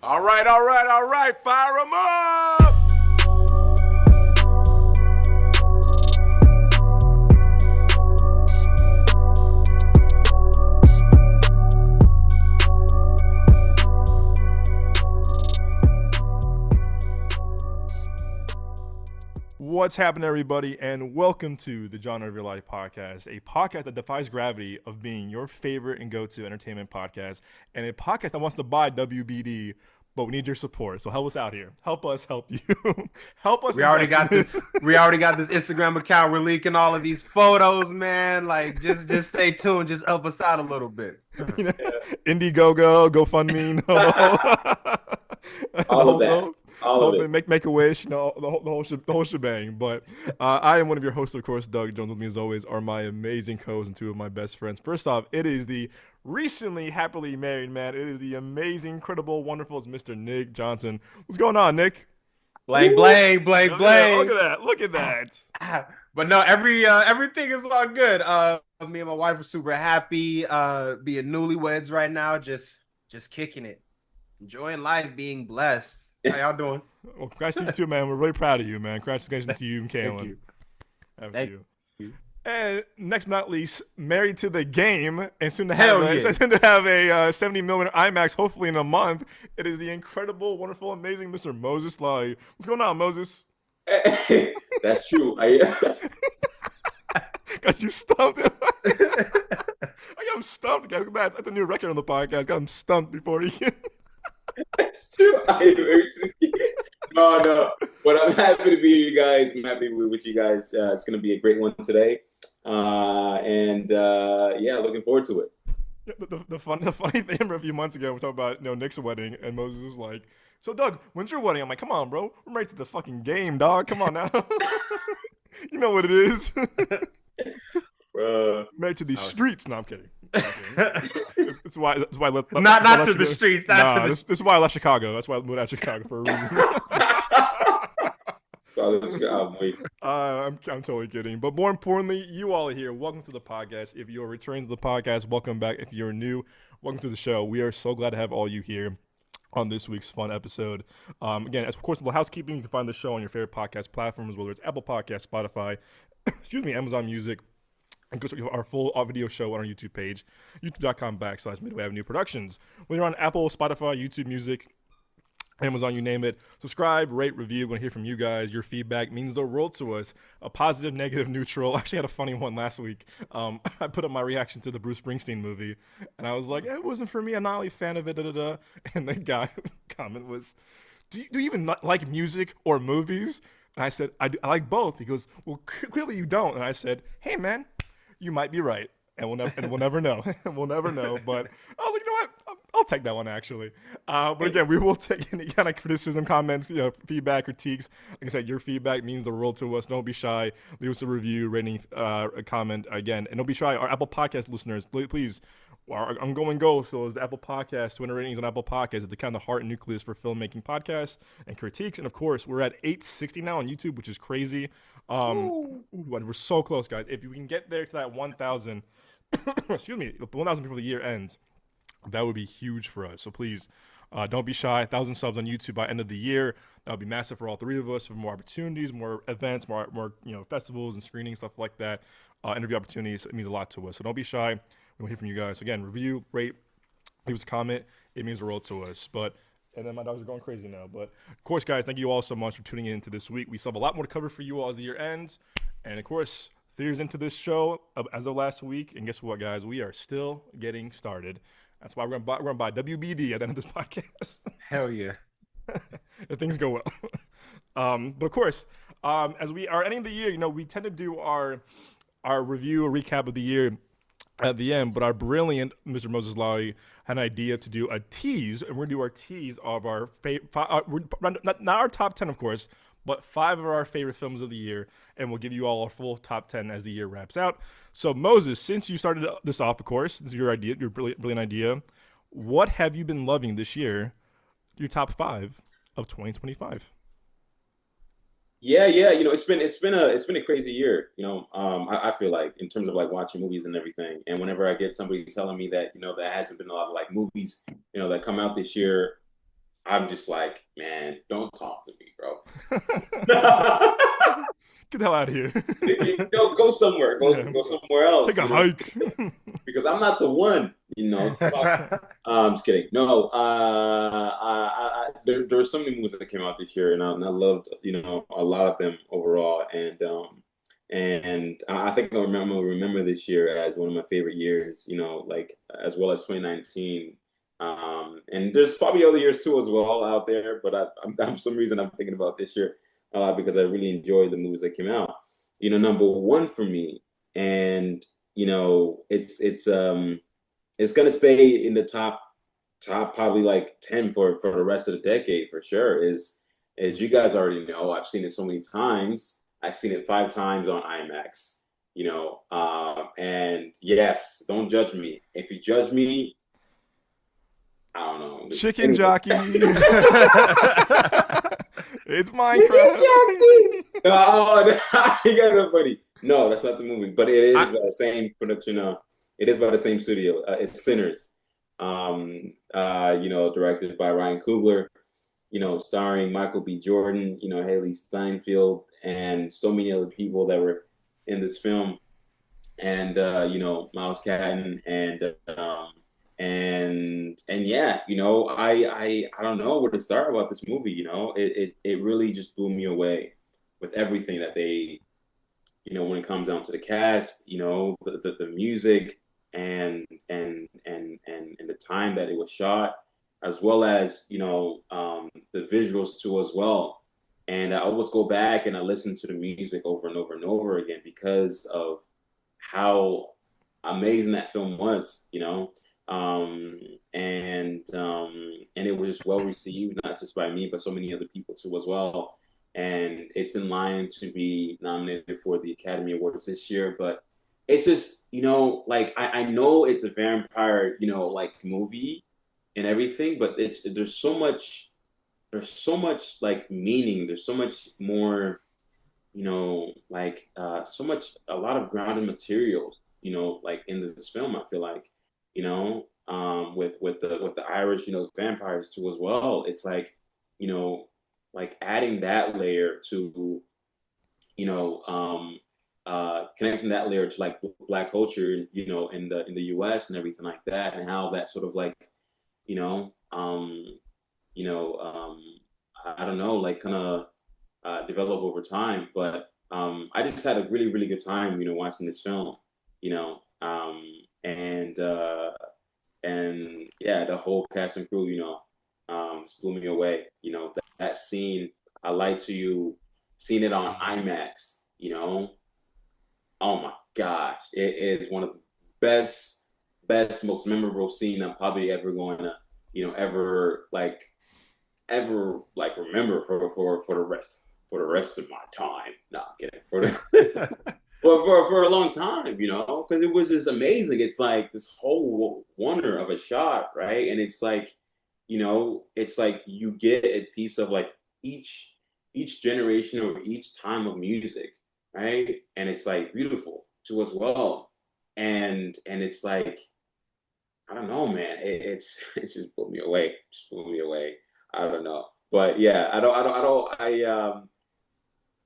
All right. Fire them up. What's happening, everybody, and welcome to the Genre of Your Life podcast, a podcast that defies gravity of being your favorite and go-to entertainment podcast, and a podcast that wants to buy WBD, but we need your support. So help us out here. Help us help you. Help us. We already got this. We already got this Instagram account. We're leaking all of these photos, man. Like, just stay tuned. Just help us out a little bit. You know, Indiegogo, GoFundMe, all of that. All of it. Make a wish, the whole shebang. But I am one of your hosts, of course, Doug Jones. With me, as always, are my amazing co-hosts and two of my best friends. First off, it is the recently happily married man. It is the amazing, incredible, wonderful, it's Mr. Nick Johnson. What's going on, Nick? Blank. Look at that. But no, everything is all good. Me and my wife are super happy. Being newlyweds right now, just kicking it, enjoying life, being blessed. How y'all doing? Well, congrats to you too, man. We're really proud of you, man. Congratulations to you and Kaylin. Thank you. And next but not least, married to the game, and soon to have a 70mm IMAX, hopefully in a month. It is the incredible, wonderful, amazing Mr. Moses Lawi. What's going on, Moses? That's true. Got you stumped. I got him stumped, guys. That's a new record on the podcast. Got him stumped before he can. That's true. I am very true. No. But I'm happy to be here, you guys. I'm happy to be with you guys. It's going to be a great one today. Looking forward to it. The funny thing, a few months ago, we talked about Nick's wedding, and Moses was like, "So Doug, when's your wedding?" I'm like, "Come on, bro. We're married to the fucking game, dog. Come on now. You know what it is." Married to these streets. No, I'm kidding. That's why I left. Not to the streets. This is why I left Chicago. That's why I moved out of Chicago for a reason. I'm totally kidding. But more importantly, you all are here. Welcome to the podcast. If you're returning to the podcast, welcome back. If you're new, welcome to the show. We are so glad to have all you here on this week's fun episode. Again, as of course, the housekeeping, you can find the show on your favorite podcast platforms, whether it's Apple Podcasts, Spotify, Amazon Music. And go to our full video show on our YouTube page, youtube.com/MidwayAvenueProductions. When you're on Apple, Spotify, YouTube Music, Amazon, you name it, subscribe, rate, review. We want to hear from you guys. Your feedback means the world to us. A positive, negative, neutral. I actually had a funny one last week. I put up my reaction to the Bruce Springsteen movie, and I was like, it wasn't for me. I'm not really a fan of it. And the guy comment was, do you even like music or movies? And I said, I like both. He goes, well, clearly you don't. And I said, hey, man, you might be right, and we'll never know. We'll never know. But I was like, you know what? I'll take that one actually. But again, we will take any kind of criticism, comments, feedback, critiques. Like I said, your feedback means the world to us. Don't be shy. Leave us a review, rating, a comment again, and don't be shy. Our Apple Podcast listeners, please. Our ongoing goal so is the Apple Podcast, 200 ratings on Apple Podcasts. It's the kind of heart and nucleus for filmmaking podcasts and critiques. And of course, we're at 860 now on YouTube, which is crazy. We're so close, guys. If we can get there to that 1,000, 1,000 before the year ends, that would be huge for us. So please, don't be shy. 1,000 subs on YouTube by end of the year. That would be massive for all three of us. For more opportunities, more events, more festivals and screenings, stuff like that. Interview opportunities. It means a lot to us. So don't be shy. We want to hear from you guys. So again, review, rate, leave us a comment. It means the world to us. And then my dogs are going crazy now. But of course, guys, thank you all so much for tuning in to this week. We still have a lot more to cover for you all as the year ends. And of course, 3 years into this show as of last week. And guess what, guys? We are still getting started. That's why we're gonna buy WBD at the end of this podcast. Hell yeah. If things go well. But of course, as we are ending the year, we tend to do our review, a recap of the year at the end, but our brilliant Mr. Moses Lawi had an idea to do a tease, and we're going to do our tease of our not our top 10, of course, but 5 of our favorite films of the year, and we'll give you all our full top 10 as the year wraps out. So, Moses, since you started this off, of course, this is your idea, your brilliant idea, what have you been loving this year, your top 5 of 2025? Yeah. It's been a crazy year. I feel like in terms of like watching movies and everything. And whenever I get somebody telling me that, there hasn't been a lot of like movies, that come out this year, I'm just like, man, don't talk to me, bro. Get the hell out of here. Go somewhere. Yeah. Go somewhere else. Take a hike. Because I'm not the one. I'm just kidding. No, there were so many movies that came out this year, and I loved a lot of them overall, and I think remember this year as one of my favorite years. Like as well as 2019. And there's probably other years too as well out there, but I'm for some reason I'm thinking about this year because I really enjoyed the movies that came out. Number one for me, and it's gonna stay in the top probably like 10 for the rest of the decade for sure. As you guys already know, I've seen it so many times. I've seen it 5 times on IMAX. And yes, don't judge me. If you judge me, I don't know. Chicken jockey. It's Minecraft. Oh, you guys are funny. No, that's not the movie, but it is by the same production. It is by the same studio. It's Sinners. Directed by Ryan Coogler. Starring Michael B. Jordan. Haley Steinfeld, and so many other people that were in this film, and Miles Catton, and yeah, I don't know where to start about this movie. It really just blew me away with everything that they, when it comes down to the cast, the music and the time that it was shot, as well as the visuals too as well. And I always go back and I listen to the music over and over and over again because of how amazing that film was. And it was just well received, not just by me, but so many other people too as well. And it's in line to be nominated for the Academy Awards this year. But it's just, like I know it's a vampire, like movie and everything, but there's so much like meaning. There's so much more, like a lot of grounded materials, like in this film. I feel like, with the Irish, vampires too as well. It's like, like adding that layer to, connecting that layer to like Black culture, in the U.S. and everything like that, and how that sort of like, you know, um, I don't know, like kind of develop over time. But I just had a really, really good time, watching this film, you know, um, and yeah, the whole cast and crew, just blew me away. That scene, I lied to you, seeing it on IMAX, oh my gosh, it is one of the best, most memorable scene I'm probably ever going to, ever like remember for the rest of my time. No, I'm kidding. For the for a long time, because it was just amazing. It's like this whole wonder of a shot, right? And it's like, it's like you get a piece of like each generation or each time of music, right? And it's like beautiful too as well. And it's like, I don't know, man. It just blew me away. Just blew me away. I don't know. But yeah,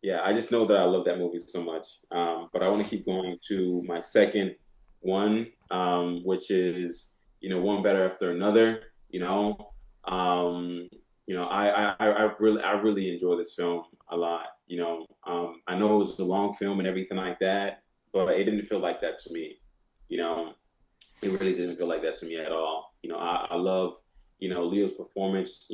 yeah, I just know that I love that movie so much. But I want to keep going to my second one, which is, One Better After Another. I really enjoy this film a lot. I know it was a long film and everything like that, but it didn't feel like that to me. It really didn't feel like that to me at all. I love, Leo's performance.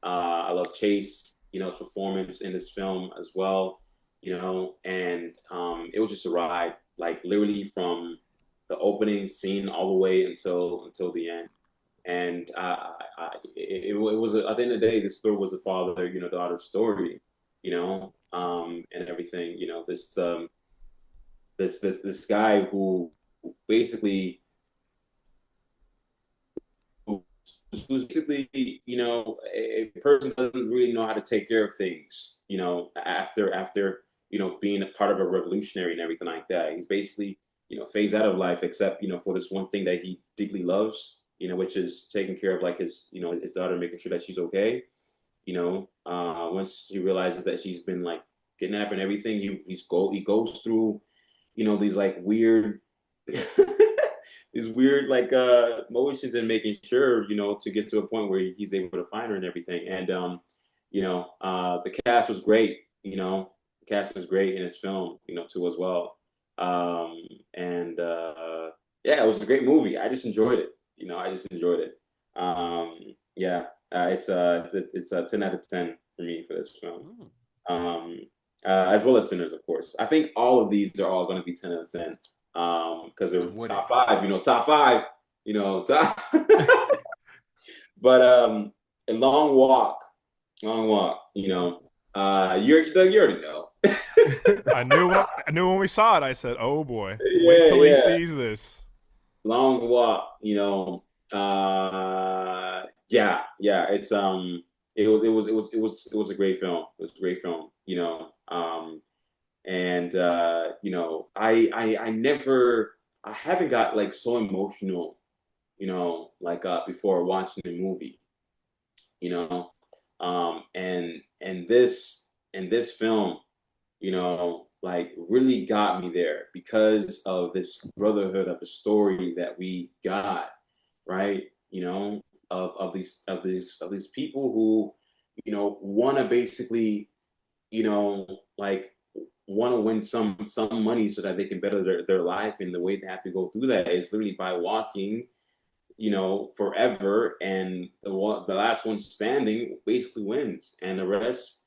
I love Chase, performance in this film as well. And it was just a ride, like literally from the opening scene all the way until the end. And it was at the end of the day, this story was a father, daughter story, and everything. This guy who basically who's basically, a person doesn't really know how to take care of things, after being a part of a revolutionary and everything like that. He's basically, phased out of life, except, for this one thing that he deeply loves, which is taking care of like his daughter, making sure that she's okay. Once he realizes that she's been like kidnapped and everything, he goes through, these like weird, these weird like motions and making sure, to get to a point where he's able to find her and everything. And the cast was great. The cast was great in this film, too as well. And yeah, it was a great movie. I just enjoyed it. I just enjoyed it. Yeah, it's a 10 out of 10 for me for this film. As well as Sinners, of course. I think all of these are all going to be 10 out of 10 because they're top five. Top five. Top. But a long walk. You already know. I knew when we saw it. I said, "Oh boy, wait till he sees this." Long walk. Yeah. It's it was a great film. It was a great film. And I haven't got like so emotional, like before watching the movie. And this film, like really got me there because of this brotherhood of a story that we got, right? Of these people who, want to basically, like want to win some money so that they can better their life, and the way they have to go through that is literally by walking, forever, and the last one standing basically wins, and the rest,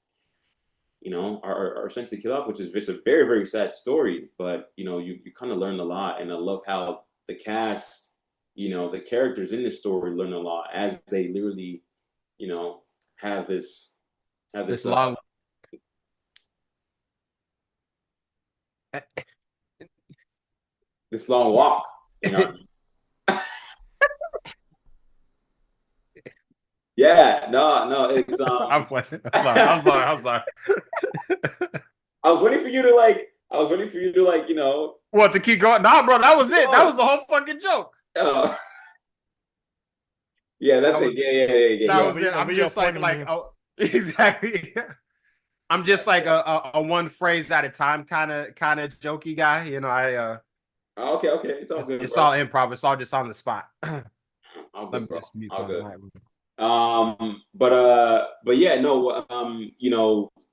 are sent to kill off, which is just a very, very sad story. But you kind of learn a lot, and I love how the cast, the characters in the story learn a lot as they literally, have this long. This long walk. Yeah, no, it's I'm sorry. I was waiting for you to like. What, to keep going? Nah, bro, that was it. That was the whole fucking joke. Yeah, that thing. Yeah. That was it. I'm just like, oh, exactly. I'm just like a one phrase at a time kind of jokey guy. Okay. It's all good. It's all improv. It's all just on the spot. All good, bro. All good. But yeah, no,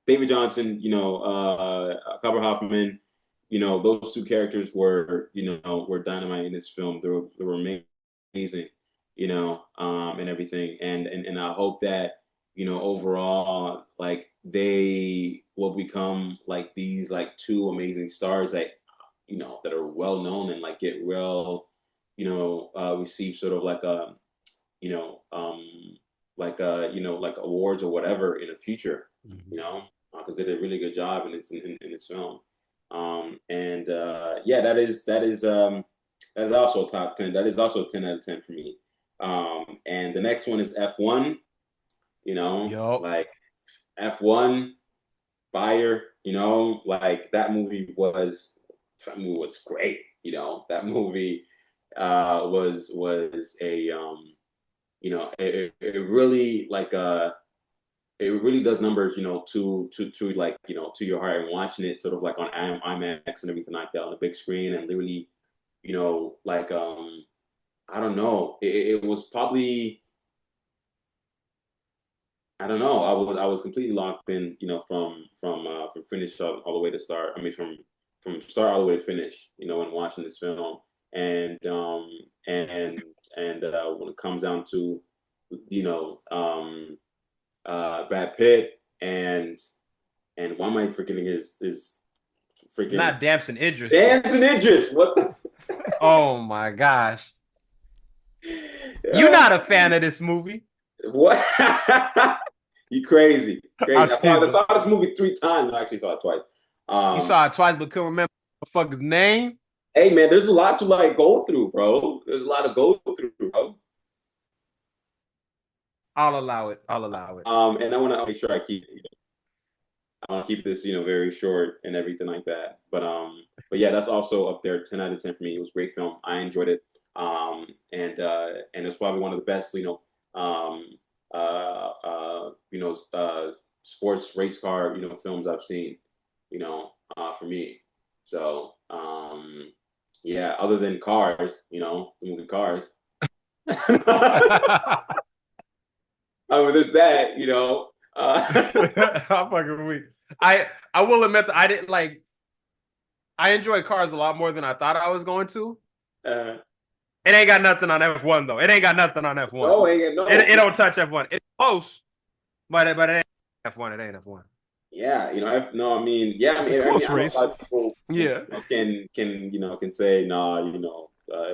David Johnson, Copper Hoffman, those two characters were dynamite in this film. They were amazing, and everything. And I hope that, overall, like they will become like these like two amazing stars that, that are well known and like get real, receive sort of like a, like awards or whatever in the future, because they did a really good job in this film. Yeah, that is also top 10. That is also 10 out of 10 for me. And the next one is F1. Like F1, fire. Like that movie was great. That movie was a it really like it really does numbers, to like, to your heart, and watching it sort of like on IMAX and everything like that on the big screen, and literally, like I don't know, it was probably, I don't know, I was completely locked in, from finish all the way to start. I mean, from start all the way to finish, and watching this film. And when it comes down to, Brad Pitt and why am I forgetting his freaking, not Damson Idris. What the? Oh my gosh. You're not a fan of this movie. What? You crazy. I saw this movie 3 times. I actually saw it twice. You saw it twice, but couldn't remember the fucker's name? Hey man, there's a lot to like go through, bro. There's a lot to go through, bro. I'll allow it. And I want to make sure I want to keep this, very short and everything like that. But yeah, that's also up there, 10 out of 10 for me. It was a great film. I enjoyed it. And it's probably one of the best, sports race car, films I've seen, for me. So, yeah, other than Cars, the movie Cars. I mean, there's that. I'm fucking weak. I will admit that I didn't like. I enjoy Cars a lot more than I thought I was going to. Uh, It ain't got nothing on F1 though. It ain't got nothing on F1. no, no. It don't touch F1. It's close, but it ain't F1. It ain't F1. Yeah, I mean, yeah, It's a close race. A lot of people, Yeah, can say, nah, it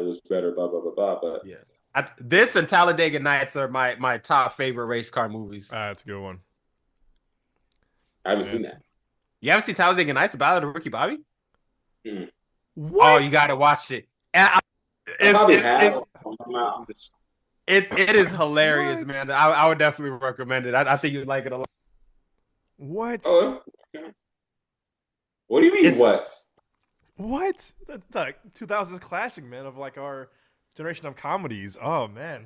was better, blah blah blah blah. But yeah, this and Talladega Nights are my top favorite race car movies. That's a good one. I haven't seen that. You haven't seen Talladega Nights, The Ballad of Ricky Bobby? Mm. What? Oh, you got to watch it. It is hilarious, man. I would definitely recommend it. I think you'd like it a lot. What? Oh, what do you mean? What? That's like 2000s classic, man, of like our generation of comedies. Oh man,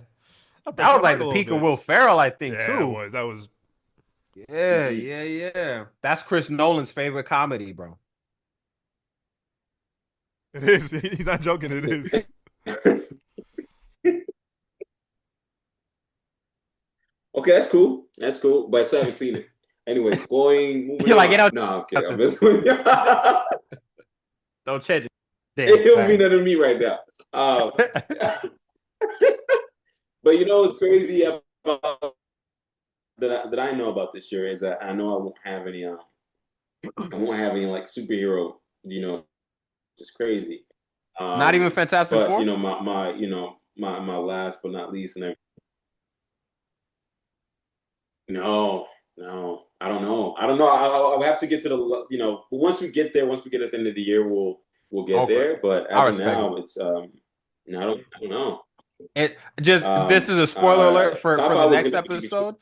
that was like the peak of Will Ferrell, I think, too. It was. That was. Yeah. That's Chris Nolan's favorite comedy, bro. It is. He's not joking. It is. Okay, that's cool. But I still haven't seen it. Anyways, moving You're like, on. No, I'm kidding. Don't change it. It don't mean nothing to me right now. But it's crazy about that I know about this year is that I know I won't have any like superhero, just crazy. Not even Fantastic Four? My last but not least and everything. No, I don't know. I'll have to get to the, once we get there, once we get at the end of the year, we'll get there. But as of now, it's I don't know. This is a spoiler alert for the next episode.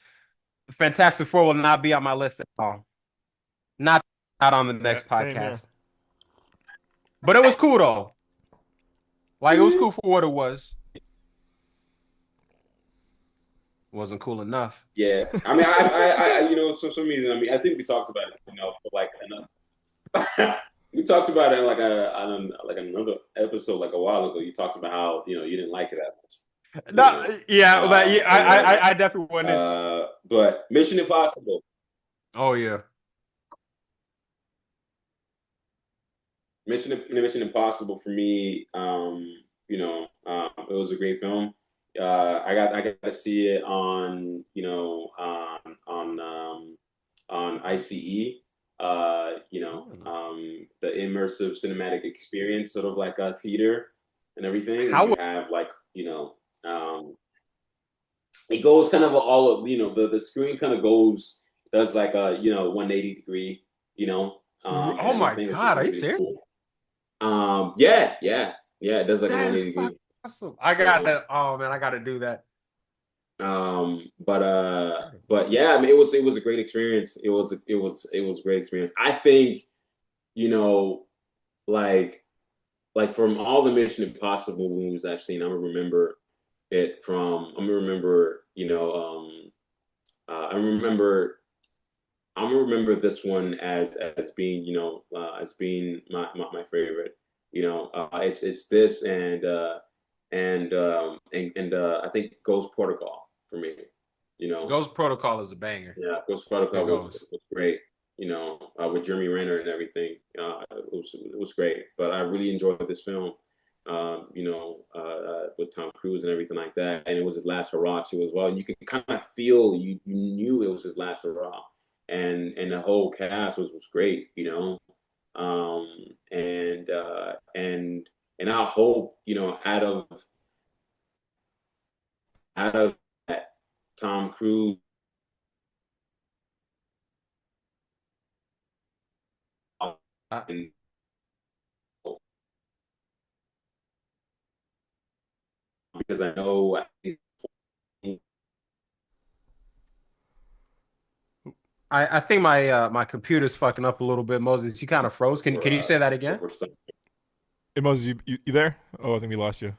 Fantastic Four will not be on my list at all. Not on the next podcast. But it was cool though. Like it was cool for what it was. Wasn't cool enough. Yeah, I mean, I for some reason, I mean, I think we talked about it, for like another. We talked about it like another episode like a while ago. You talked about how you didn't like it that much. No, yeah, but I definitely wouldn't. But Mission Impossible. Oh yeah. Mission Impossible for me. It was a great film. I got to see it on on ICE. The immersive cinematic experience, sort of like a theater and everything. And you have like it goes kind of all of the screen kind of does like a 180 degree. Oh my god, are you serious? Cool. Yeah, it does like a 180 degree. Awesome. I gotta do that. But yeah, I mean, it was a great experience. It was a great experience. I think, like from all the Mission Impossible movies I've seen, I'm gonna remember this one as being as being my favorite. It's this and I think Ghost Protocol for me. Ghost Protocol is a banger. Yeah, Ghost Protocol was great. With Jeremy Renner and everything, it was great. But I really enjoyed this film. With Tom Cruise and everything like that, and it was his last hurrah too as well. And you can kind of feel you knew it was his last hurrah, and the whole cast was great. And I hope out of that Tom Cruise. Because I know I think my computer's fucking up a little bit, Moses. You kind of froze. Can you say that again? Hey, Moses, you there? Oh, I think we lost you.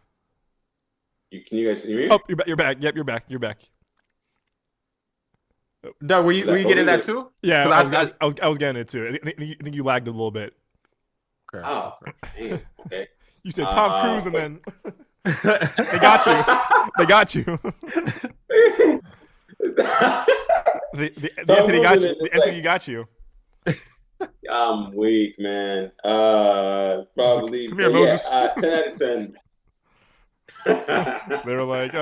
Can you guys hear me? Oh, you're back. You're back. Yep, you're back. You're back. Doug, were Was you that getting fuzzy? that too? Yeah, 'Cause I was getting it too. I think you lagged a little bit. Okay. Oh, damn. Okay. You said Tom Cruise, and But then they got you. They got you. The Tom entity Cruise got in you. it, The it's entity like got you. I'm weak, man. He's like, Probably, come here, but yeah, Moses. 10 out of 10. They were like,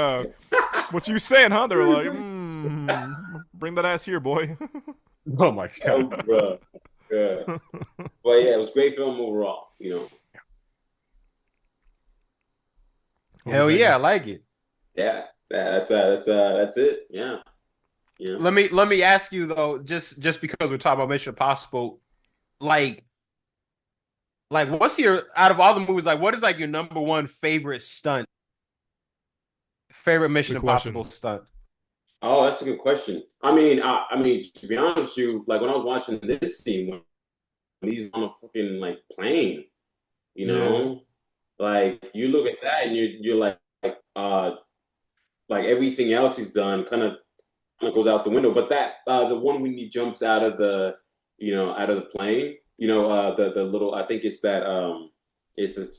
what you saying, huh? They were like, bring that ass here, boy. Oh my Oh, god. bro. Yeah. But yeah, it was a great film overall. You know. Hell yeah, I like it. Yeah. That's it. Yeah. Yeah. Let me ask you though, just because we're talking about Mission Impossible, like what's your out of all the movies, like what is like your number one favorite stunt? Favorite Mission Good question. Impossible stunt? Oh, that's a good question. I mean, to be honest with you, like when I was watching this scene when he's on a fucking like plane, you know, like you look at that and you're like everything else he's done kind of goes out the window. But that the one when he jumps out of the out of the plane, the little I think it's that it's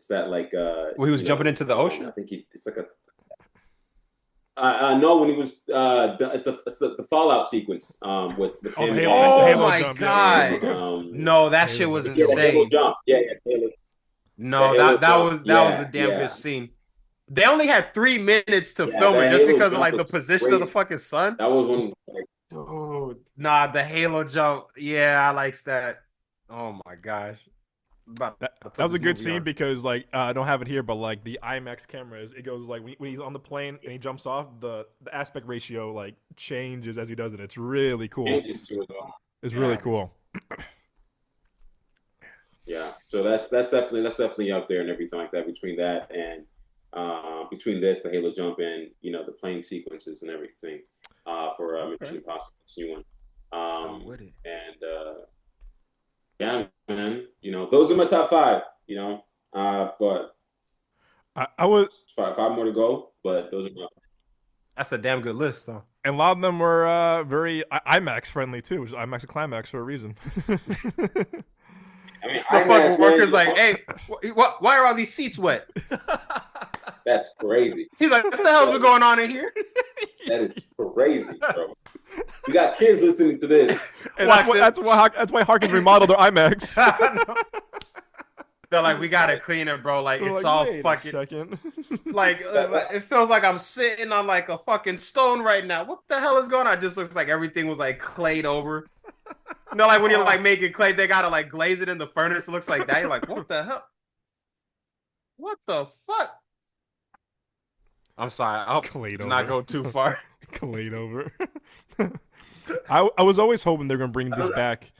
that like When he was jumping into the ocean? I think it's like a no, when he was it's the Fallout sequence with Oh, him. the Oh Halo my jump, god. No, that shit was yeah, the Halo insane. jump. Yeah, the No, Halo that jump. was a Yeah, damn good yeah. scene. They only had 3 minutes to Yeah, film it that just Halo because of jump like the was position of the crazy. fucking sun. That was one. Like, Dude, nah, the Halo jump. Yeah, I likes that. Oh my gosh. About That, to put that was this a good movie scene on. because like I don't have it here, but like the IMAX cameras, it goes like when he's on the plane and he jumps off, the aspect ratio like changes as he does it. It's really cool. changes to it all. It's Yeah, really cool. yeah. So that's definitely up there and everything like that. Between that and between this, the Halo jump, and the plane sequences and everything for Mission Impossible, this new one. I'm with it. And yeah, man. Those are my top five. But I was, five more to go. But those are my. That's a damn good list, though. and a lot of them were very IMAX friendly too, which is IMAX and Climax for a reason. I mean, The IMAX, fucking man, worker's like, hey, why are all these seats wet? that's crazy. He's like, what the hell's been going on in here? That is crazy, bro. We got kids listening to this. And that's why Harkins remodeled their IMAX. They're like, we gotta clean it, bro. Like, They're it's like, all wait a fucking second. like it feels like I'm sitting on like a fucking stone right now. What the hell is going on? It just looks like everything was like clayed over. Like when you're like making clay, they gotta like glaze it in the furnace. It looks like that. You're like, what the hell? What the fuck? I'm sorry. I hope Clayed not over. go too far. Clayed over. I was always hoping they're gonna bring this back.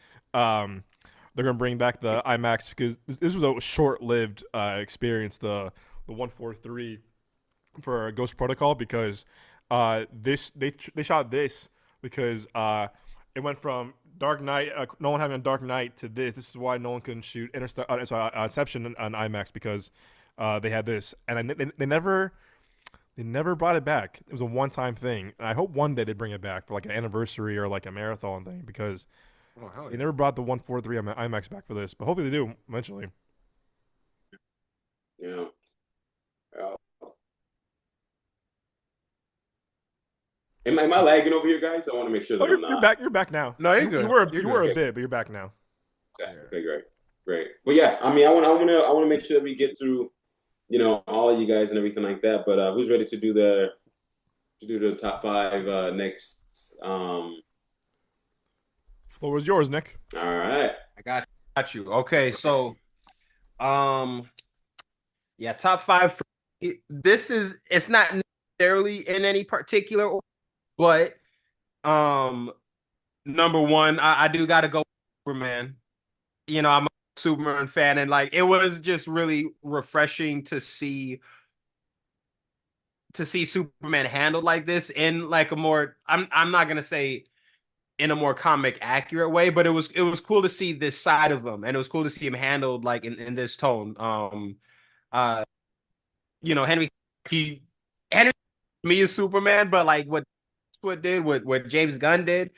They're gonna bring back the IMAX because this was a short-lived experience. The 143 for Ghost Protocol because they shot this because it went from Dark Knight, Nolan having a Dark Knight to this. This is why Nolan couldn't shoot Inception on IMAX because they had this, and they never brought it back. It was a one-time thing, and I hope one day they bring it back for like an anniversary or like a marathon thing because they never brought the 143 on IMAX back for this. But hopefully they do eventually. Yeah. Am I lagging over here, guys? I want to make sure that I'm not. You're back. You're back now. No, you're good. You were a bit, but you're back now. Okay, great. But yeah, I mean, I want to make sure that we get through, all of you guys and everything like that. But who's ready to do the top five next? Floor is yours, Nick. All right. I got you. Okay, so yeah, top five. It's not necessarily in any particular order, but number one, I do got to go Superman. I'm a Superman fan, and like it was just really refreshing to see Superman handled like this in like a more I'm not gonna say in a more comic accurate way, but it was cool to see this side of him, and it was cool to see him handled like in this tone. Henry he and me as Superman, but like what did what James Gunn did,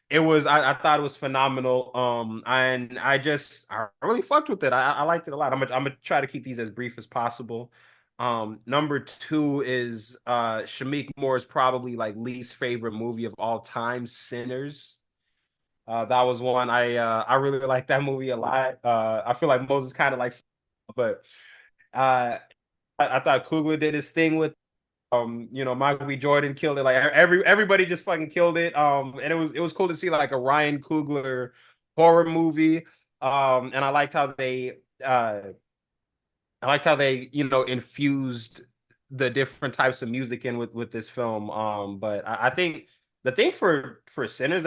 it was I thought it was phenomenal. And I really fucked with it. I liked it a lot. I'm gonna try to keep these as brief as possible. Number two is Shamik Moore's probably like least favorite movie of all time, Sinners. That was one I really like that movie a lot. I feel like Moses kind of likes, but I thought Coogler did his thing with Michael B. Jordan killed it. Like everybody just fucking killed it. And it was cool to see like a Ryan Coogler horror movie. And I liked how they infused the different types of music in with this film. But I think the thing for Sinners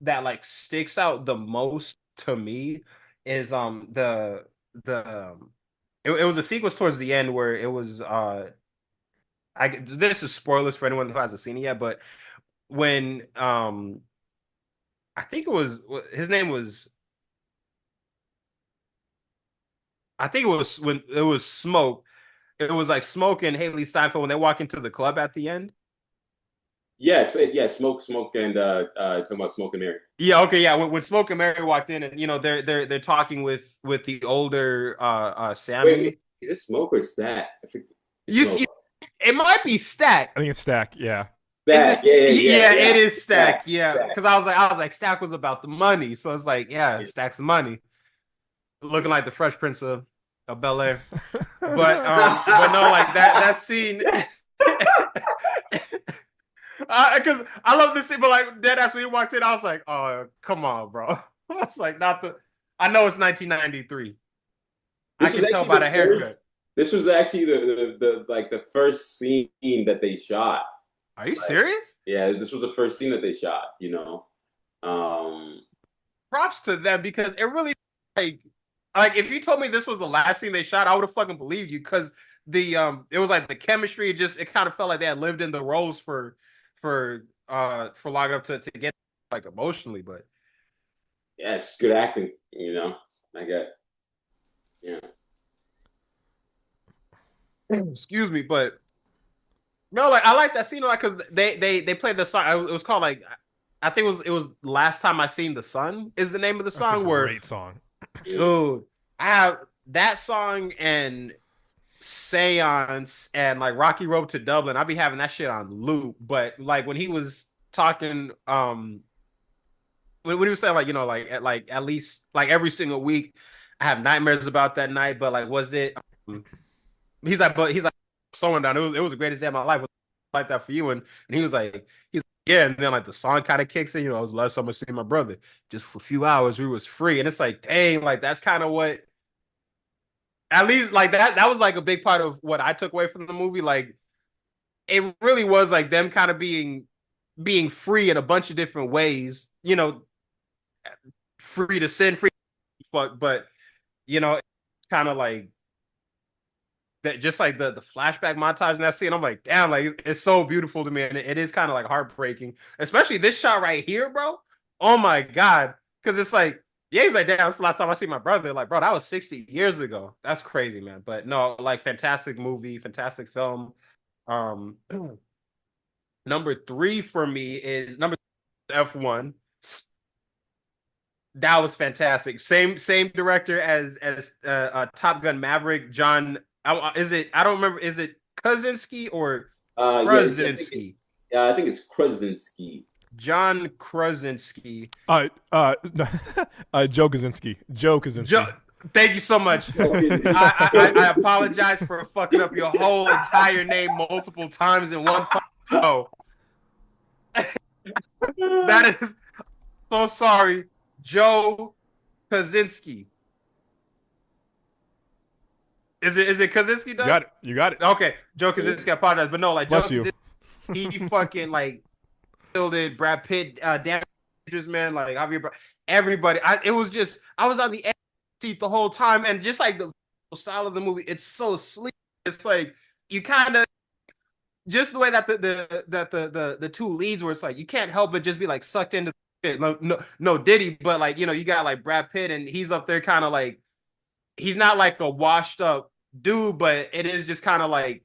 that like sticks out the most to me is it was a sequence towards the end where it was this is spoilers for anyone who hasn't seen it yet, but when I think it was his name was I think it was when it was Smoke. It was like Smoke and Haley Steinfeld when they walk into the club at the end. Yeah, Smoke, and talking about Smoke and Mary. Yeah, okay, yeah. When Smoke and Mary walked in, and they're talking with the older Sammy. Wait, is it Smoke or Stack? You see, it might be Stack. I think it's Stack. Yeah. Stack. Yeah, it is Stack. Yeah, because I was like Stack was about the money, so it's like Stack's the money, looking like the Fresh Prince of Bel Air. But no, like that scene. Because I love this scene, but like deadass when he walked in, I was like, "Oh, come on, bro!" I was like, I know it's 1993. I can tell by the haircut. This was actually the first scene that they shot. Are you serious? Yeah, this was the first scene that they shot. Props to them because it really like if you told me this was the last scene they shot, I would have fucking believed you because it was like the chemistry. It kind of felt like they had lived in the roles for long enough to get like emotionally, but yeah, it's good acting, I guess. Yeah. Excuse me, but no, like I like that scene like because they played the song. It was called like I think it was Last Time I Seen the Sun is the name of the song. That's a great song. Dude, I have that song and Seance and like Rocky Road to Dublin. I'll be having that shit on loop. But like when he was talking, when he was saying like at least like every single week, I have nightmares about that night. But like, was it? He's like slowing down. It was the greatest day of my life. Like that for you, and he's like, yeah. And then like the song kind of kicks in. It was the last time I seen my brother. Just for a few hours, we was free, and it's like, dang, like that's kind of what. At least like that was like a big part of what I took away from the movie. Like it really was like them kind of being free in a bunch of different ways, free to sin, free to fuck, but kind of like that, just like the flashback montage in that scene. I'm like, damn, like it's so beautiful to me, and it is kind of like heartbreaking, especially this shot right here, bro. Oh my god, because it's like. Yeah, he's like, damn, that's the last time I see my brother. Like, bro, that was 60 years ago. That's crazy, man. But no, like, fantastic movie, fantastic film. Number three for me is number F1. That was fantastic. Same director as Top Gun Maverick. John, is it? I don't remember. Is it Krasinski or Krasinski? Yeah, I think it's Krasinski. John Krasinski. Joe Kaczynski. Joe Kaczynski. Thank you so much. I apologize for fucking up your whole entire name multiple times in one show. That is so sorry. Joe Kaczynski. Is it Kaczynski? You got it. Okay, Joe Kaczynski. I apologize, but no, like Bless Joe you. Kaczynski, he fucking like killed it. Brad Pitt, damage man, like Javier, everybody. I was on the edge seat the whole time, and just like the style of the movie, it's so sleek. It's like you kind of just the way that the two leads where it's like you can't help but just be like sucked into it. No Diddy, but like you got like Brad Pitt, and he's up there kind of like he's not like a washed up dude, but it is just kind of like,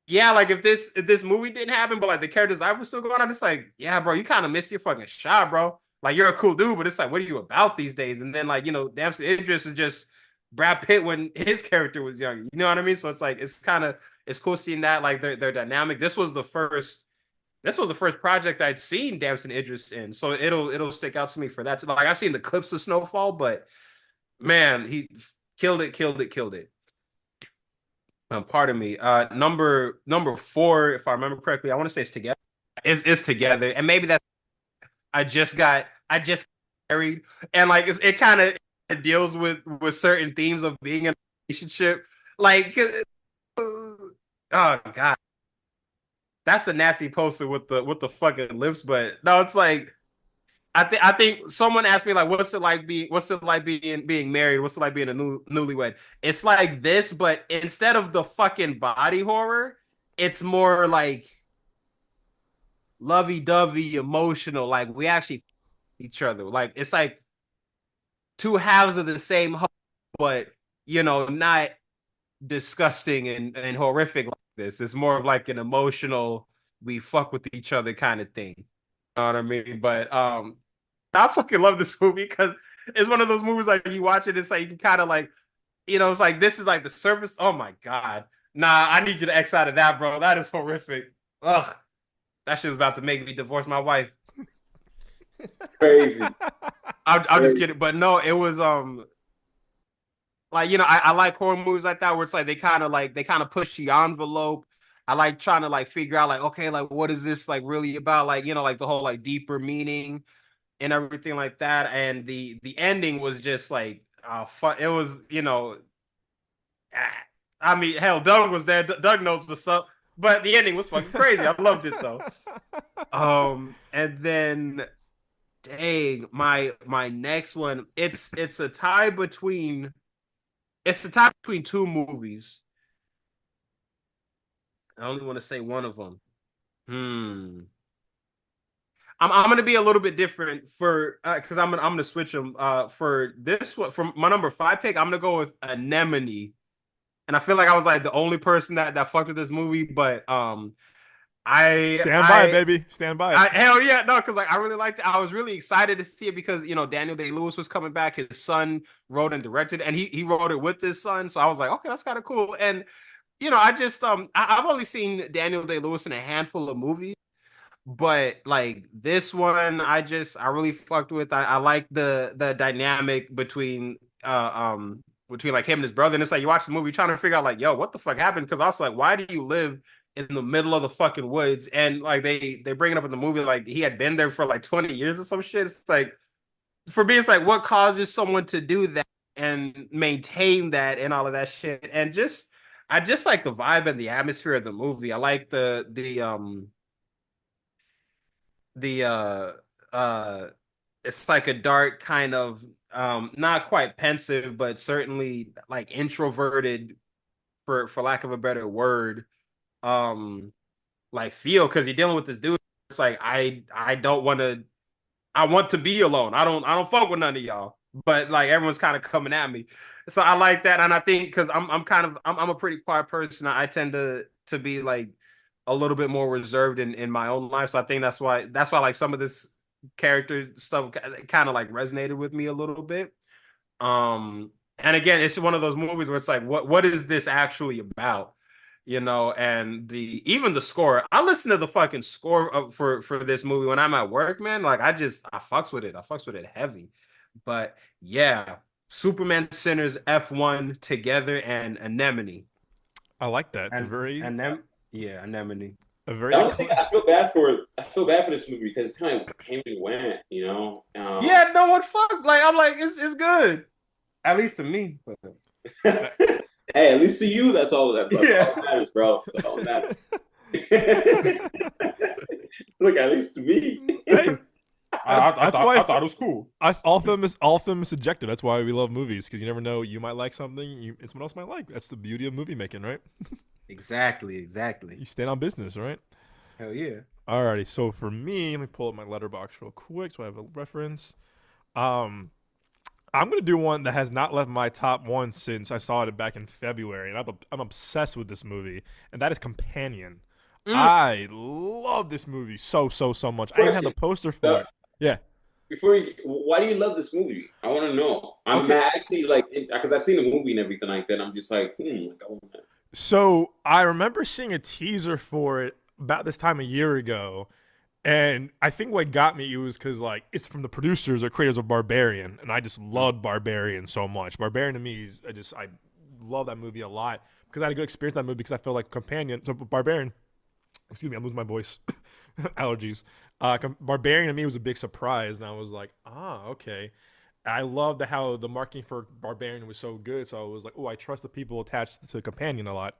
yeah, like if this movie didn't happen, but like the characters I was still going on, it's like, yeah, bro, you kind of missed your fucking shot, bro. Like you're a cool dude, but it's like, what are you about these days? And then like, you know, Damson Idris is just Brad Pitt when his character was young. You know what I mean? So it's like it's cool seeing that like their dynamic. This was the first project I'd seen Damson Idris in, so it'll stick out to me for that. Like I've seen the clips of Snowfall, but man, he killed it. Pardon me. Number four, if I remember correctly, I want to say it's together. It's together, and maybe that's I just married, and like it kind of deals with certain themes of being in a relationship. Like, oh god, that's a nasty poster with the fucking lips. But no, it's like I think someone asked me like, what's it like being married? What's it like being a newlywed? It's like this, but instead of the fucking body horror, it's more like lovey dovey, emotional. Like we actually each other. Like it's like two halves of the same, but you know, not disgusting and horrific like this. It's more of like an emotional, we fuck with each other kind of thing. You know what I mean? But I fucking love this movie because it's one of those movies like you watch it, it's like you can kind of like, you know, it's like this is like the surface. Oh my god. Nah, I need you to X out of that, bro. That is horrific. Ugh. That shit was about to make me divorce my wife. Crazy. I'll just get it. But no, it was like, you know, I like horror movies like that where it's like they kind of push the envelope. I like trying to like figure out like, okay, like what is this like really about? Like, you know, like the whole like deeper meaning and everything like that. And the ending was just like it was, you know, I mean, hell, Doug was there. Doug knows what's up. But the ending was fucking crazy. I loved it though. And then dang, my next one, it's a tie between two movies. I only want to say one of them. I'm gonna be a little bit different for because I'm gonna switch them. For this one, for my number five pick, I'm gonna go with Anemone, and I feel like I was like the only person that fucked with this movie, but Stand by, baby. Stand by. Hell yeah, no, because like I really liked it. I was really excited to see it because you know Daniel Day-Lewis was coming back. His son wrote and directed, and he wrote it with his son. So I was like, okay, that's kind of cool. And you know, I just I've only seen Daniel Day-Lewis in a handful of movies, but like this one, I really fucked with. I like the dynamic between like him and his brother. And it's like you watch the movie, you're trying to figure out like, yo, what the fuck happened? Because I was like, why do you live in the middle of the fucking woods? And like they bring it up in the movie, like he had been there for like 20 years or some shit. It's like for me, it's like what causes someone to do that and maintain that and all of that shit. And just I just like the vibe and the atmosphere of the movie. I like the it's like a dark kind of not quite pensive, but certainly like introverted for lack of a better word. Um like feel because you're dealing with this dude. It's like I don't want to I want to be alone. I don't fuck with none of y'all. But like everyone's kind of coming at me. So I like that. And I think because I'm a pretty quiet person, I tend to be like a little bit more reserved in my own life. So I think that's why like some of this character stuff kind of like resonated with me a little bit. And again, it's one of those movies where it's like, what is this actually about? You know, and even the score. I listen to the fucking score for this movie when I'm at work, man. Like I fucks with it. I fucks with it heavy. But yeah, Superman Sinners F1 together and Anemone. I like that. It's a And very, yeah, Anemone. a very. The only thing I feel bad for this movie because it kind of came and went, you know. Yeah, no one fuck. Like I'm like, it's good. At least to me. But... Hey, at least to you, that's all that Yeah. matters, bro. That's all that matters. Look, at least to me. Hey, that's why I thought it was cool. all film is subjective. That's why we love movies because you never know. You might like something, and someone else might like. That's the beauty of movie making, right? Exactly. You stand on business, right? Hell yeah. Alrighty. So for me, let me pull up my letterbox real quick so I have a reference. Um, I'm gonna do one that has not left my top one since I saw it back in February, and I'm obsessed with this movie, and that is Companion. I love this movie so much. I even had the poster for it. Yeah. Why do you love this movie? I want to know. I'm actually like, because I've seen the movie and everything like that. I'm just like, like, I want that. So I remember seeing a teaser for it about this time a year ago, and I think what got me was because like it's from the producers or creators of Barbarian, and I just loved Barbarian so much. Barbarian to me is I love that movie a lot because I had a good experience with that movie because I felt like Companion. So Barbarian, excuse me, I'm losing my voice, allergies. Barbarian to me was a big surprise, and I was like, okay. I loved how the marketing for Barbarian was so good, so I was like, oh, I trust the people attached to Companion a lot.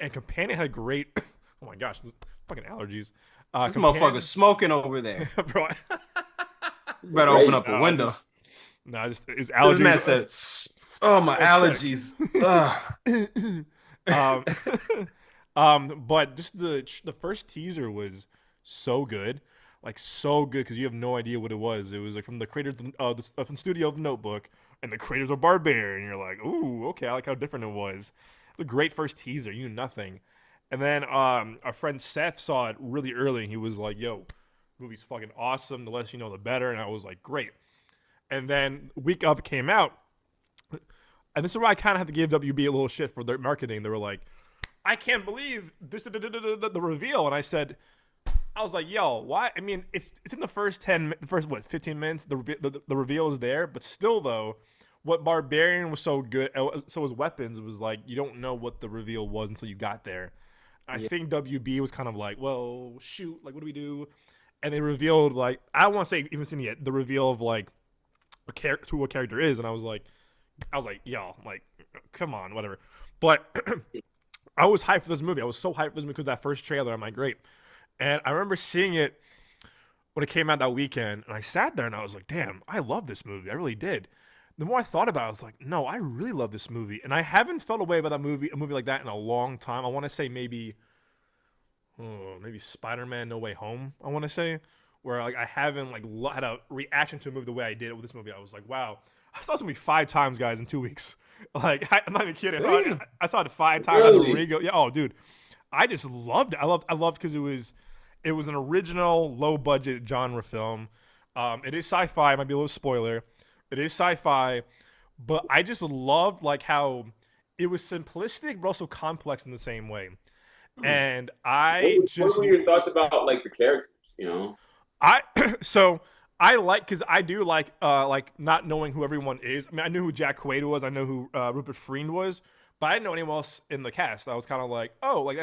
And Companion had great, oh my gosh, fucking allergies. This motherfucker's smoking over there. Bro, you better open up a window. It's allergies. This man said, oh, my allergies. But just the first teaser was so good. Like so good because you have no idea what it was. It was like from the creators from the studio of The Notebook and the creators of Barbarian. You're like, ooh, okay, I like how different it was. It's a great first teaser. You knew nothing, and then our friend Seth saw it really early, and he was like, "Yo, movie's fucking awesome. The less you know, the better." And I was like, "Great." And then week up came out, and this is where I kind of had to give WB a little shit for their marketing. They were like, "I can't believe this the reveal," and I was like, yo, why? I mean, it's in the first 15 minutes, the reveal is there, but still, though, what Barbarian was so good, so his weapons was like, you don't know what the reveal was until you got there. I think WB was kind of like, well, shoot, like, what do we do? And they revealed, like, I don't want to say even seen it yet, the reveal of, like, who a character is, and I was like, yo, like, come on, whatever. But I was hyped for this movie. I was so hyped for this movie because that first trailer, I'm like, great. And I remember seeing it when it came out that weekend, and I sat there and I was like, damn, I love this movie. I really did. The more I thought about it, I was like, no, I really love this movie. And I haven't felt away about a movie like that in a long time. I want to say maybe Spider-Man No Way Home, I want to say, where like I haven't like had a reaction to a movie the way I did with this movie. I was like, wow. I saw this movie 5 times, guys, in 2 weeks. Like, I'm not even kidding. I saw it 5 times. Really? Yeah, oh, dude. I just loved it. I loved because it was an original low budget genre film. It is sci-fi. It might be a little spoiler. It is sci-fi, but I just loved like how it was simplistic but also complex in the same way. And what were your thoughts about like the characters? You know, I like because I do like not knowing who everyone is. I mean, I knew who Jack Quaid was. I know who Rupert Friend was. But I didn't know anyone else in the cast. I was kind of like, oh, like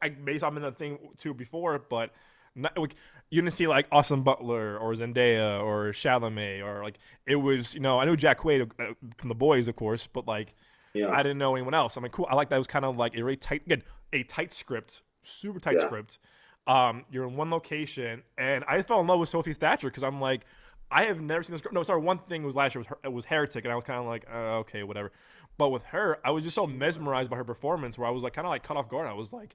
maybe I'm in a thing too before, but not, like, you didn't see like Austin Butler or Zendaya or Chalamet or like it was, I knew Jack Quaid from The Boys, of course, but like I didn't know anyone else. I'm like, cool. I like that. It was kind of like a really tight script, super tight script. You're in one location, and I fell in love with Sophie Thatcher because I'm like, I have never seen this girl. No, sorry. One thing was last year was Heretic, and I was kind of like, okay, whatever. But with her, I was just so mesmerized by her performance, where I was like, kind of like cut off guard. I was like,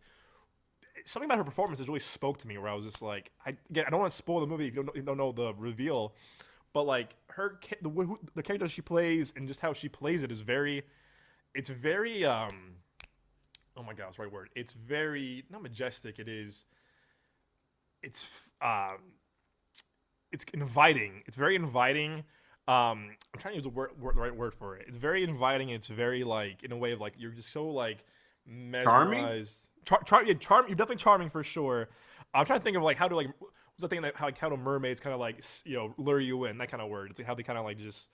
something about her performance really spoke to me, where I was just like, I don't want to spoil the movie if you don't know the reveal, but like the character she plays and just how she plays it is very, it's very, oh my God, what's the right word? It's very not majestic. It's inviting. It's very inviting. I'm trying to use the right word for it. It's very inviting. It's very like in a way of like you're just so like mesmerized. Charming. You're definitely charming for sure. I'm trying to think of like how to like what's the thing that how do mermaids kind of like lure you in, that kind of word. It's like how they kind of like just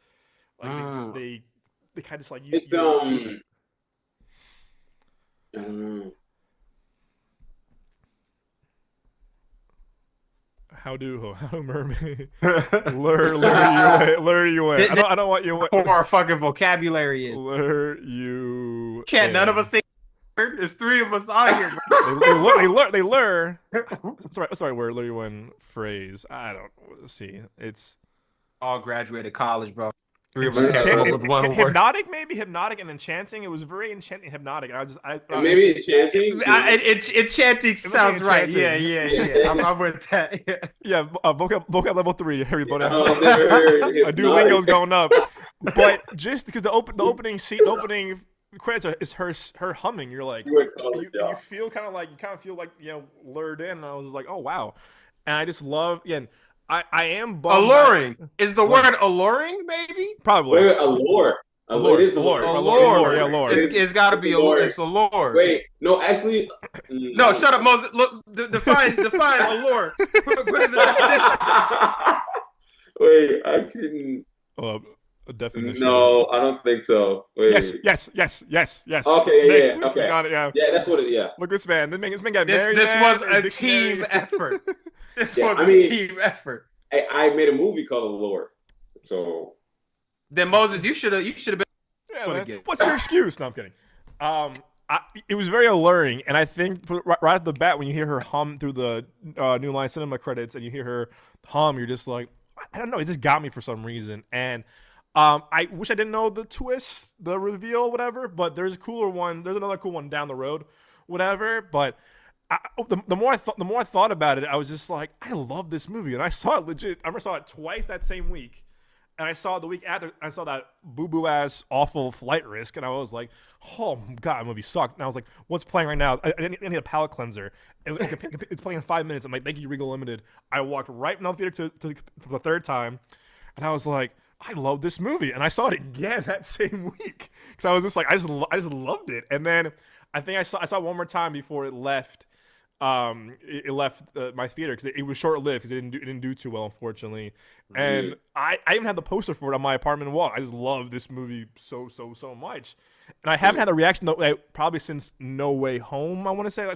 like they kind of just like you. It's I don't know. How do mermaid lure you in? I don't want you. For our fucking vocabulary is lure you. Can't none of us think. There's 3 of us on here. They lure. Sorry, word lure you in phrase. I don't see. It's all graduated college, bro. 3 of us can't come up with one word. Hypnotic and enchanting. It was very enchanting, hypnotic. And maybe enchanting. Enchanting sounds right. Yeah. I'm with that. Yeah, vocab level 3, everybody. Duolingo's going up. But just because the opening scene, the opening credits is her humming. You're like, and you feel kind of feel like lured in. And I was like, oh wow, and I just love. Again, I am bummed. Alluring is the word alluring, maybe. Probably allure. It is allure. Allure. Yeah, allure. It's got to be allure. It's allure. Wait, no, actually, no. Shut up, Moses. Look, define allure. Put in the definition. Wait, I can. A definition. No, I don't think so. Wait. Yes. Okay, Nick, yeah, okay. Got it, yeah. Yeah, that's what it. Yeah. Look, this man got married. This was a team effort. This was a team effort. I made a movie called Allure, so. Then Moses, you should have been. Yeah, what's your excuse? No, I'm kidding. It was very alluring, and I think right off the bat, when you hear her hum through the New Line Cinema credits, and you hear her hum, you're just like, I don't know, it just got me for some reason. And I wish I didn't know the twist, the reveal, whatever. But there's a cooler one. There's another cool one down the road, whatever. But the more I thought about it, I was just like, I love this movie, and I saw it legit. I remember I saw it twice that same week. And I saw the week after, I saw that boo-boo ass awful Flight Risk, and I was like, oh god, the movie sucked. And I was like, what's playing right now? I need a palate cleanser. It's playing in 5 minutes. I'm like, thank you, Regal Limited. I walked right in the theater to the third time, and I was like, I love this movie. And I saw it again that same week because I was just like, I just loved it. And then I think I saw it one more time before it left. It left my theater because it was short lived because it didn't do too well, unfortunately. And I even had the poster for it on my apartment wall. I just love this movie so much, and I haven't had the reaction though probably since No Way Home. I want to say I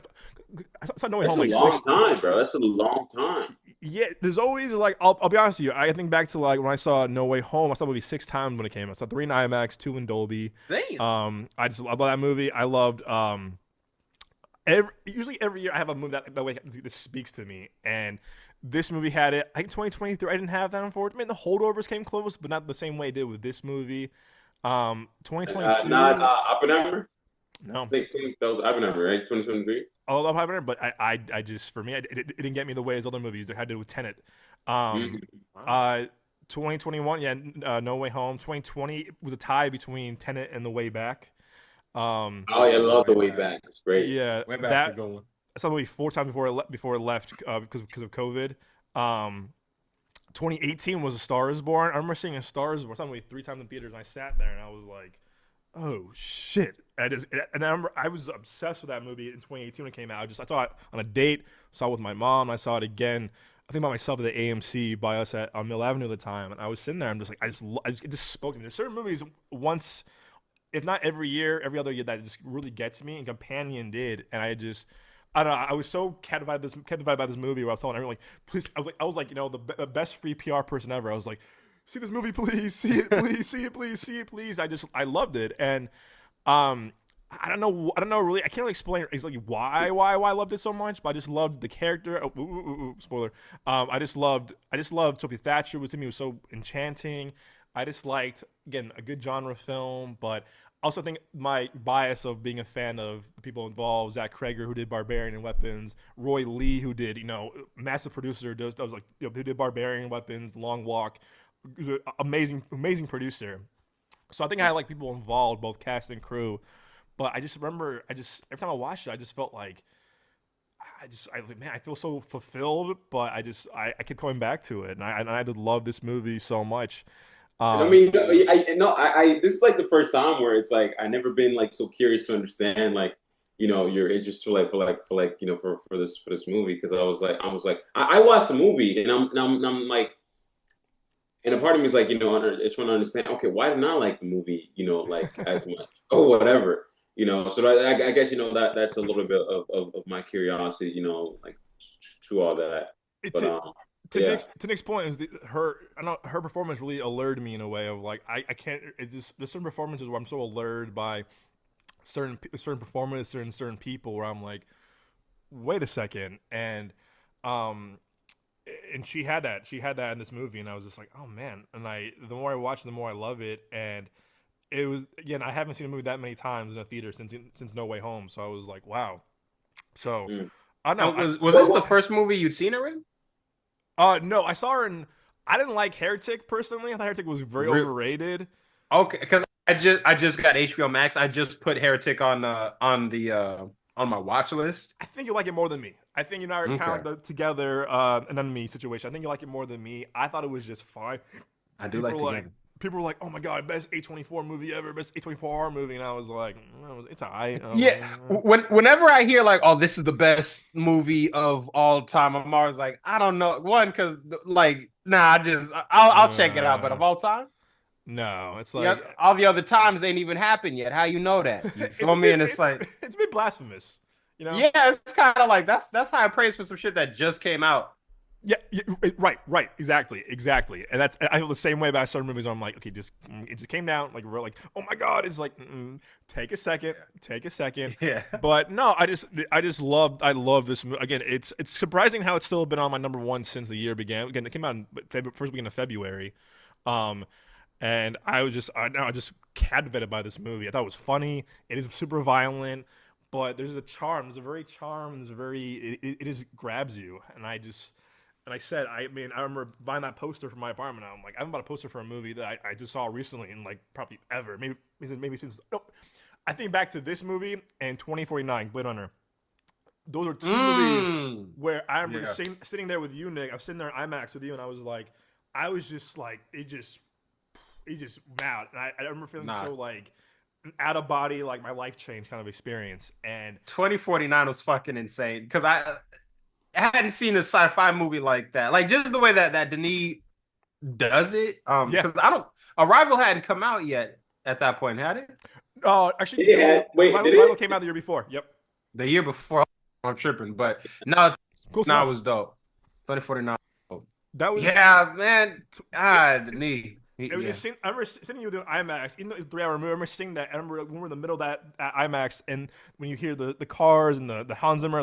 saw No Way Home like 6 That's a long time, bro. That's a long time. Yeah, there's always like I'll be honest with you. I think back to like when I saw No Way Home. I saw the movie 6 times when it came out. I saw 3 in IMAX, 2 in Dolby. Damn. I love that movie. I loved usually every year I have a movie that way this speaks to me, and this movie had it. I think 2023 I didn't have that, unfortunately. I mean, the Holdovers came close, but not the same way it did with this movie. 2022. Not Oppenheimer. No, I think that was Oppenheimer, right? 2023. I love Oppenheimer, but I just for me it didn't get me the way as other movies. It had to do with Tenet. 2021, yeah, No Way Home. 2020 was a tie between Tenet and The Way Back. I love The Way Back. It's great. Yeah, Way Back's a good one. I saw the movie 4 times before it left because of COVID. 2018 was A Star Is Born. I remember seeing A Star Is Born. I saw the movie 3 times in theaters, and I sat there and I was like, oh shit! And I remember I was obsessed with that movie in 2018 when it came out. I saw it on a date. Saw it with my mom. I saw it again. I think by myself at the AMC by us on Mill Avenue at the time, and I was sitting there. I'm just like, it just spoke to me. There's certain movies once. If not every year, every other year, that just really gets me. And Companion did, and I don't know. I was so captivated by this movie where I was telling everyone, like, please. I was like, the best free PR person ever. I was like, see this movie, please, see it, please, see it, please, see it, please. I loved it, and I don't know, really. I can't really explain exactly why I loved it so much, but I just loved the character. Spoiler. I just loved Sophie Thatcher. To me, it was so enchanting. I just liked, again, a good genre film, but also I think my bias of being a fan of the people involved, Zach Kreger, who did Barbarian and Weapons, Roy Lee, who did, massive producer, who did Barbarian, Weapons, Long Walk, was an amazing producer. So I think I had like people involved, both cast and crew, but I just remember, every time I watched it, I just felt like, I feel so fulfilled, but I kept coming back to it, and I did love this movie so much. I mean, this is like the first time where it's like I never been like so curious to understand like your interest for this movie, because I watched the movie and I'm like, and a part of me is like it's trying to understand, okay, why didn't I like the movie like as much or whatever, so I guess that's a little bit of my curiosity like to all that. To Nick's point is her performance really allured me in a way of like I can't. There's certain performances where I'm so allured by certain performances and certain people where I'm like, wait a second, and she had that in this movie, and I was just like, oh man, and the more I watch it, the more I love it, and it was, again, I haven't seen a movie that many times in a theater since No Way Home, so I was like, wow. So I don't know. Was this the first movie you'd seen her in? No, I saw her in. I didn't like Heretic personally. I thought Heretic was very overrated. Okay, because I just got HBO Max. I just put Heretic on my watch list. I think you like it more than me. I think you're not kind of Okay, like the together and then me situation. I think you like it more than me. I thought it was just fine. I do People like were like, Together. people were like, "Oh my god, best A24 movie ever, best A24 horror movie," and I was like, "It's alright." I was Yeah, like, whenever I hear like, "Oh, this is the best movie of all time," I'm always like, I don't know. One, because like, nah, I'll check it out. But of all time, no, it's yeah, like all the other times ain't even happened yet. How you know that? You it's feel a me? bit And it's it's like, it's a bit blasphemous, you know? yeah, it's kind of like that's high praise for some shit that just came out. Yeah, right, exactly, and that's I feel the same way about certain movies. Where I'm like, okay, just it just came out, like we're like, oh my god, it's like, take a second, Yeah. but no, I love this movie. Again, it's surprising how it's still been on my number one since the year began. Again, it came out in first weekend of February, um, and I just captivated by this movie. I thought it was funny. It is super violent, but there's a charm. There's a very charm. There's a very it just grabs you, and I said, I mean, I remember buying that poster for my apartment. I'm like, I haven't bought a poster for a movie that I just saw recently and like probably ever. Maybe since. Oh, I think back to this movie and 2049, Blade Runner. Those are two movies Mm. where I remember Yeah. sitting there with you, Nick. I was sitting there in IMAX with you, and I was just like, it just mad. And I remember feeling Nah. so like an out of body, like my life changed kind of experience. And 2049 was fucking insane because I hadn't seen a sci-fi movie like that. Like just the way that Denis does it. yeah, Because I don't Arrival hadn't come out yet at that point, had it? actually, Yeah, wait, did Arrival it? came out the year before. Yep, The year before. I'm tripping, but no, close no, it enough. was dope. 2049. That was Yeah, man. Ah, Denis. It was Yeah. just I remember sitting you doing IMAX, even though it was 3 hour movie. I remember seeing that. I remember when we were in the middle of that at IMAX, and when you hear the cars and the Hans Zimmer,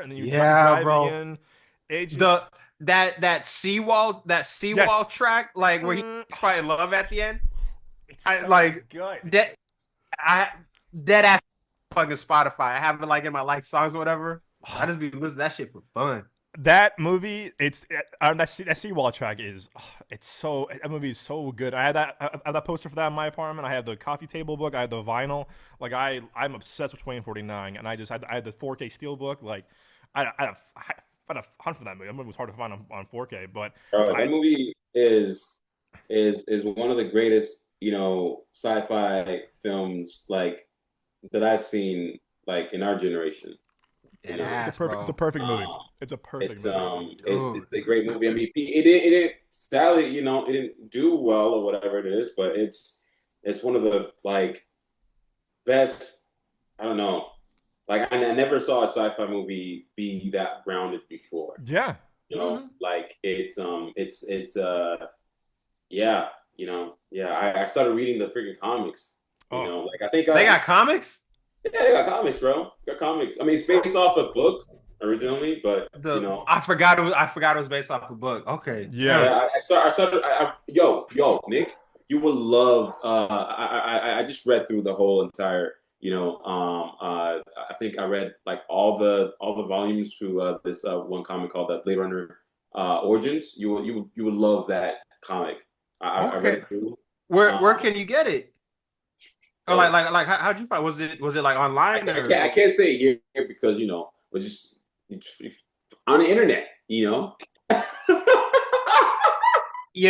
and then you Yeah, driving bro. in, it just The that seawall yes, track, like where he's fighting love at the end. it's I so like good. that. I Dead ass fucking Spotify. I have it like in my like songs or whatever. I just be listening to that shit for fun. That movie, that seawall track is, it's so that movie is so good. I had that poster for that in my apartment. I have the coffee table book. I have the vinyl. Like I'm obsessed with 2049, and I had the 4K Steelbook. Like I had a hunt for that movie. That movie was hard to find on 4K, but Bro, that I movie is one of the greatest, sci-fi films like that I've seen like in our generation. You Dead know, ass, it's a bro. perfect movie. um, It's a perfect it's movie. Dude. it's a great movie. I mean, it didn't sadly, it didn't do well or whatever it is, but it's one of the like best. I don't know. Like I never saw a sci-fi movie be that grounded before. Yeah, Mhm. Like it's yeah, yeah. I started reading the freaking comics. oh Like I think They got comics. yeah, they got comics, bro. They got comics. I mean, it's based off a book originally, but I forgot it was based off a book. Okay. yeah. Yeah. yeah, yo, Nick, you will love. I just read through the whole entire. I think I read like all the volumes through this one comic called Blade Runner Origins. You would love that comic. I read Okay. it through. Where Um, can you get it? Or so like how'd you find? Was it like online I or? can't say it here because we're just on the internet. You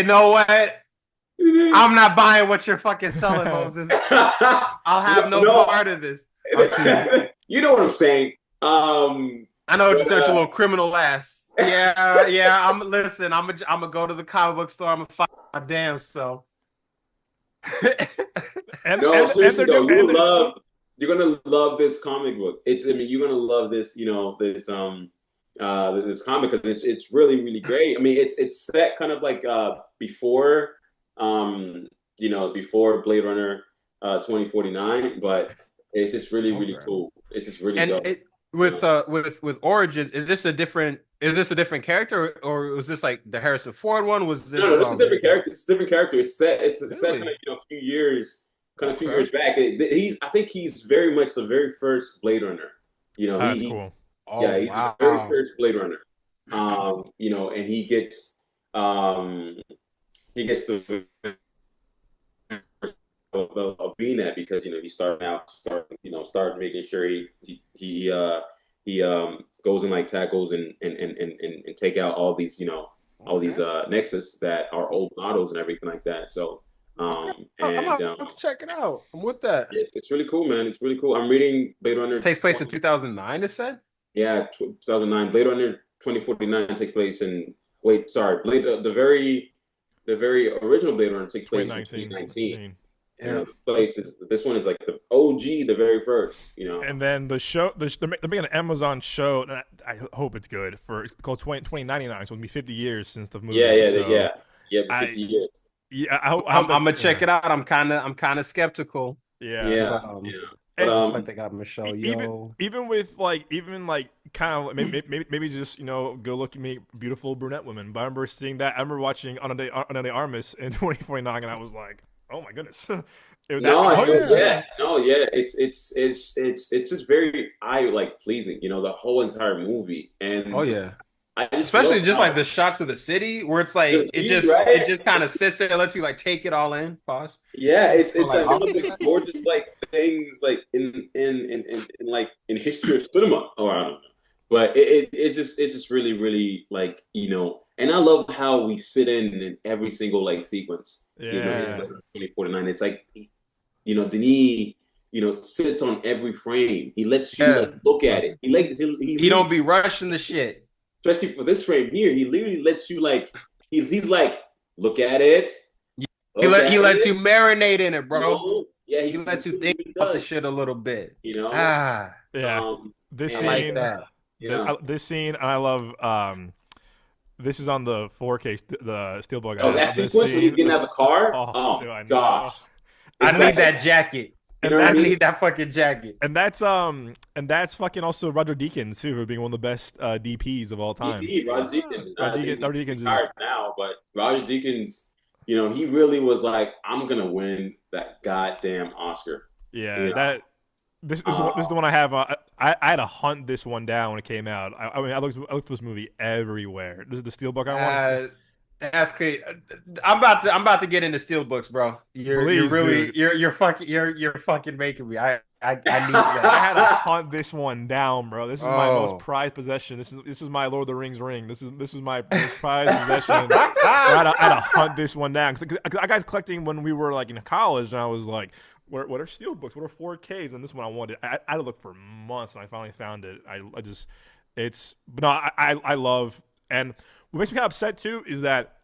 know what? I'm not buying what you're fucking selling, Moses. I'll have no no, part of this. I'm too. you know what I'm saying. I know But you're such a little criminal ass. Yeah, yeah. Listen. I'm gonna go to the comic book store. I'm gonna find my damn self. no, And seriously they're though, doing and they're, you're gonna love this comic book. I mean, you're gonna love this, this comic because it's really really great. I mean, it's set kind of like before, before Blade Runner 2049, but it's just really really Okay. cool. It's just really And dope. it You know? with Origins, is this a different character or was this like the Harrison Ford one? Was No, this it's a different character. It's a different character. It's set kind of really? a few years, Okay. back. I think he's very much the very first Blade Runner. that's cool. Yeah, Oh he's the very wow. first Blade Runner. And he gets the of being that because he's starting out, start making sure he goes and like tackles and take out all these all these Nexus that are old models and everything like that. So I'm gonna check it out. I'm with that. it's really cool, man. It's really cool. I'm reading Blade Runner. It takes place in 2009. It said. Yeah, 2009. Blade Runner 2049 takes place in. Wait, sorry. The very original Blade Runner takes place in 2019. Yeah, this one is like the OG, the very first, And then the show, they're making an Amazon show, and I hope it's good. It's called 2099, so it'll be 50 years since the movie. Yeah, 50 years. Yeah, I'm gonna check it out. I'm kind of skeptical. Yeah. Looks like they got Michelle Yeoh. Even with kind of maybe just good looking beautiful brunette women. But I remember seeing that. I remember watching Ana de Armas in 2049, and I was like, oh my goodness. It's just very eye pleasing, the whole entire movie. And especially just like the shots of the city where it's like it just kind of sits there and lets you like take it all in. Pause. Yeah, it's like one of the gorgeous things in history of cinema. Or I don't know. But it's just really, really and I love how we sit in every single sequence. Yeah. 2049. It's like Denis, sits on every frame. He lets you look at it. He don't be rushing the shit. Especially for this frame here, he literally lets you he's like, look at it. He lets you marinate in it, bro. Yeah, he lets you think about the shit a little bit. This scene, like that. This scene, I love. This is on the 4K, the Steelbook. Oh, that sequence when he's getting out of the car. Oh dude, gosh, I need that jacket. I need that fucking jacket. And that's fucking also Roger Deakins too, for being one of the best DPs of all time. Roger Deakins is retired now, but Roger Deakins, he really was like, I'm gonna win that goddamn Oscar. Yeah, this is the one I have. I had to hunt this one down when it came out. I looked for this movie everywhere. This is the Steelbook I want. That's crazy. I'm about to get into Steelbooks, bro. You're fucking making me. I need that. I had to hunt this one down, bro. This is my most prized possession. This is my Lord of the Rings ring. This is my most prized possession. I had to hunt this one down because I got collecting when we were in college, and I was like, what are Steelbooks? What are 4Ks? And this one I wanted. I had to look for months, and I finally found it. I love. And what makes me kind of upset too is that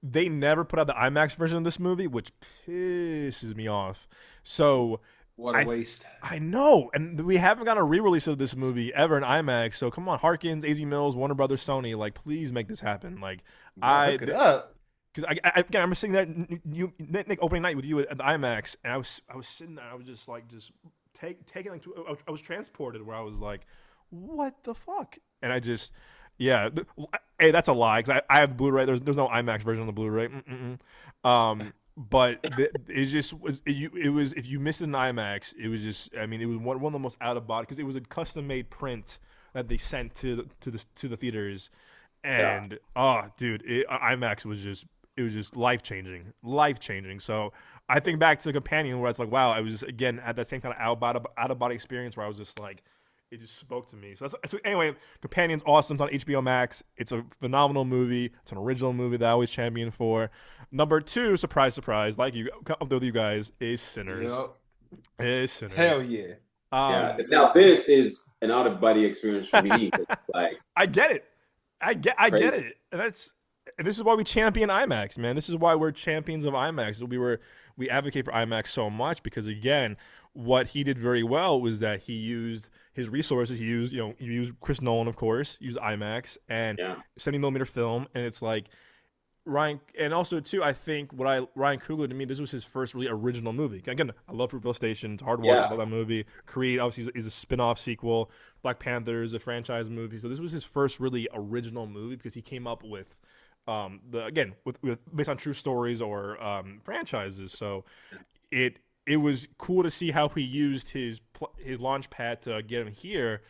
they never put out the IMAX version of this movie, which pisses me off. So what a waste. I know, and we haven't got a re-release of this movie ever in IMAX. So come on, Harkins, AZ Mills, Warner Brothers, Sony, please make this happen. Look it up. Because I remember sitting there, Nick, opening night with you at the IMAX, and I was sitting there, I was just taking I was transported where I was like, what the fuck? And I just, hey, that's a lie because I have Blu-ray. There's no IMAX version of the Blu-ray. But it just was. It was if you missed it in IMAX, it was just. I mean, it was one of the most out of body because it was a custom-made print that they sent to the theaters, and dude, IMAX was just life-changing. So I think back to Companion where it's like, wow, I was again had that same kind of out of body experience where I was just like. It just spoke to me. So anyway, Companion's awesome. It's on HBO Max. It's a phenomenal movie. It's an original movie that I always champion for. Number 2, surprise, surprise, like you, up there with you guys, is Sinners. Yep. Is Sinners. Hell yeah. Now this is an out of body experience for me. I get it. I get it. And this is why we champion IMAX, man. This is why we're champions of IMAX. We advocate for IMAX so much because again, what he did very well was that he used his resources. He used Chris Nolan, of course, used IMAX and 70mm film, and it's like Ryan, and also too, I think Ryan Coogler, to me, this was his first really original movie. Again, I love Fruitvale Station. It's hard to watch that movie. Creed, obviously, is a spin-off sequel. Black Panther is a franchise movie. So this was his first really original movie because he came up with with based on true stories or franchises. So it was cool to see how he used his launch pad to get him here.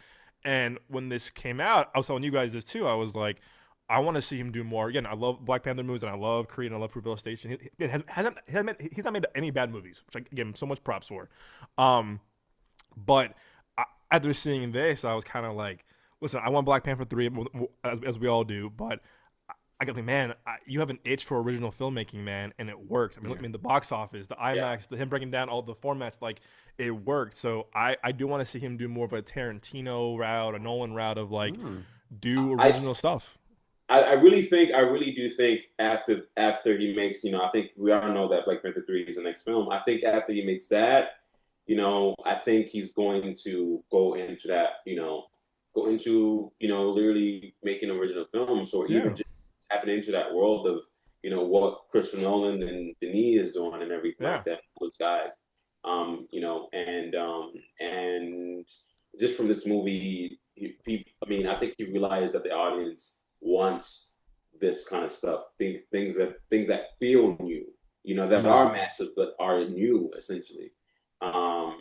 And when this came out, I was telling you guys this too. I was like, I want to see him do more. Again, I love Black Panther movies, and I love Creed, and I love Fruitvale Station. He's not made any bad movies, which I give him so much props for. But after seeing this, I was kind of like, listen, I want Black Panther 3, as we all do, but I got like, man, you have an itch for original filmmaking, man, and it worked. I mean, the box office, the IMAX, him breaking down all the formats, like, it worked. So I do want to see him do more of a Tarantino route, a Nolan route of, like, do original stuff. I really do think after he makes, I think we all know that Black Panther 3 is the next film. I think after he makes that, I think he's going to go into that, literally making original films, or even just tapping into that world of, what Christopher Nolan and Denis is doing and everything like that, those guys. And just from this movie, I think he realized that the audience wants this kind of stuff, things that feel new, that are massive but are new, essentially. I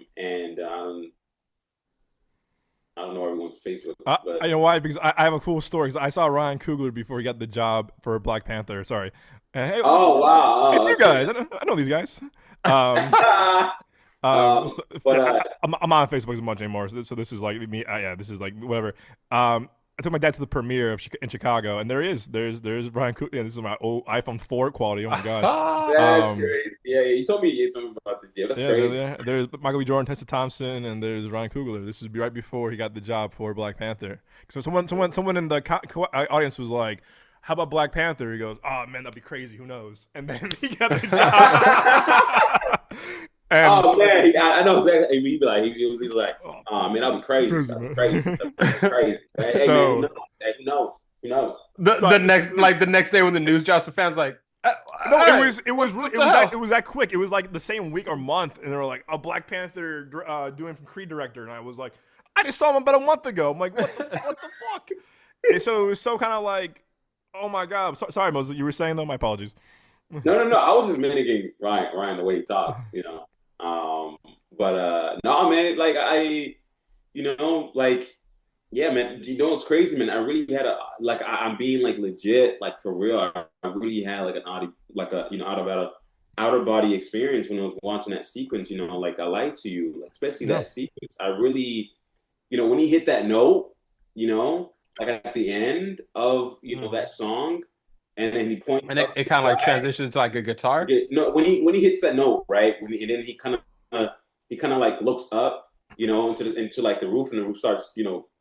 don't know why we went to Facebook. But I know why, because I have a cool story. Because I saw Ryan Coogler before he got the job for Black Panther. Sorry. Hey, oh wow! It's you guys. I know these guys. I'm on Facebook as much anymore, so this is like me. This is like whatever. I took my dad to the premiere in Chicago, and there's Ryan Coogler. Yeah, this is my old iPhone 4 quality. Oh my god, that's crazy. Yeah, you told me about this. Yeah, that's crazy. There's Michael B. Jordan, Tessa Thompson, and there's Ryan Coogler. This is right before he got the job for Black Panther. So someone in the audience was like, "How about Black Panther?" He goes, "Oh man, that'd be crazy. Who knows?" And then he got the job. Oh man, I know exactly. He'd be like, he was like, "Oh man, that'd be crazy. Crazy." Hey, so, man, who knows? The next day when the news drops, the fans like, no, it was that quick. It was like the same week or month, and they were like, "A Black Panther doing from Creed director," and I was like, "I just saw him about a month ago." I'm like, "What the fuck?" And so it was so kind of like, "Oh my god." Sorry, Moses, you were saying though. My apologies. No. I was just mimicking Ryan the way he talks, no, man, like yeah, man, it's crazy, man. I really had I'm being like legit, like for real. I really had like outer body experience when I was watching that sequence. Like I lied to you, like, especially that sequence. I really, when he hit that note, like at the end of that song. And then he points, and it kind of like transitions to like a guitar. No, when he hits that note, right? And then he kind of like looks up, into like the roof, and the roof starts,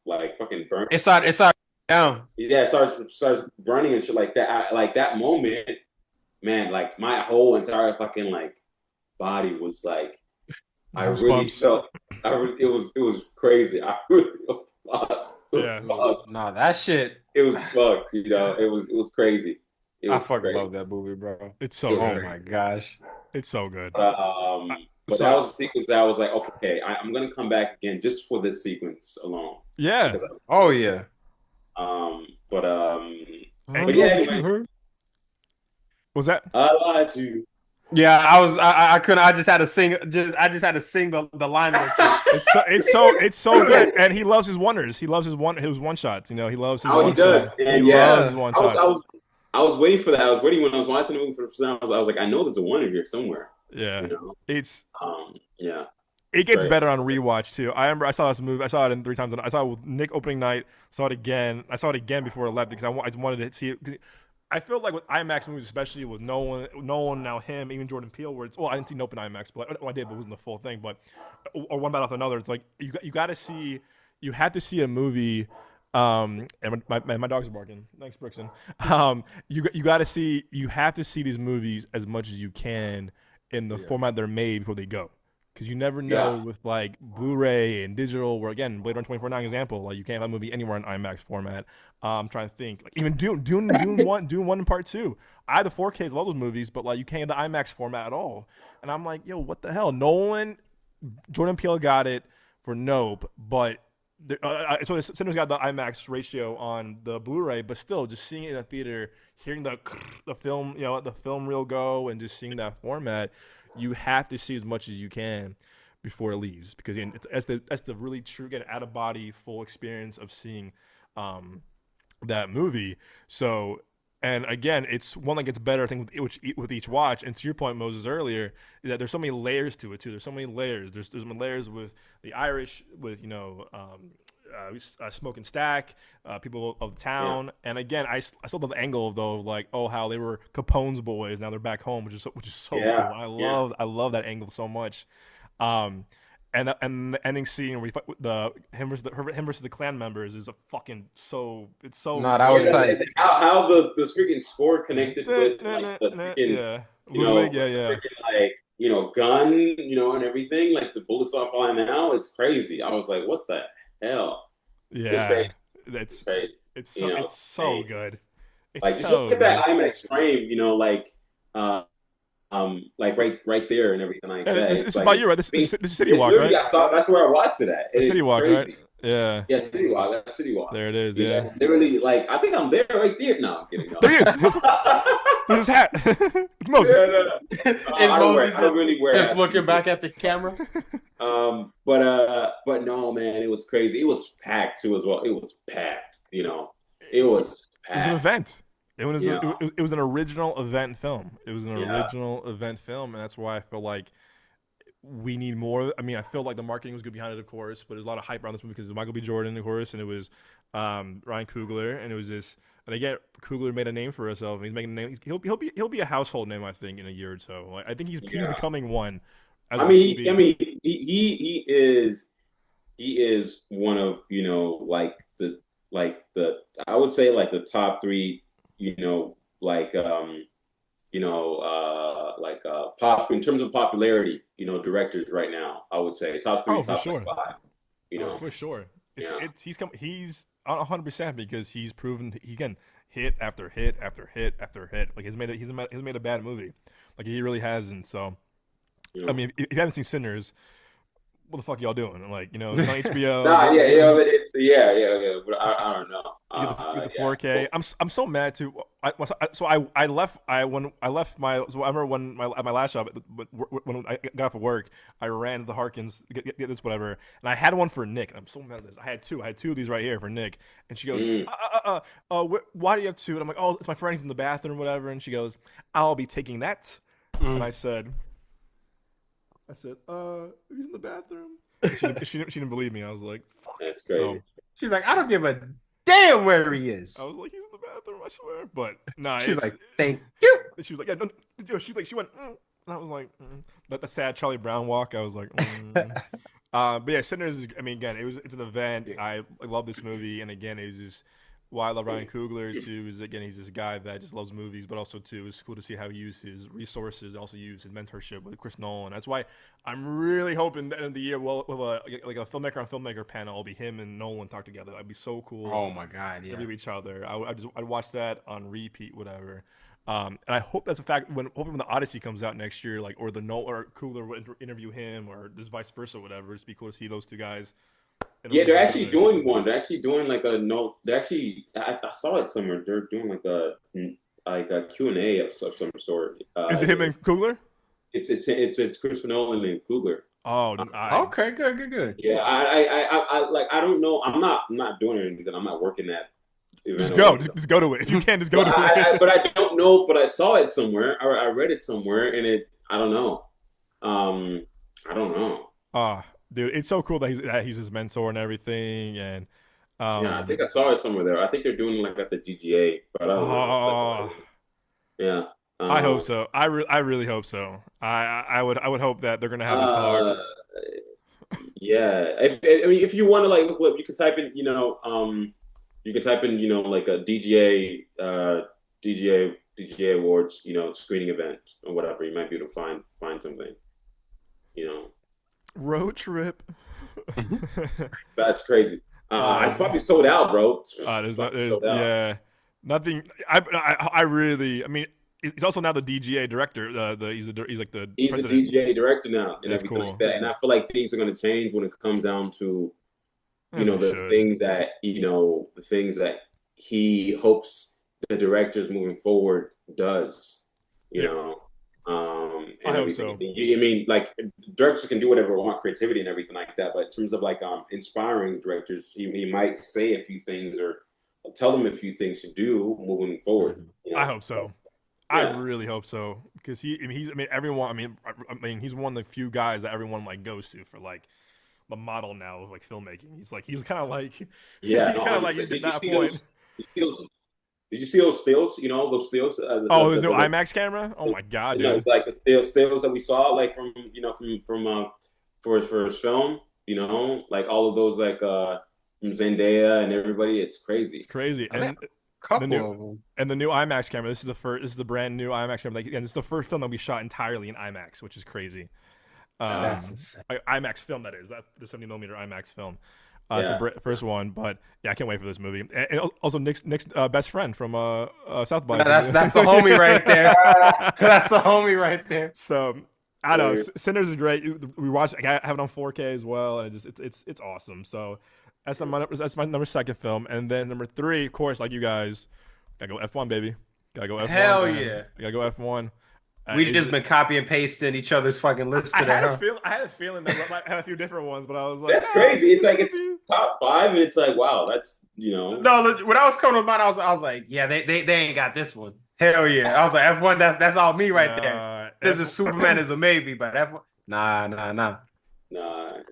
like fucking burning. It starts down. Yeah, it starts burning and shit like that. Like that moment, man. Like my whole entire fucking like body was like, I really felt. It was crazy. I really was fucked. Yeah. No, that shit. It was fucked. It was crazy. I fucking love that movie, bro. It's so good. Oh my gosh, it's so good. But that was a sequence that I was like, okay, I'm gonna come back again just for this sequence alone. Yeah. Oh yeah. But yeah. Anyways, was that? I lied to you. Yeah, I couldn't. I just had to sing. I just had to sing the line. It's so good, and he loves his wonders. He loves his one shots. He loves his. He does. And he loves his one shots. I was waiting for that. I was waiting when I was watching the movie for the first time. I was like, I know there's a wonder here somewhere. Yeah, it's yeah. It gets better on rewatch too. I remember I saw this movie. I saw it in 3 times. I saw it with Nick opening night. Saw it again. I saw it again before I left because I just wanted to see it. I feel like with IMAX movies, especially with Nolan, now him, even Jordan Peele, where it's, well, I didn't see Nope in IMAX, but I did, but it wasn't the full thing. But or one bite after another. It's like you got to see. You have to see a movie. And my dogs are barking. Thanks, Brixton. You got to see. You have to see these movies as much as you can in the format they're made before they go. Because you never know with like Blu-ray and digital, where again, Blade Runner 2049 example, like you can't have a movie anywhere in IMAX format. I'm trying to think, like even Dune 1 and Part 2. I have the 4Ks, love those movies, but like you can't have the IMAX format at all. And I'm like, yo, what the hell? Nolan, Jordan Peele got it for Nope, but so Cinemas got the IMAX ratio on the Blu-ray, but still, just seeing it in the theater, hearing the film, the film reel go, and just seeing that format. You have to see as much as you can before it leaves, because that's the really true, again, out of body full experience of seeing that movie. So, and again, it's one that gets better, I think, with each watch. And to your point, Moses, earlier, that there's so many layers to it too. There's so many layers. There's some layers with the Irish, with Smoke and Stack, people of the Yeah. town. And again, I still love the angle though, like, oh, how they were Capone's boys, now they're back home, which is so Yeah. cool. Yeah. I love that angle so much. Um, and the ending scene where him versus the clan members is a fucking it's so No, that good. was Yeah, tight. how the freaking score connected with like the freaking, Yeah, you know, Ludwig, yeah, the yeah, freaking like, gun, and everything, like the bullets are flying out. It's crazy. I was like, what the hell? It's yeah. crazy. It's That's crazy. it's so Hey, good. It's like just look so at that good. IMAX frame, uh, like right there and everything like And that. this It's is like by you, right? This is City it's Walk, literally, right? I saw, that's where I watched it at. The It City is Walk, right? crazy. Yeah, Yeah, City Walk. That's City Walk. there it is. Yeah, Yeah, it's literally like I think I'm there right there. No, I'm kidding. No. there he is. There's his hat. It's Moses. Yeah, no. Is Moses I don't really wear just hats looking usually. back at the camera? But no, man, it was crazy. It was packed too as well. It was packed. It was It was an packed. event. You know, It was an original event film. It was an yeah, original event film, and that's why I feel like we need more. I mean, I feel like the marketing was good behind it, of course, but there's a lot of hype around this movie because it was Michael B. Jordan, of course, and it was Ryan Coogler, and it was just. And again, Coogler made a name for himself. And he's making a name. He'll be a household name, I think, in a year or so. Like, I think he's yeah. becoming one as I we mean, speak. he is one of like the I would say like the top three, like pop in terms of popularity, directors right now. I would say top three, Oh, for top like sure. five. You Oh, know, for sure. yeah, He's 100% because he's proven he can hit after hit after hit after hit. Like he's made a bad movie, like he really hasn't. So I you mean, if you haven't seen Sinners, what the fuck y'all doing? Like, it's on HBO. Nah, Go yeah, get yeah, them. but it's yeah. But I don't know. You get the Yeah, 4K. well, I'm so mad too. I left when I left my so I remember when at my last job when I got off of work, I ran to the Harkins get this whatever, and I had one for Nick. And I'm so mad at this. I had two of these right here for Nick, and she goes, mm, why do you have two? And I'm like, oh, it's my friend. He's in the bathroom, whatever. And she goes, I'll be taking that. And Mm. I said, he's in the bathroom. She didn't believe me. I was like, fuck. that's So crazy. She's like, I don't give a damn where he is. I was like, he's in the bathroom, I swear. But nah, She's like, thank you. she was like, yeah, no, she went, and I was like, that the sad Charlie Brown walk. I was like, mm. But yeah, Sinners. I mean, again, it's an event. Yeah. I love this movie, and again, it was just why I love Ryan Coogler too. Is again, he's this guy that just loves movies, but also too, it's cool to see how he used his resources, also use his mentorship with Chris Nolan. That's why I'm really hoping that in the year, well, with like a filmmaker on filmmaker panel, it'll be him and Nolan talk together. That'd be so cool. Oh my god, yeah. Interview each other. I'd watch that on repeat, whatever. And I hope that's a fact hoping when the Odyssey comes out next year, like or the No or Cooler will interview him or just vice versa, whatever. It'd be cool to see those two guys. Yeah, they're actually Together. doing one. They're actually doing like a no. They're actually I saw it somewhere. They're doing like a Q&A of some sort. Is it him and Coogler? It's Christopher Nolan and Coogler. Oh, Okay, good. Yeah, I don't know. I'm not doing anything. I'm not working that event. just go, just go to it. If you can, just go But to it. but I don't know. But I saw it somewhere. I read it somewhere, and I don't know. I don't know. Dude, it's so cool that he's his mentor and everything, and Yeah, I think I saw it somewhere there. I think they're doing like at the GGA, but I don't know. oh, Yeah. I hope so. I really hope so. I would hope that they're gonna have a Uh, talk. yeah. I mean, if you want to like look up, you can type in, like a DGA awards, screening event or whatever. You might be able to find something. You know, Road trip. that's crazy. It's probably sold out, bro. There's not. Probably sold out. Yeah, nothing. I really. I mean, he's also now the DGA director. He's like the He's the president. DGA director now and That's everything cool. like that. And I feel like things are going to change when it comes down to, As they the should. things that he hopes the directors moving forward does, Yeah, and I hope everything. so. I mean, like directors can do whatever they want, creativity and everything like that. But in terms of like inspiring directors, he might say a few things or tell them a few things to do moving forward. You I know, hope so. I yeah, really hope so because everyone. He's one of the few guys that everyone like goes to for like the model now of like filmmaking. He's kind of like yeah. he's No, kind of 100%. like he's getting Did you that see point. those? Did you see those? Did you see those stills? You know, those stills. Oh, there's no IMAX camera. Oh my god, No, dude. like the stills that we saw, like from for his film. You know, like all of those, like from Zendaya and everybody. It's It's crazy. crazy. I think And a the new couple of them. and the new IMAX camera. This is the first. This is the brand new IMAX camera. Like, again, this is the first film that we shot entirely in IMAX, which is crazy. That's Um, insane. IMAX film that is that the 70 millimeter IMAX film. It's Yeah. the first one, but yeah, I can't wait for this movie. And also Nick's best friend from South by. That's the homie right there. That's the homie right there. So I don't know. Sinners is great. We watched. I have it on 4K as well, and it's awesome. So that's my number second film, and then number three, of course, like you guys, gotta go F1, baby. Gotta go F1. Hell man. yeah. Gotta go F1. We just been copy and pasting each other's fucking lists I today, had, huh? I had a feeling that we might have a few different ones, but I was like, That's crazy. It's like could it's be- top five, and it's like, wow, that's No, when I was coming to mind, I was like, yeah, they ain't got this one. Hell yeah. I was like, F1, that's all me right there. This is Superman is a maybe, but F1, nah. nah.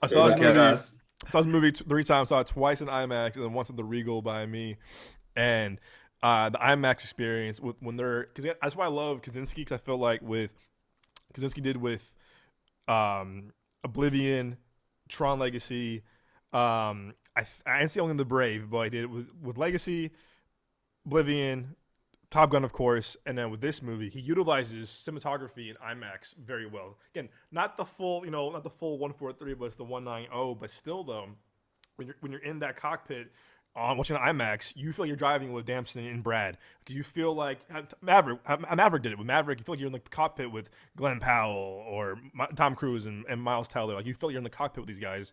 I saw this movie. Saw this movie three times. Saw it twice in IMAX and then once at the Regal by me. And the IMAX experience when they're because that's why I love Kaczynski because I feel like with Kaczynski did with Oblivion, Tron Legacy. I didn't see only the Brave, but I did it with Legacy, Oblivion, Top Gun, of course, and then with this movie, he utilizes cinematography in IMAX very well. Again, not the full, not the full 143, but it's the 190. But still, though, when you're in that cockpit on watching IMAX, you feel like you're driving with Damson and Brad. You feel like Maverick did it with Maverick. You feel like you're in the cockpit with Glenn Powell or Tom Cruise and Miles Teller. Like you feel like you're in the cockpit with these guys.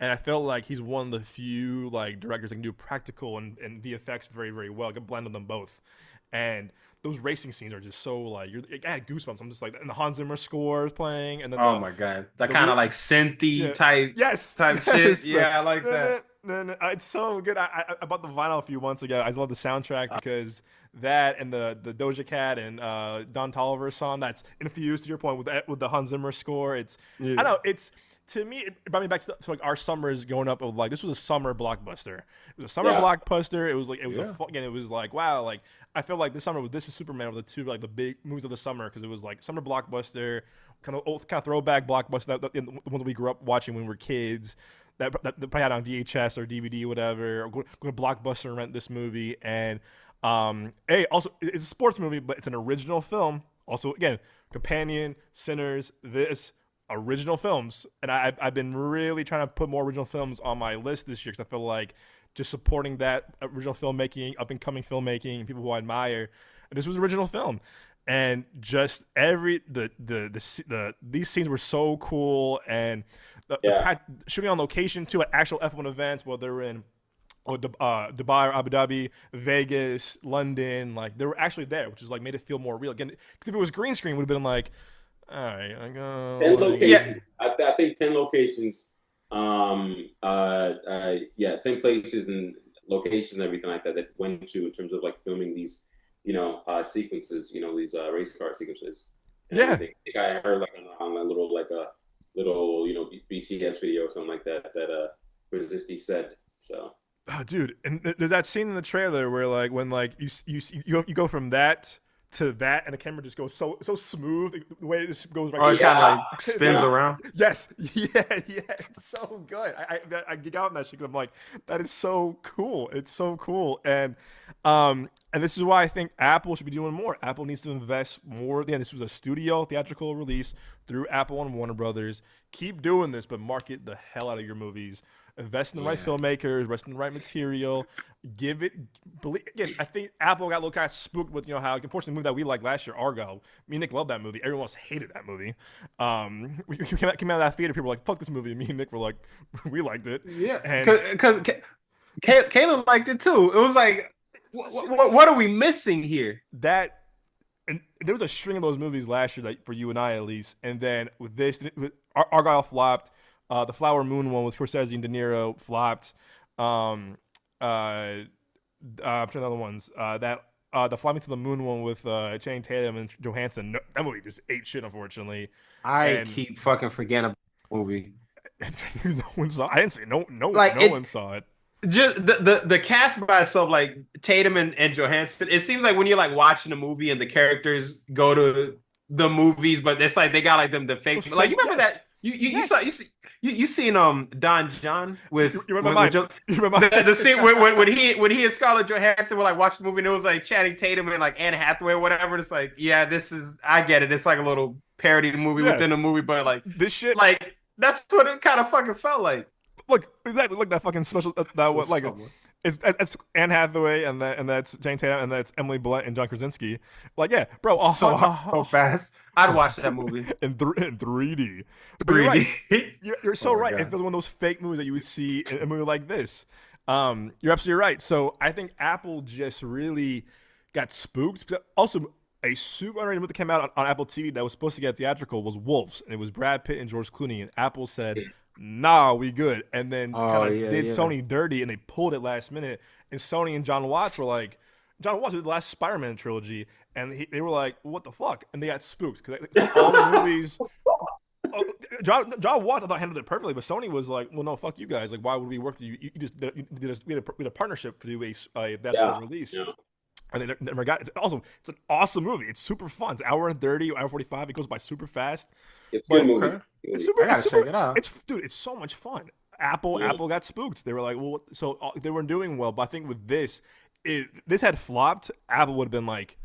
And I feel like he's one of the few like directors that can do practical and VFX very, very well. Can blend them both. And those racing scenes are just so like I had goosebumps. I'm just like, and the Hans Zimmer score is playing, and then oh my god, that kind of like synthy type shit. Yeah, I like that. It's so good. I bought the vinyl a few months ago. I love the soundtrack because that and the Doja Cat and Don Toliver song that's infused to your point with the Hans Zimmer score. I don't know. To me, it brought me back to like our summers growing up. Of like this was a summer blockbuster. It was a summer blockbuster. It was like again. It was like wow. Like I feel like this summer with This Is Superman were the two like the big movies of the summer because it was like summer blockbuster, kind of throwback blockbuster. The ones that we grew up watching when we were kids. That probably had on VHS or DVD, whatever. Or go to Blockbuster and rent this movie. And also it's a sports movie, but it's an original film. Also, again, Companion, Sinners, this. Original films, and I've been really trying to put more original films on my list this year because I feel like just supporting that original filmmaking, up and coming filmmaking, people who I admire. And this was original film, and just these scenes were so cool, and the shooting on location too at actual F1 events, whether they're in Dubai or Abu Dhabi, Vegas, London, like they were actually there, which is like made it feel more real. Again, because if it was green screen, it would have been like. All right, I go. 10 locations. Yeah. I think 10 locations. 10 places and locations and everything like that went to in terms of like filming these, sequences. These race car sequences. And I think I heard like on a little BTS video or something like that was just be said. So. Oh, dude, and there's that scene in the trailer where like when like you go from that to that, and the camera just goes so smooth. The way this goes right. Oh, it kind of like spins around. Yes, it's so good. I geek out on that shit because I'm like, that is so cool. It's so cool, and this is why I think Apple should be doing more. Apple needs to invest more. Again, this was a studio theatrical release through Apple and Warner Brothers. Keep doing this, but market the hell out of your movies. Invest in the right filmmakers, invest in the right material. Again, I think Apple got a little kind of spooked with, how, unfortunately, the movie that we liked last year, Argo. Me and Nick loved that movie. Everyone else hated that movie. We came out of that theater, people were like, fuck this movie. And me and Nick were like, we liked it. Yeah. Because Caleb liked it too. It was like, what are we missing here? And there was a string of those movies last year, for you and I at least. And then with this, Argyle flopped. The Flower Moon one with Scorsese and De Niro flopped. I'm trying to other ones. The Fly Me to the Moon one with Channing Tatum and Johansson. No, that movie just ate shit, unfortunately. I And keep fucking forgetting about the movie. no one saw. I didn't say Like no one saw it. just the cast by itself, like Tatum and Johansson. It seems like when you're like watching a movie and the characters go to the movies, but it's like they got like the fake. Well, Like you remember yes. that you Yes. saw you seen Don John with You read my mind. You read my the scene when he and Scarlett Johansson were like watching the movie and it was like Channing Tatum and like Anne Hathaway or whatever. And it's like, yeah, this is, I get it. It's like a little parody movie Yeah. within a movie, but like This shit. like that's what it kind of fucking felt like. Look, exactly. Look, that fucking special. That what like. It's Anne Hathaway and that's Jane Tatum and that's Emily Blunt and John Krasinski. Like, yeah, bro, So fast. I'd watch that movie in 3D. But you're right. 3D. You're so right. God. It feels one of those fake movies that you would see in a movie like this. You're absolutely right. So I think Apple just really got spooked. Also, a super underrated movie that came out on Apple TV that was supposed to get theatrical was Wolves, and it was Brad Pitt and George Clooney. And Apple said, "Nah, we good." And then kind of did Sony dirty, and they pulled it last minute. And Sony and John Watts were like, John Watts did the last Spider-Man trilogy, and they were like, "What the fuck?" And they got spooked because all the movies. John Watts, I thought, handled it perfectly, but Sony was like, "Well, no, fuck you guys. Like, why would we work with you? We had a partnership to do that release." Yeah. And they never got it. It's an awesome movie. It's super fun. It's an hour and 30, hour 45. It goes by super fast. It's a good movie. It's super. I gotta check it out. It's so much fun. Apple got spooked. They were like, well, so they weren't doing well. But I think with this, this had flopped. Apple would have been like,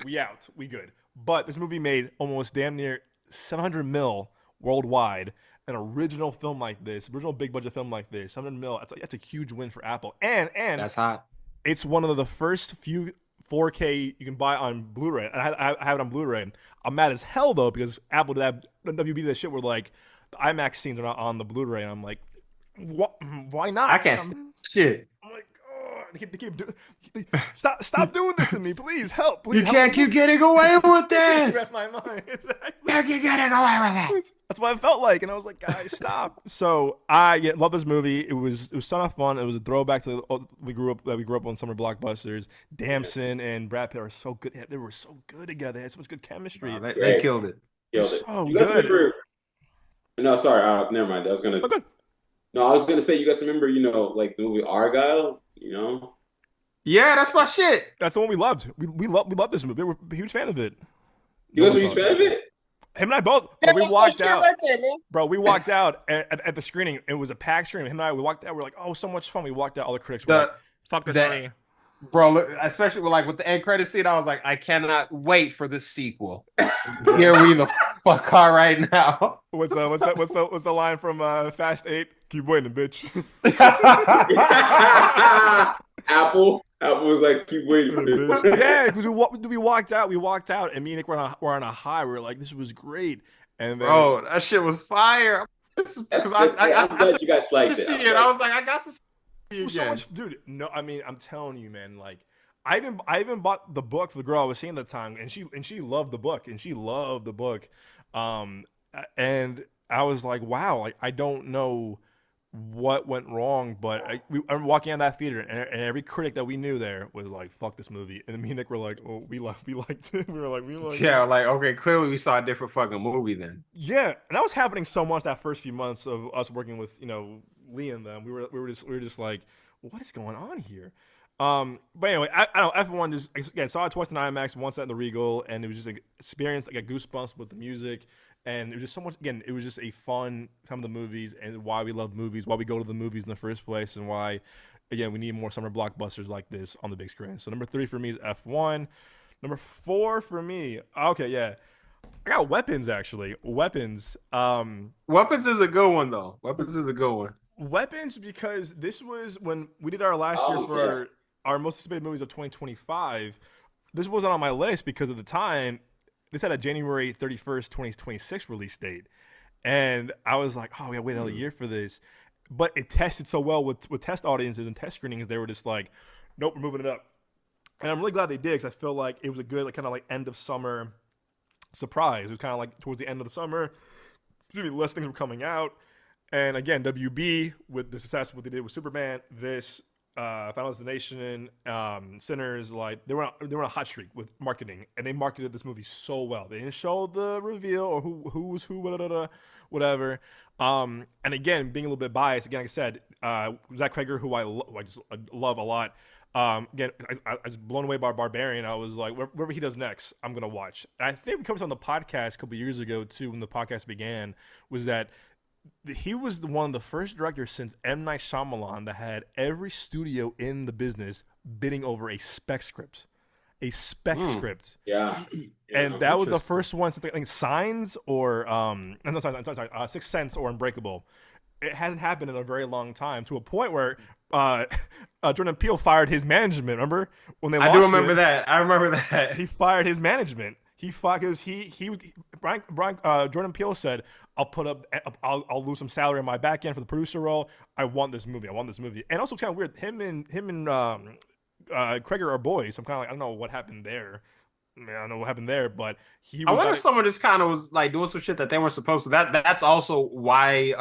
we out, we good. But this movie made almost damn near 700 mil worldwide. An original film like this, original big budget film like this, 700 mil. That's a huge win for Apple. And that's hot. It's one of the first few 4K you can buy on Blu-ray. I have it on Blu-ray. I'm mad as hell though because Apple did that WB did that shit where like the IMAX scenes are not on the Blu-ray, and I'm like, what? Why not? I can't. Shit. I'm like, oh, they keep doing. Stop doing this to me, please help. Please, you can't keep getting away with this. Read my mind. Exactly. You keep getting away with it. That's what I felt like, and I was like, guys, stop. So I love this movie. It was ton of fun. It was a throwback to we grew up on summer blockbusters. Damson and Brad Pitt are so good. They were so good together. They had so much good chemistry. Oh, they killed it. So good. No, sorry. Never mind. I was gonna. Okay. No, I was gonna say you guys remember, like the movie Argyle. Yeah, that's my shit. That's the one we loved. We loved this movie. We were a huge fan of it. You guys were a huge fan of it? Him and I both. Bro, we walked out. Bro, we walked out at the screening. It was a packed screening. Him and I, we walked out. We were like, oh, so much fun. We walked out. All the critics were like, fuck this movie. Bro, especially with the end credit scene, I was like, I cannot wait for the sequel. Here we the fuck are right now. What's the line from Fast 8? Keep waiting, bitch. Apple was like, keep waiting. Yeah, because we walked out, and me and Nick were on a high. We were like, this was great. And then, bro, that shit was fire. I'm glad you guys liked it. I was like, I got to see it again. So much, dude. No, I mean, I'm telling you, man. Like, I even bought the book for the girl I was seeing at the time, and she loved the book, and I was like, wow, like I don't know what went wrong, but I'm walking out that theater, and every critic that we knew there was like, "Fuck this movie," and me and Nick were like, "Oh, we liked it." We liked it. Like okay, clearly we saw a different fucking movie then. Yeah, and that was happening so much that first few months of us working with Lee and them. We were just like, what is going on here? But anyway, I don't know. F1 just again saw it twice in IMAX, once at the Regal, and it was just an experience. I got goosebumps with the music. And it was just so much, again, it was just a fun time of the movies and why we love movies, why we go to the movies in the first place, and why, again, we need more summer blockbusters like this on the big screen. So number 3 for me is F1. Number 4 for me, okay, yeah. I got Weapons, actually. Weapons. Weapons is a good one, though. Weapons is a good one. Weapons, because this was when we did our last year for our most anticipated movies of 2025. This wasn't on my list because at the time, this had a January 31st, 2026 release date. And I was like, oh, we got to wait another year for this. But it tested so well with test audiences and test screenings. They were just like, nope, we're moving it up. And I'm really glad they did because I feel like it was a good kind of end of summer surprise. It was kind of like towards the end of the summer. Less things were coming out. And again, WB, with the success of what they did with Superman, this Final Destination, Sinners, like they were on a hot streak with marketing, and they marketed this movie so well. They didn't show the reveal or who was who, whatever. And again, being a little bit biased, again, like I said, Zach Cregger, who I just love a lot. Again, I was blown away by Barbarian. I was like, whatever he does next, I'm gonna watch. And I think we covered this on the podcast a couple years ago too, when the podcast began, was that he was one of the first directors since M. Night Shyamalan that had every studio in the business bidding over a spec script. A spec script. Yeah. And that was the first one since I think Signs or no, sorry, Sixth Sense or Unbreakable. It hasn't happened in a very long time, to a point where Jordan Peele fired his management. Remember when they? I do remember that. I remember that he fired his management. He fought because Jordan Peele said, I'll lose some salary on my back end for the producer role. I want this movie. And also kind of weird. Him and Cregger are boys. So I'm kind of like, I don't know what happened there. I don't know what happened there, but I wonder if someone just kind of was like doing some shit that they weren't supposed to. That's also why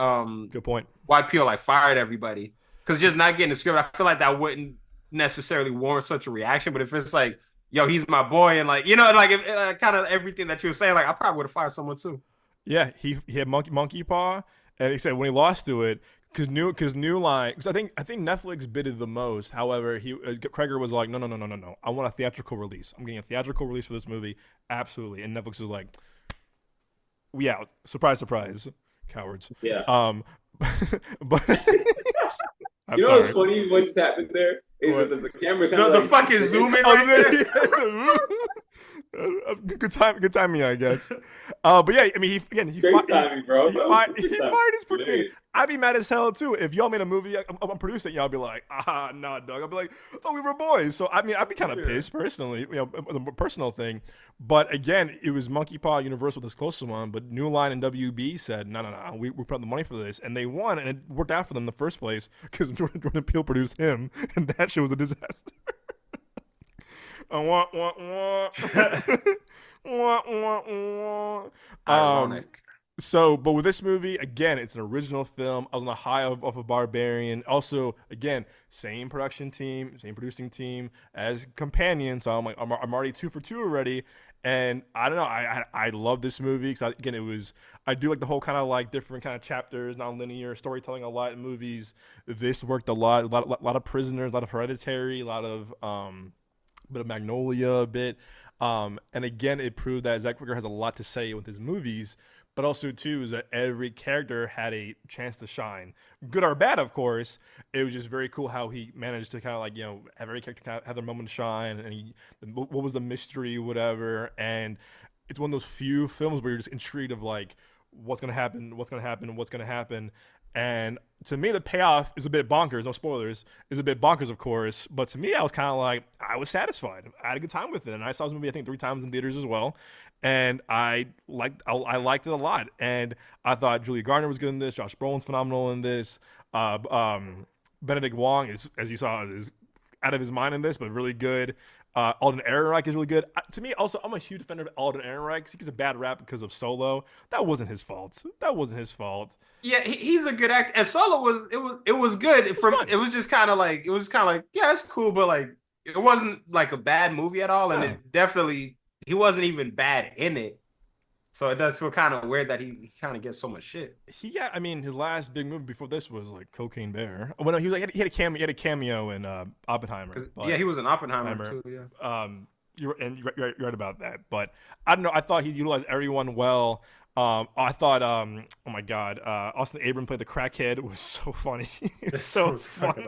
good point. Why Peele like fired everybody, because just not getting the script, I feel like that wouldn't necessarily warrant such a reaction. But if it's like, yo, he's my boy, and like, you know, like if, kind of everything that you were saying, like I probably would have fired someone too. Yeah, he had monkey paw, and he said when he lost to it, because New Line, because I think Netflix bidded the most. However, Cregger was like, no, I want a theatrical release. I'm getting a theatrical release for this movie, absolutely. And Netflix was like, we out. Surprise, cowards. Yeah. But you know what's funny? What just happened there is that the camera kind of the fucking zoom in right there. Good timing, I guess. But yeah, I mean, he fired his producer. I'd be mad as hell too if y'all made a movie. I'm producing, y'all be like, nah, dog. I'd be like, I thought we were boys. So I mean, I'd be kind of pissed personally, you know, a personal thing. But again, it was Monkey Paw Universal this closest one, but New Line and WB said, no, we put up the money for this, and they won, and it worked out for them in the first place because Jordan Peele produced him, and that shit was a disaster. Ironic. So, but with this movie, again, it's an original film. I was on the high of a Barbarian. Also, again, same production team, same producing team as Companion. So I'm like, I'm already 2 for 2 already. And I don't know, I love this movie because again, I do like the whole kind of like different kind of chapters, non-linear storytelling a lot in movies. This worked a lot of Prisoners, a lot of Hereditary, a lot of bit of Magnolia, a bit. And again, it proved that Zach Cregger has a lot to say with his movies. But also, too, is that every character had a chance to shine. Good or bad, of course. It was just very cool how he managed to kind of like, you know, have every character kind of have their moment to shine. And what was the mystery, whatever. And it's one of those few films where you're just intrigued of like, what's going to happen. And to me, the payoff is a bit bonkers. No spoilers. Is a bit bonkers, of course. But to me, I was kind of like, I was satisfied. I had a good time with it. And I saw this movie, I think, 3 times in theaters as well. And I liked it a lot. And I thought Julia Garner was good in this. Josh Brolin's phenomenal in this. Benedict Wong is, as you saw, is out of his mind in this, but really good. Alden Ehrenreich is really good. To me, also, I'm a huge fan of Alden Ehrenreich. He gets a bad rap because of Solo. That wasn't his fault. Yeah, he's a good actor. And Solo was good. It was just kind of like yeah, it's cool, but like it wasn't like a bad movie at all. And it definitely he wasn't even bad in it. So it does feel kind of weird that he kind of gets so much shit. I mean, his last big movie before this was like Cocaine Bear. Well, no, he had a cameo in Oppenheimer. Yeah, he was in Oppenheimer too. Yeah. You're right about that. But I don't know. I thought he utilized everyone well. I thought, oh my God, Austin Abram played the crackhead. It was so funny. It's so funny.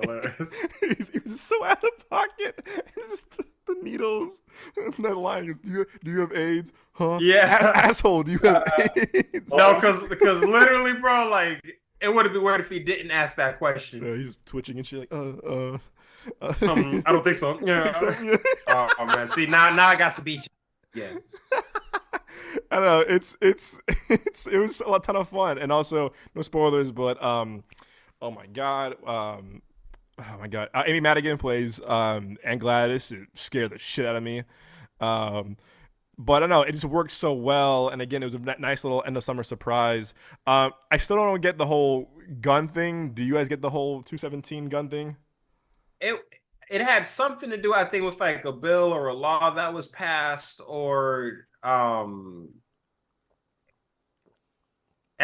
He was so out of pocket. Just the needles. And that line is, do you have AIDS? Huh? Yeah. Asshole, do you have AIDS? No, because literally, bro, like, it would have been weird if he didn't ask that question. He's twitching and shit like, I don't think so. Yeah. Yeah. Oh man, see now I got to beat you. Yeah. I don't know. It was a ton of fun, and also no spoilers, but oh my god, Amy Madigan plays Anne Gladys. It scared the shit out of me. But I don't know, it just worked so well, and again, it was a nice little end of summer surprise. I still don't get the whole gun thing. Do you guys get the whole 217 gun thing? it it had something to do, I think, with like a bill or a law that was passed, or and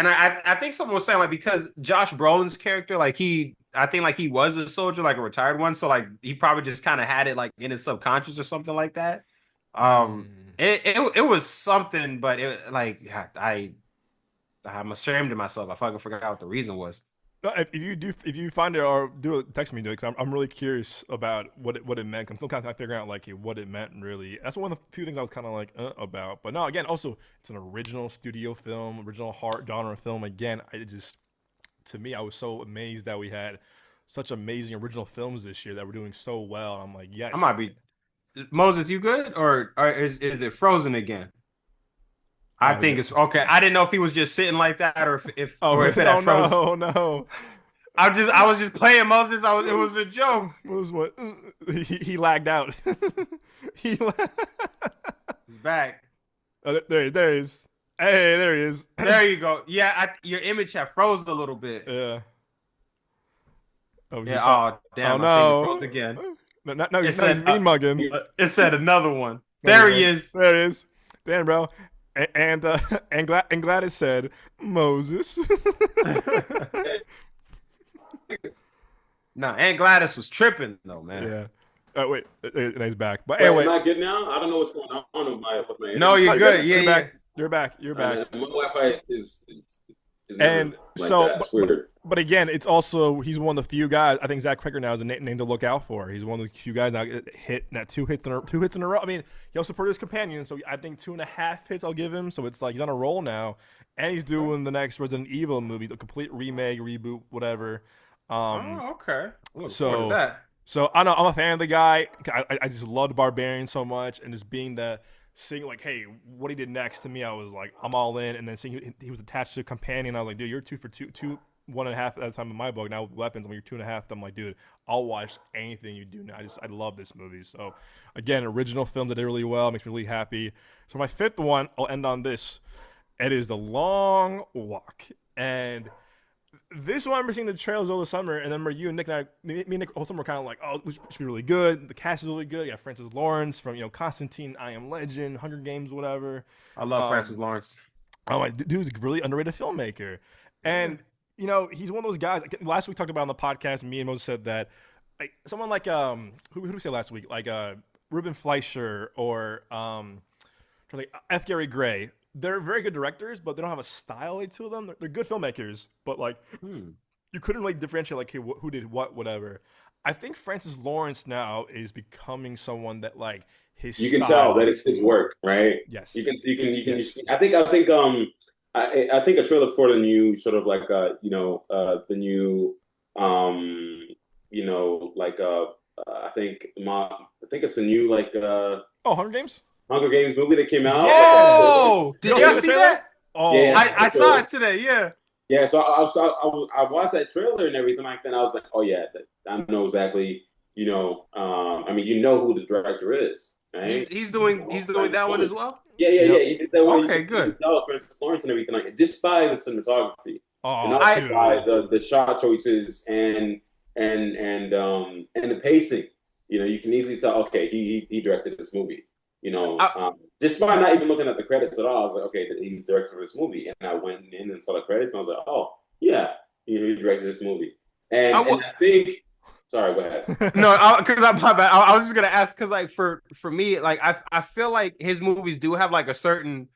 I think someone was saying like because Josh Brolin's character, like I think like he was a soldier, like a retired one, so like he probably just kind of had it like in his subconscious or something like that. Mm. It was something, but it like I'm ashamed of myself. I fucking forgot what the reason was. No, if you find it or do it, text me, dude, because I'm really curious about what it meant. I'm still kind of figuring out like what it meant really. That's one of the few things I was kind of like about. But no, again, also it's an original studio film, original horror genre film. Again, I just to me, I was so amazed that we had such amazing original films this year that were doing so well. I'm like, I yes. might be Moses. You good or is it frozen again? I Oh, think it's okay. I didn't know if he was just sitting like that or oh, if it oh had froze. no, no. I was just playing Moses. It was a joke. What was what? He lagged out. he. He's back. Oh, there he is. Hey, there he is. There you go. Yeah, your image had froze a little bit. Yeah. Oh, Yeah. Oh oh damn! I think it no. froze again. No, he's mean mugging. It said another one. There he is. There he is. Damn, bro. And Gladys said Moses. No, Aunt Gladys was tripping though, man. Yeah. Oh wait, and he's back. But Wait, anyway, am I good now? I don't know what's going on with my No, internet. you're good. Yeah, you're yeah. back. You're back. You're back. My Wi-Fi is never And like so, that. It's weird. but again, it's also he's one of the few guys. I think Zach Cregger now is a name to look out for. He's one of the few guys now hit that two hits in a row. I mean, he also produced Companion, so I think 2.5 hits I'll give him. So it's like he's on a roll now, and he's doing the next Resident Evil movie, the complete remake, reboot, whatever. Oh, okay. Look forward to So, that. so I know I'm a fan of the guy. I just loved Barbarian so much, and just being the seeing like, hey, what he did next to me, I was like, I'm all in. And then seeing he was attached to a companion, I was like, dude, you're 2 for 2, 1.5 at the time in my book. Now with weapons, when you're 2.5, I'm like, dude, I'll watch anything you do now. I love this movie. So again, original film that did really well, makes me really happy. So my fifth one, I'll end on this. It is The Long Walk, and this one I remember seeing the trailers over the summer, and then remember you and Nick and I, me and Nick all summer were kind of like, oh, this should be really good. The cast is really good. You got Francis Lawrence from Constantine, I Am Legend, Hunger Games, whatever. I love Francis Lawrence. I'm like, dude's a really underrated filmmaker, and he's one of those guys. Like, last week we talked about on the podcast, me and Moses said that like someone like who did we say last week, like Ruben Fleischer or F. Gary Gray. They're very good directors, but they don't have a style to them. They're good filmmakers, but like you couldn't really differentiate like, hey, who did what, whatever. I think Francis Lawrence now is becoming someone that like his. You can tell that it's his work, right? Yes. You can. Yes. I think. I think a trailer for the new sort of like the new I think it's a new Hunger Games. Hunger Games movie that came out. Yo, did y'all see that? Oh, yeah, I saw it today. Yeah. Yeah, so I watched that trailer and everything like that. And I was like, oh yeah, I know exactly. I mean, you know who the director is, right? He's doing that one as well. Yeah. He did that one. Okay, good. That was Francis Lawrence and everything like that. Just by the cinematography, and also dude. by the shot choices and the pacing. You can easily tell. Okay, he directed this movie. Just by not even looking at the credits at all, I was like, okay, he's directing this movie. And I went in and saw the credits, and I was like, oh, yeah, he directed this movie. And I think, sorry, go ahead. No, because I'm my bad. I was just gonna ask because, like, for me, like, I feel like his movies do have like a certain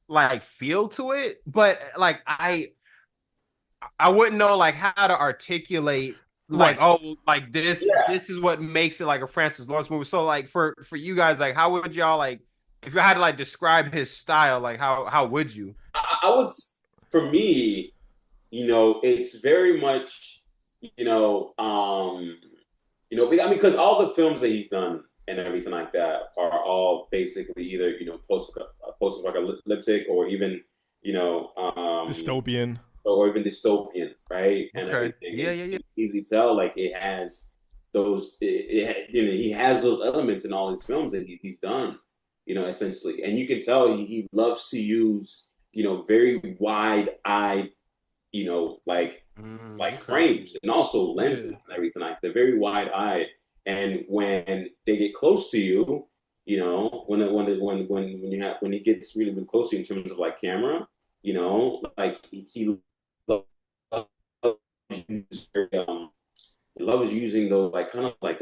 like feel to it, but like I wouldn't know like how to articulate. Like, oh, like this is what makes it like a Francis Lawrence movie. So like for you guys, like how would y'all like if you had to like describe his style, like how would you? I would, for me, it's very much, because all the films that he's done and everything like that are all basically either, post-apocalyptic or even, dystopian. Or even dystopian, right? And okay. everything. Yeah. Easy tell, like it has those. He has those elements in all his films that he's done, essentially. And you can tell he loves to use, very wide-eyed, frames and also lenses and everything like that. Very wide-eyed, And when they get close to you, you know, when he gets really, really close to you in terms of like camera, you know, like he loves using those like kind of like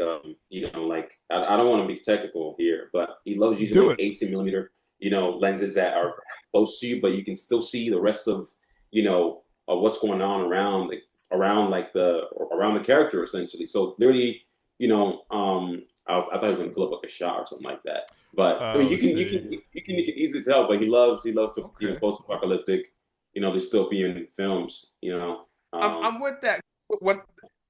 you know, like I don't want to be technical here, but he loves using Do like it. 18 millimeter, you know, lenses that are close to you, but you can still see the rest of, you know, what's going on around like around the character essentially. So literally, you know, I thought he was gonna pull up like a shot or something like that. But I mean, Oh, I see. you can easily tell. But he loves to, you know, Okay. post apocalyptic, you know, dystopian films. You know, I'm with that. What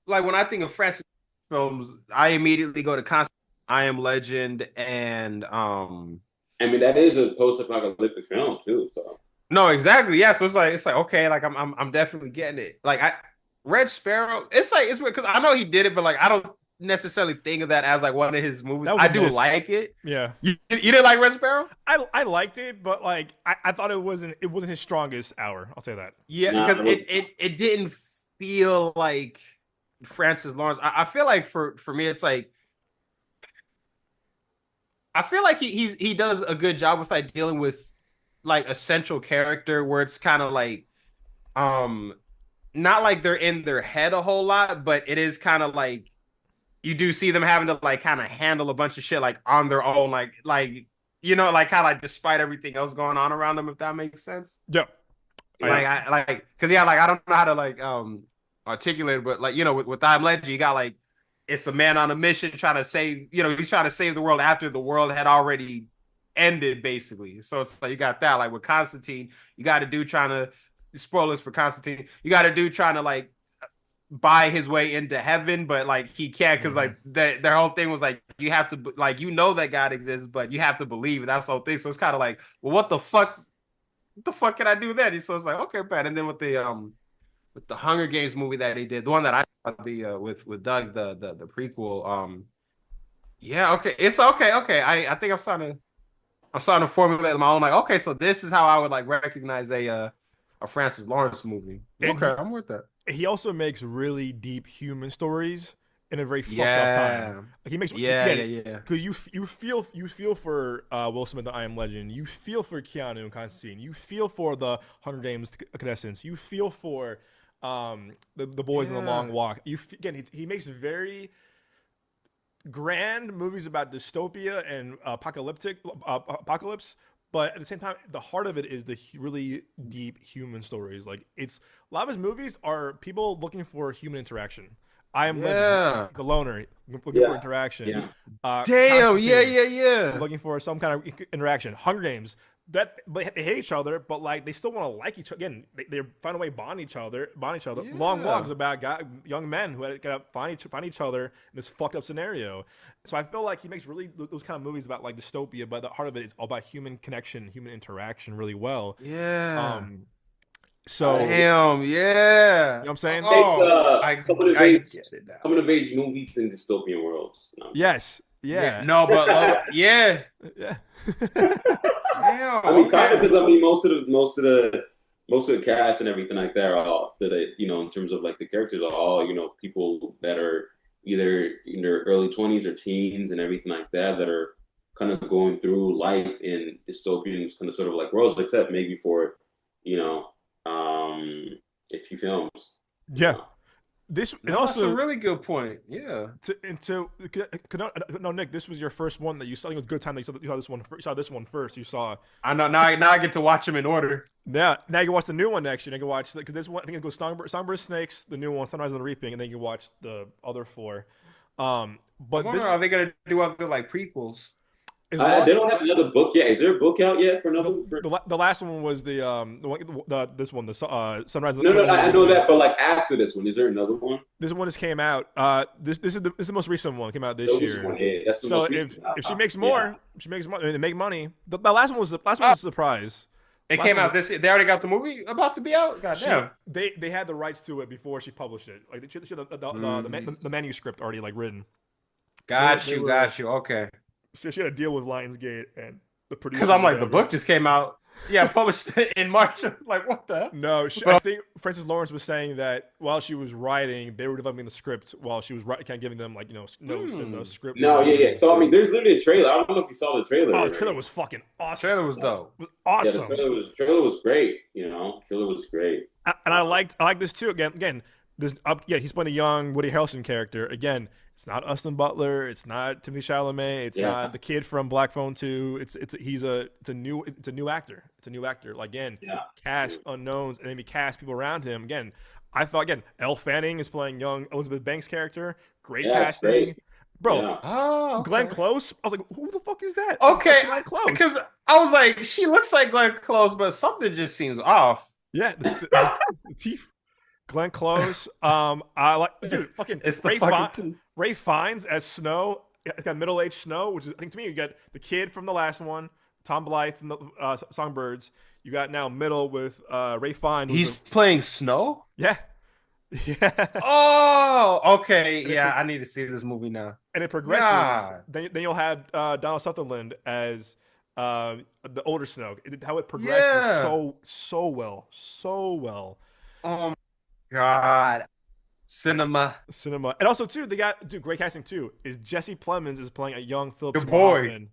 like when I think of Francis films, I immediately go to Constant, I Am Legend, and I mean that is a post apocalyptic film too. So no, exactly. Yeah. So it's like okay, like I'm definitely getting it. Like I Red Sparrow, it's weird because I know he did it, but like I don't necessarily think of that as like one of his movies. That was I a do miss. like it. Yeah. You didn't like Red Sparrow? I liked it, but like I thought it wasn't his strongest hour. I'll say that. Yeah, nah, because it didn't feel like Francis Lawrence. I feel like for me, it's like I feel like he does a good job with like dealing with like a central character where it's kind of like um not like they're in their head a whole lot, but it is kind of like you do see them having to like kind of handle a bunch of shit like on their own, like you know, like kind of like despite everything else going on around them, if that makes sense. Yeah. Like I like because yeah, like I don't know how to like articulate it, but like you know, with I'm Legend, you got like it's a man on a mission trying to save, you know, he's trying to save the world after the world had already ended, basically. So it's like you got that, like with Constantine, you got a dude trying to spoilers for Constantine, you got a dude trying to like buy his way into heaven, but like he can't because like their whole thing was like you have to like you know that God exists, but you have to believe it. That's the whole thing. So it's kind of like, well, what the fuck? What the fuck can I do then? So it's like, okay, bad. And then with the Hunger Games movie that he did, the one that I the with Doug, the prequel, yeah, okay. It's okay, okay. I think I'm starting to formulate my own like, okay, so this is how I would like recognize a Francis Lawrence movie. And Okay, I'm with that. he also makes really deep human stories in a very fucked up time. Yeah. Like he makes Yeah. because you feel for Will Smith and I Am Legend. You feel for Keanu and Constantine. You feel for the Hunger Games contestants. You feel for the boys in the Long Walk. Again he makes very grand movies about dystopia and apocalypse. But at the same time, the heart of it is the really deep human stories. Like it's a lot of his movies are people looking for human interaction. I Am Legend, the loner looking for interaction. Yeah. Damn, Constantine, yeah. looking for some kind of interaction. Hunger Games, but they hate each other, but like they still want to like each other. Again, they find a way to bond each other. Yeah. Long Walks about young men who had to find each other in this fucked up scenario. So I feel like he makes really those kind of movies about like dystopia, but the heart of it is all about human connection, human interaction, really well. Yeah. So Damn, yeah. you know what I'm saying? Oh, I get it now. coming of age movies in dystopian worlds. You know? Yes. Yeah. No, but yeah. Yeah. Damn. I mean, kind of Okay. because I mean, most of the cast and everything like that are all that you know in terms of like the characters are all, you know, people that are either in their early 20s or teens and everything like that are kind of going through life in dystopian kind of sort of like worlds, except maybe for, you know, a few films. Yeah. This and No, that's also a really good point. Yeah. no, Nick, this was your first one that you saw. I think it was a good time that you saw this one. You saw this one first. You saw. I know now I get to watch them in order. Now you can watch the new one next year. You can watch because this one I think it goes Songbird Snakes, the new one, Sunrise on the Reaping, and then you can watch the other four. But this Are they gonna do other like prequels? is They don't have another book yet. Is there a book out yet for another? the last one was this one, the Sunrise. No, I know that, but like after this one, is there another one? This one just came out. This is the most recent one. Came out this year. That's the So most if recent. she makes more, I mean, they make money. The last one was a surprise. It came out this year. They already got the movie about to be out. God damn. They had the rights to it before she published it. Like she had the manuscript already like written. Got you. Okay. So she had a deal with Lionsgate and the producer. Because I'm like, the book just came out. Yeah, published in March. Like, what the? No, I But think Francis Lawrence was saying that while she was writing, they were developing the script while she was kind of giving them like notes, and the script No, was yeah, yeah. So I mean, there's literally a trailer. I don't know if you saw the trailer oh, the trailer already. was fucking awesome. trailer was dope. It was Yeah, the awesome. trailer was great. Trailer was great. And I like this too. Again, this yeah, he's playing a young Woody Harrelson character. Again, it's not Austin Butler, it's not Timothy Chalamet, it's not Yeah, the kid from Black Phone 2. It's a new actor. It's a new actor. Like, again, yeah. cast unknowns and maybe cast people around him. Again, I thought Elle Fanning is playing young Elizabeth Banks character. Great Yeah, it's casting. great. Bro, Yeah. Oh, Glenn okay. Close. I was like, who the fuck is that? Okay, That's Glenn Close. because I was like, she looks like Glenn Close, but something just seems off. Yeah, the teeth. Glenn Close. I like, dude, fucking It's the fucking tooth. Ray Fiennes as Snow. It's got middle-aged Snow, which is, I think, to me, you got the kid from the last one, Tom Blythe from the Songbirds. You got now middle with Ray Fiennes. He's playing Snow? Yeah, yeah. Oh, okay. Yeah, I need to see this movie now. And it progresses. Yeah. Then you'll have Donald Sutherland as the older Snow. How it progresses so well, so well. Oh my God. Cinema. And also too, they got great casting too. Is Jesse Plemons is playing a young Philip Good Seymour boy. Hoffman.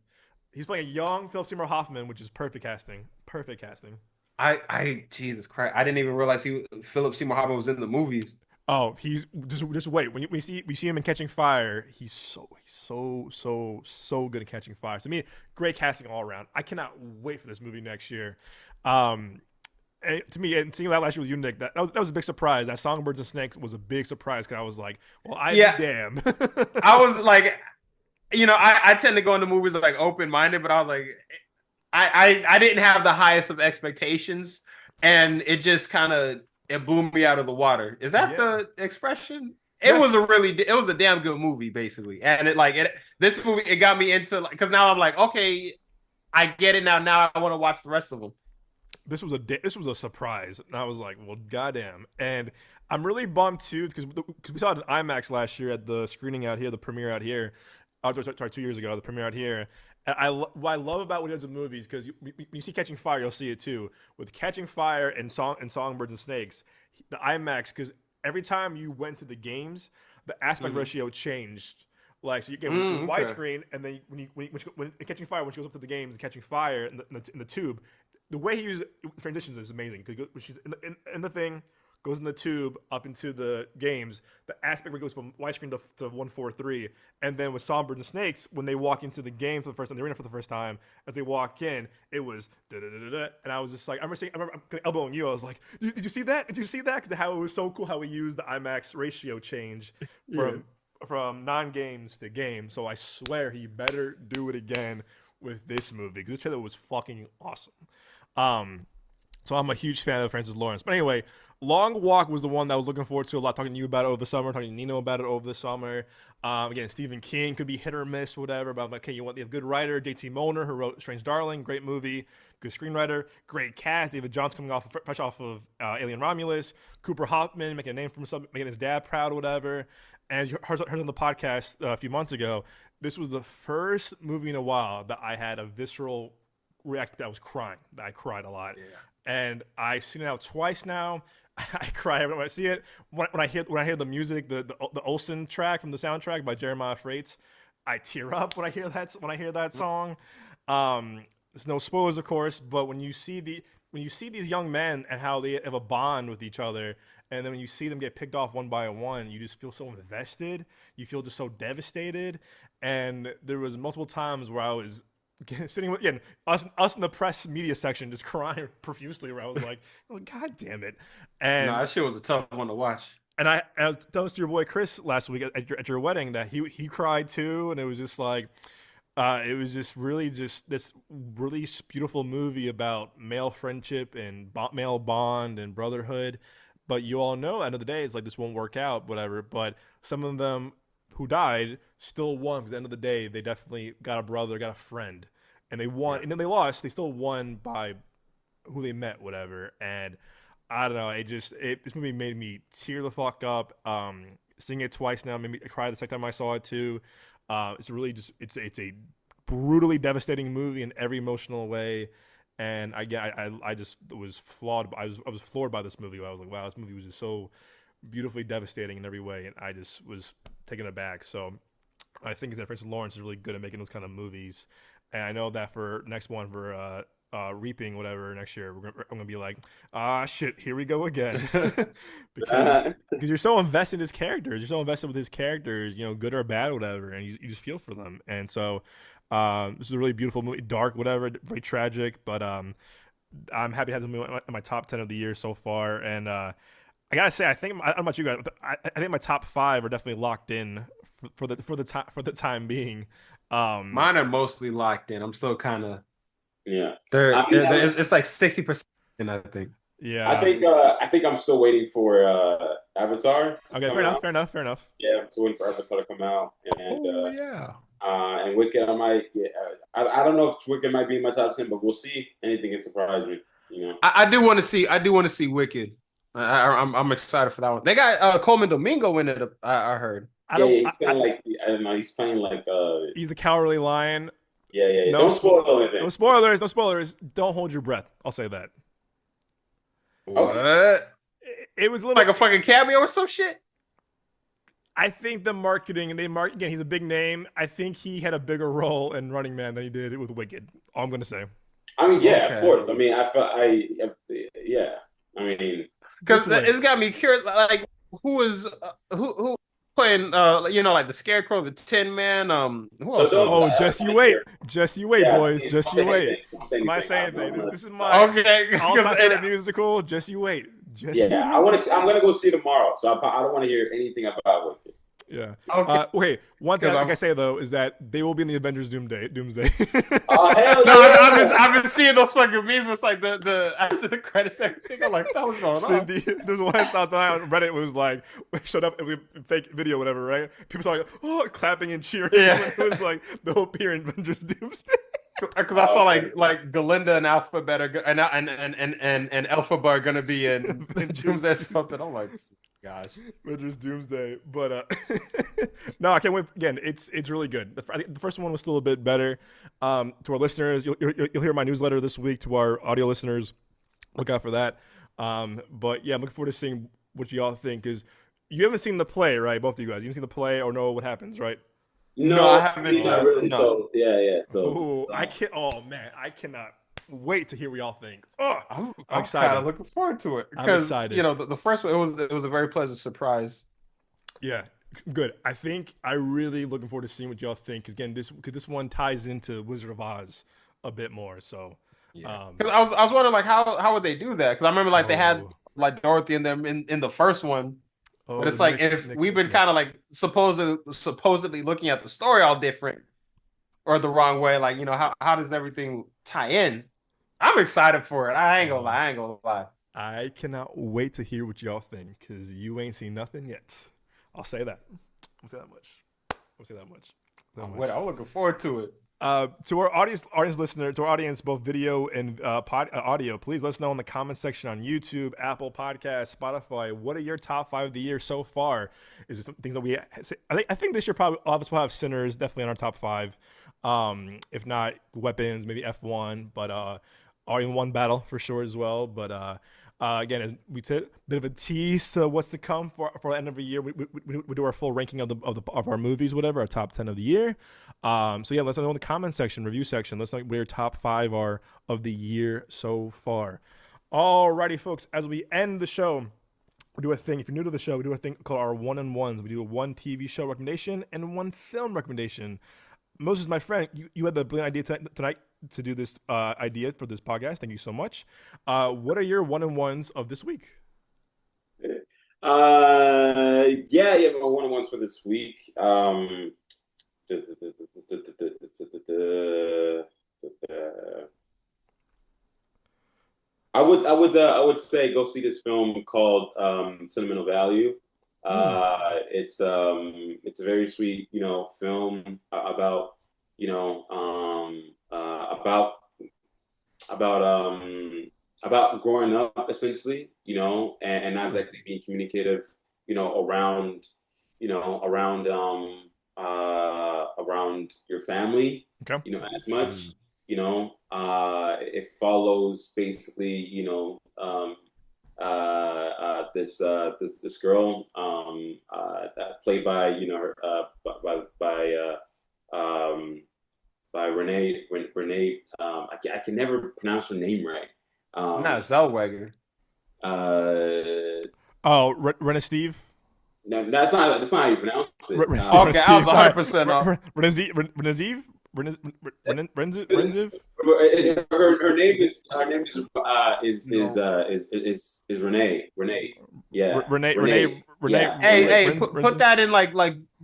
He's playing a young Philip Seymour Hoffman, which is perfect casting. Perfect casting. Jesus Christ. I didn't even realize Philip Seymour Hoffman was in the movies. Oh, he's just wait. When we see him in Catching Fire, he's so good at Catching Fire. To me, great casting all around. I cannot wait for this movie next year. To me, and seeing that last year with you, Nick, that was a big surprise. That Songbirds and Snakes was a big surprise because I was like, well, I be damn. I was like, I tend to go into movies like open minded, but I was like, I didn't have the highest of expectations, and it just kind of it blew me out of the water. Is that the expression? It was a damn good movie, basically, and this movie it got me into because now I'm like, okay, I get it now. Now I want to watch the rest of them. This was a surprise, and I was like, well, goddamn. And I'm really bummed too because we saw it in IMAX last year at the screening out here, the premiere out here. Sorry, 2 years ago, the premiere out here. And what I love about what he does in movies, because you see Catching Fire, you'll see it too. With Catching Fire and Songbirds and Snakes, the IMAX, because every time you went to the games, the aspect ratio changed. Like, so you get widescreen, and then when Catching Fire, when she goes up to the games and Catching Fire in the tube, the way he uses transitions is amazing. Because she's in the thing, goes in the tube up into the games, the aspect where it goes from widescreen to 1:4:3, and then with Songbirds and Snakes, when they walk into the game for the first time, they're in it for the first time. As they walk in, it was da da da da, and I was just like, I remember elbowing you. I was like, did you see that? Did you see that? Because how it was so cool how we used the IMAX ratio change from non-games to games. So I swear he better do it again with this movie because this trailer was fucking awesome. So I'm a huge fan of Francis Lawrence. But anyway, Long Walk was the one that I was looking forward to a lot, talking to you about it over the summer, talking to Nino about it over the summer. Again, Stephen King could be hit or miss, whatever. But I'm like, okay, you have a good writer, J.T. Moner, who wrote Strange Darling, great movie, good screenwriter, great cast. David Johnson coming fresh off of Alien Romulus, Cooper Hoffman making a name for himself, making his dad proud, or whatever. And you heard on the podcast a few months ago, this was the first movie in a while that I had a visceral react. That I was crying. I cried a lot. Yeah. And I've seen it out twice now. I cry every time I see it. When I hear the music, the Olsen track from the soundtrack by Jeremiah Freites, I tear up when I hear that song. There's no spoilers, of course, but when you see these young men and how they have a bond with each other, and then when you see them get picked off one by one, you just feel so invested. You feel just so devastated. And there was multiple times where I was sitting with us in the press media section just crying profusely, where I was like, oh, God damn it. And that shit was a tough one to watch. And I was telling this to your boy Chris last week at your wedding that he cried too, and it was just like it was just this really beautiful movie about male friendship and male bond and brotherhood. But you all know at the end of the day, it's like this won't work out, whatever. But some of them who died still won because at the end of the day, they definitely got a brother, got a friend. And they won, and then they lost. They still won by who they met, whatever. And I don't know. This movie made me tear the fuck up. Seeing it twice now made me cry the second time I saw it too. It's really it's a brutally devastating movie in every emotional way. And I just was flawed. I was floored by this movie. I was like, wow, this movie was just so beautifully devastating in every way, and I just was taken aback. So I think that Francis Lawrence is really good at making those kind of movies, and I know that for next one for Reaping whatever next year, I'm gonna be like, ah shit, here we go again, because you're so invested in his characters, you're so invested with his characters, you know, good or bad, whatever, and you just feel for them, and so this is a really beautiful movie, dark, whatever, very tragic, but I'm happy to have this movie in my top 10 of the year so far, and I gotta say, I think I don't know about you guys, but I think my top 5 are definitely locked in for the time being. Mine are mostly locked in. I'm still kind of Yeah. it's like 60%, I think. Yeah. I think I'm still waiting for Avatar. Okay, fair enough. Yeah, I'm still waiting for Avatar to come out, and Yeah. and Wicked, I might. Yeah, I don't know if Wicked might be in my top 10, but we'll see. Anything can surprise me. You know. I do want to see. I do want to see Wicked. I'm excited for that one. They got Coleman Domingo in it. I heard. He's kind of like, I don't know. He's playing like he's the cowardly lion. Yeah. No, don't spoil anything. No spoilers. No spoilers. Don't hold your breath. I'll say that. What? It was a little like a fucking cameo or some shit. I think the marketing, and again, he's a big name. I think he had a bigger role in Running Man than he did with Wicked. All I'm gonna say. I mean, yeah, okay. Of course. I mean, yeah. I mean, because it's got me curious. Like, who playing? You know, like the Scarecrow, the Tin Man. Who else? Just you wait, boys. Just you wait. I'm not saying anything. This is my all-time musical. Just you wait. I want to. I'm gonna go see tomorrow, so I don't want to hear anything about Wicked. Yeah. Okay. Wait. One thing I can say though is that they will be in the Avengers Doomsday. Oh hell no! I've been seeing those fucking memes where it's like the after the credits everything. I'm like, what was going on? There's one I saw on Reddit was like showed up, it was a fake video, whatever, right? People started clapping and cheering. Yeah. It was like they'll appear in Avengers Doomsday. Because I saw like Galinda and Alphabet and Elphaba are gonna be in Doomsday or something. I'm like, gosh, Avengers Doomsday. But no, I can't wait. Again, it's really good. I think the first one was still a bit better. To our listeners, you'll hear my newsletter this week. To our audio listeners, look out for that. But yeah, I'm looking forward to seeing what you all think. Because you haven't seen the play, right? Both of you guys, you haven't seen the play or know what happens, right? No, I haven't. Really no. Yeah. So I can't. Oh man, I cannot wait to hear what y'all think. Oh, I'm excited. Kind of looking forward to it because you know the first one it was a very pleasant surprise. Yeah, good. I think I really looking forward to seeing what y'all think. Because again, this one ties into Wizard of Oz a bit more. So yeah, because I was wondering like how would they do that? Because I remember like they had like Dorothy and them in the first one. But it's like we've been kind of like supposedly looking at the story all different or the wrong way. Like, you know, how does everything tie in? I'm excited for it. I ain't gonna lie. I cannot wait to hear what y'all think because you ain't seen nothing yet. I'll say that. I'll say that much. I'm looking forward to it. To our audience listener, to our audience, both video and audio, please let us know in the comment section on YouTube, Apple Podcasts, Spotify. What are your top 5 of the year so far? Is it some things that we? I think this year probably all of us will have Sinners definitely in our top 5. If not Weapons, maybe F1, but All in One Battle for sure as well. But again, as we said, a bit of a tease to what's to come for the end of the year. We do our full ranking of our movies, whatever, our top 10 of the year. So yeah, let's know in the comment section, review section. Let's know what your top 5 are of the year so far. Alrighty, folks, as we end the show, we do a thing. If you're new to the show, we do a thing called our one-on-ones. We do a 1 TV show recommendation and 1 film recommendation. Moses, my friend, you had the brilliant idea tonight to do this idea for this podcast. Thank you so much. What are your one-on-ones of this week? Yeah, my one-on-ones for this week. I would say go see this film called Sentimental Value. It's a very sweet, film about about growing up essentially, and not exactly being communicative, around around your family, okay. As much. It follows basically, this girl, played by by Renee. I can never pronounce her name right. Not Zellweger. Oh, Renna Steve. No, that's not how you pronounce it. Okay, I was 100% off. Renaziv. Renziv. Her name is Renee. Yeah. Renee. Yeah. Hey, put that in like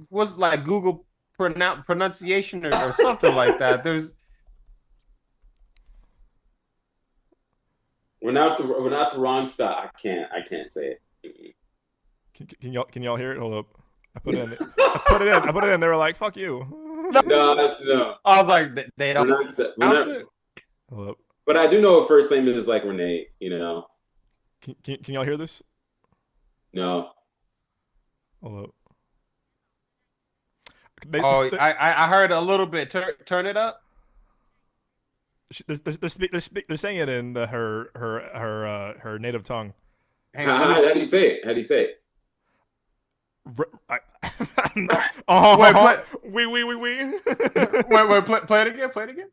what's like Google pronunciation or something like that. There's Renata Ronstadt. I can't say it. Can y'all hear it? Hold up. I put it in. I put it in. They were like, "Fuck you." No. I was like, they don't pronounce it. Hold up. But I do know her first name is like Renee. Can y'all hear this? No. Hold up. I heard a little bit. Turn it up. They're saying it in her native tongue. How do you say it? How do you say it? We. Wait, play it again. Play it again.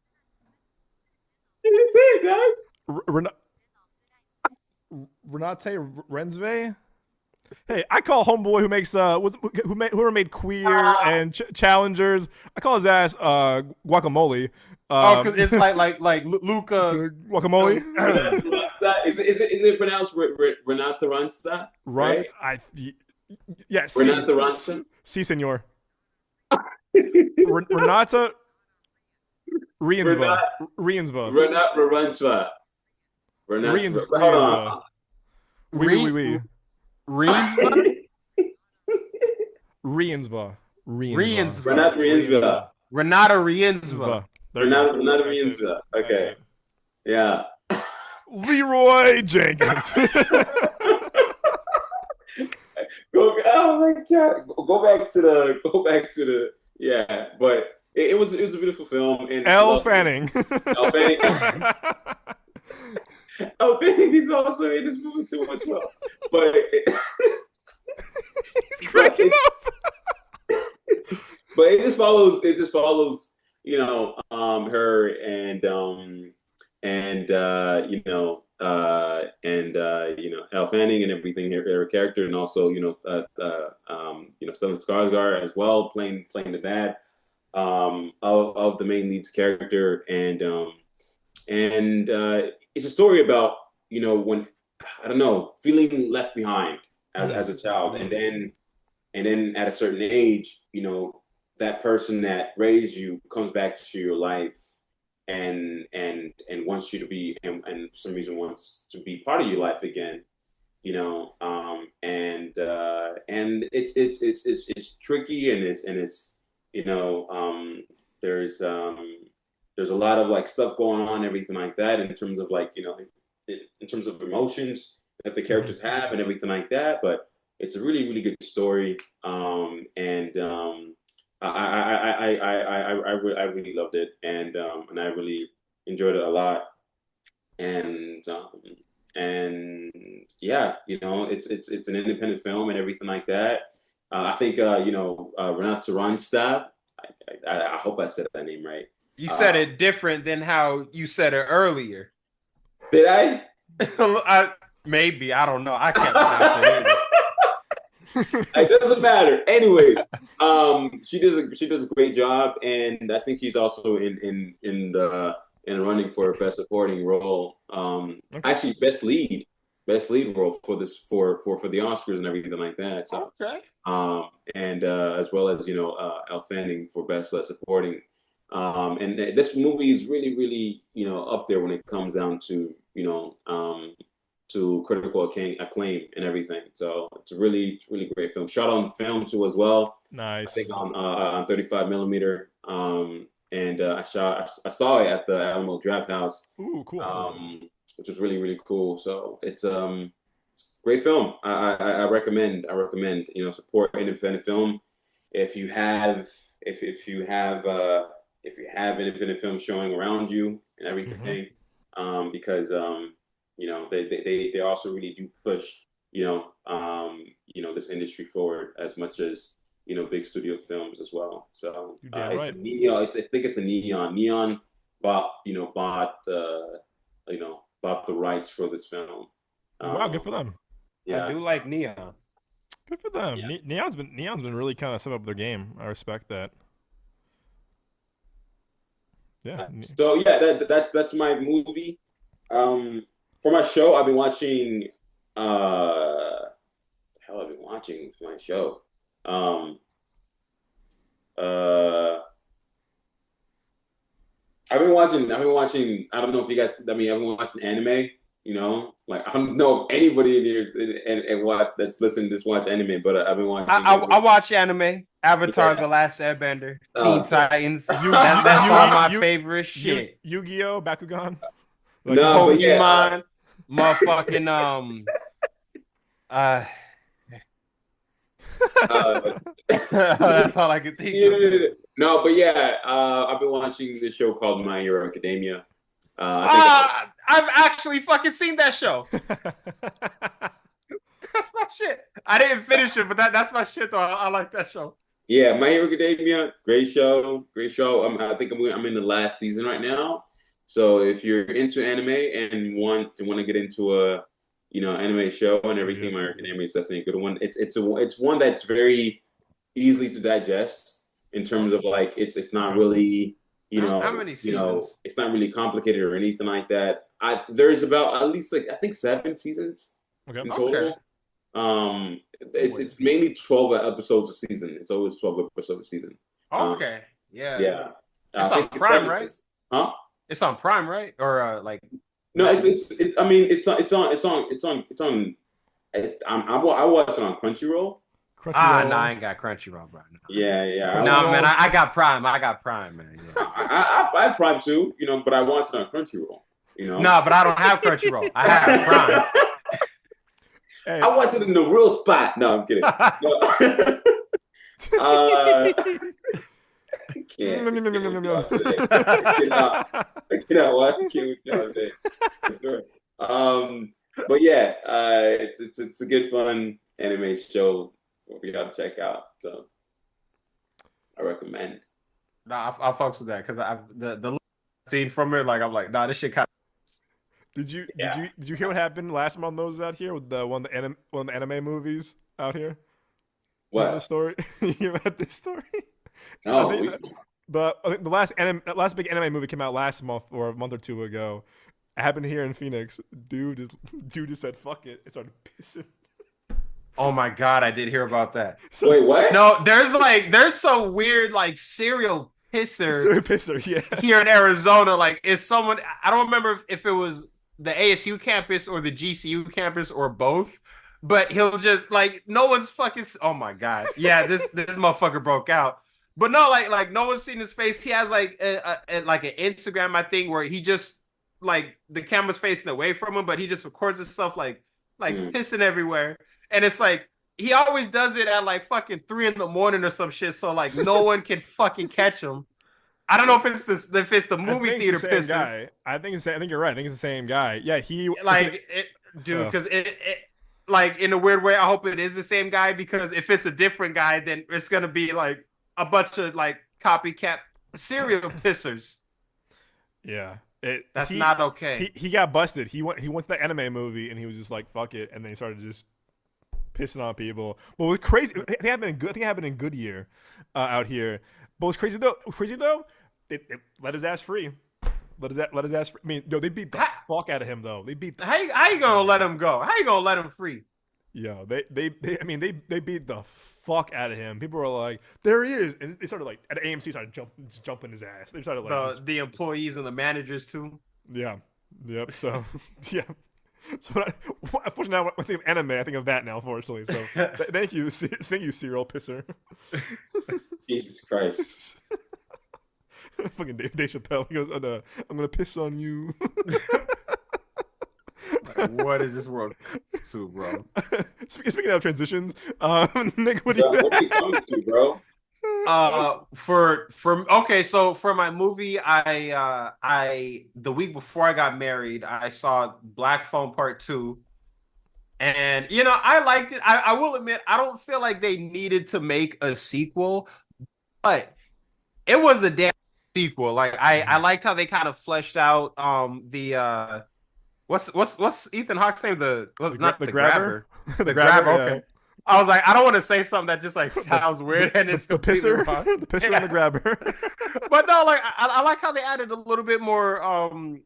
Renate Renzve. Hey, I call homeboy who makes whoever made Queer and Challengers. I call his ass guacamole. Because it's like Luca guacamole. Is it pronounced Renata Ronstadt? Right? Yes. Renata Ronstadt. Si, senor. Renata Riensva. Renata Ronstadt. Hold on. Oui. Riensva. Riensva. Renata Riensva. Renata Riensva. Renata Riensva. Okay. Yeah. Leroy Jenkins. Oh my God! Go back to the yeah. But it was a beautiful film. And Elle Fanning. Elle Fanning. Elle Fanning is also in this movie too much well. But he's cracking up. But it just follows. Her Elle Fanning and everything, her character, and also Stellan Skarsgård as well, playing the dad of the main lead's character, and it's a story about when feeling left behind as a child, and then at a certain age, that person that raised you comes back to your life and wants you to be and for some reason wants to be part of your life again, and it's tricky, and it's there's a lot of like stuff going on, everything like that, in terms of in terms of emotions that the characters have and everything like that. But it's a really, really good story, I really loved it, and I really enjoyed it a lot, and yeah, it's an independent film and everything like that. I think Renata Ronstadt. I hope I said that name right. You said it different than how you said it earlier. Did I? Maybe, I don't know. I can't pronounce it either. It doesn't matter. Anyway, she does a great job, and I think she's also in the running for best supporting role. Actually, best lead role for this for the Oscars and everything like that. So okay. And as well as Elle Fanning for best supporting. And this movie is really, really up there when it comes down to to critical acclaim and everything. So it's a really, really great film. Shot on film too as well. Nice. I think on 35 millimeter. And I saw it at the Alamo Draft House. Ooh, cool. Which was really, really cool. So it's a great film. I recommend. Support independent film. If you have if you have independent film showing around you and everything, because you know, they also really do push, this industry forward as much as, big studio films as well. So it's right. neon. I think it's a neon bought bought the rights for this film. Wow, good for them. Yeah, I do like neon. Good for them. Yeah. Neon's been really kind of stepping up their game. I respect that. Yeah. So yeah, that's my movie. For my show, I've been watching. Hell, I've been watching for my show. I've been watching. I don't know if you guys. I mean, I've been watching anime. Like I don't know if anybody in here and what that's listening just watch anime, but I've been watching. I watch anime. Avatar: Yeah. The Last Airbender, Teen Titans. That's all my favorite shit. Yu-Gi-Oh, Bakugan. No, Pokemon, motherfucking that's all I could think of. No, but yeah, I've been watching this show called My Hero Academia. I've actually fucking seen that show. That's my shit. I didn't finish it, but that's my shit though. I like that show. Yeah, My Hero Academia, great show. I think I'm in the last season right now. So if you're into anime and want to get into a anime show and everything, My Hero Academia is definitely a good one. It's one that's very easily to digest in terms of like it's not really how many seasons? It's not really complicated or anything like that. There's about at least like I think 7 seasons in total. Okay. It's mainly 12 episodes a season. It's always 12 episodes a season. Okay. Yeah. Yeah. It's on Prime, right? Huh? It's on Prime, right? Or like no, I mean it's on I watch it on Crunchyroll. Nah, I ain't got Crunchyroll right now. Yeah. No, man, I got Prime. I got Prime, man. Yeah. I have Prime too, but I watch it on Crunchyroll. No, but I don't have Crunchyroll. I have Prime. Hey. I watch it in the real spot. No, I'm kidding. I can't. I can't with y'all today. But yeah, it's a good fun anime show for y'all to check out. So I recommend. Nah, I fucks with that because the scene from it, like I'm like, nah, this shit kind of. Did you hear what happened last month? Those out here with one of the anime movies out here. What the story? You hear about this story? No. I think the last big anime movie came out last month or a month or two ago. It happened here in Phoenix. Dude just said fuck it. It started pissing. Oh my god, I did hear about that. So, wait, what? No, there's some weird like serial pisser yeah. Here in Arizona. Like, is someone, I don't remember if it was the ASU campus or the GCU campus or both, but he'll just like no one's fucking. Oh my god, yeah, this motherfucker broke out. But no, like no one's seen his face. He has like like an Instagram, I think, where he just like the camera's facing away from him, but he just records himself like pissing everywhere, and it's like he always does it at like fucking 3 a.m. or some shit, so like no one can fucking catch him. I don't know if it's the movie theater pissing. Guy. I think you're right. I think it's the same guy. Yeah, he like dude, because it like in a weird way. I hope it is the same guy, because if it's a different guy, then it's gonna be like a bunch of like copycat serial pissers. Yeah, that's not okay. He got busted. He went to the anime movie and he was just like fuck it, and then he started just pissing on people. But what's crazy, I think it happened in Goodyear out here. But what's crazy though, they let his ass free. Let his ass free. I mean, they beat the fuck out of him though. They beat. How you gonna let him go? How you gonna let him free? Yeah, they beat the fuck out of him. People were like, "There he is!" And they started like at AMC started jumping his ass. They started like the employees and the managers too. Yeah. Yep. So yeah. So unfortunately, now when I think of anime, I think of that now. Unfortunately, so thank you, serial pisser. Jesus Christ. Fucking Dave Chappelle. He goes, I'm gonna piss on you. Like, what is this world to, bro? Speaking of transitions, Nick, what are you coming to, bro? Okay, so for my movie, I the week before I got married, I saw Black Phone Part 2. And I liked it. I will admit, I don't feel like they needed to make a sequel, but it was a damn sequel. Like I liked how they kind of fleshed out the what's Ethan Hawke's name? Not the grabber. The grabber. Okay. Yeah. I was like, I don't want to say something that just like sounds weird and it's the pisser, the pisser and the grabber. But no, like I like how they added a little bit more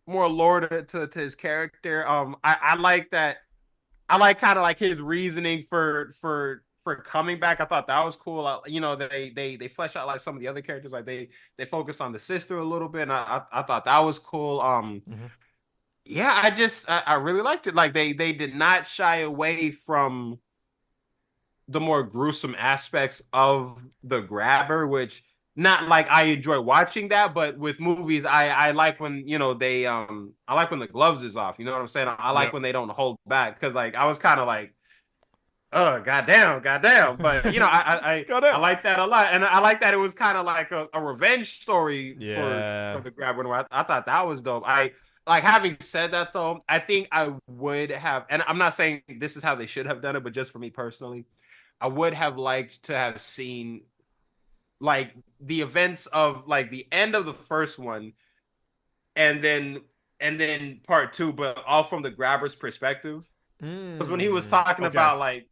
lore to his character. I like that. I like kind of like his reasoning for coming back. I thought that was cool. They flesh out like some of the other characters. Like they focus on the sister a little bit. And I thought that was cool. Yeah, I really liked it. Like they did not shy away from the more gruesome aspects of the grabber, which not like I enjoy watching that, but with movies, I like when I like when the gloves is off. You know what I'm saying? I like when they don't hold back, because like I was kind of like, oh goddamn. But I like that a lot, and I like that it was kind of like a revenge story for the grabber. I thought that was dope. Like, having said that though, I think I would have, and I'm not saying this is how they should have done it, but just for me personally, I would have liked to have seen like the events of like the end of the first one and then part 2, but all from the grabber's perspective. Because when he was talking about like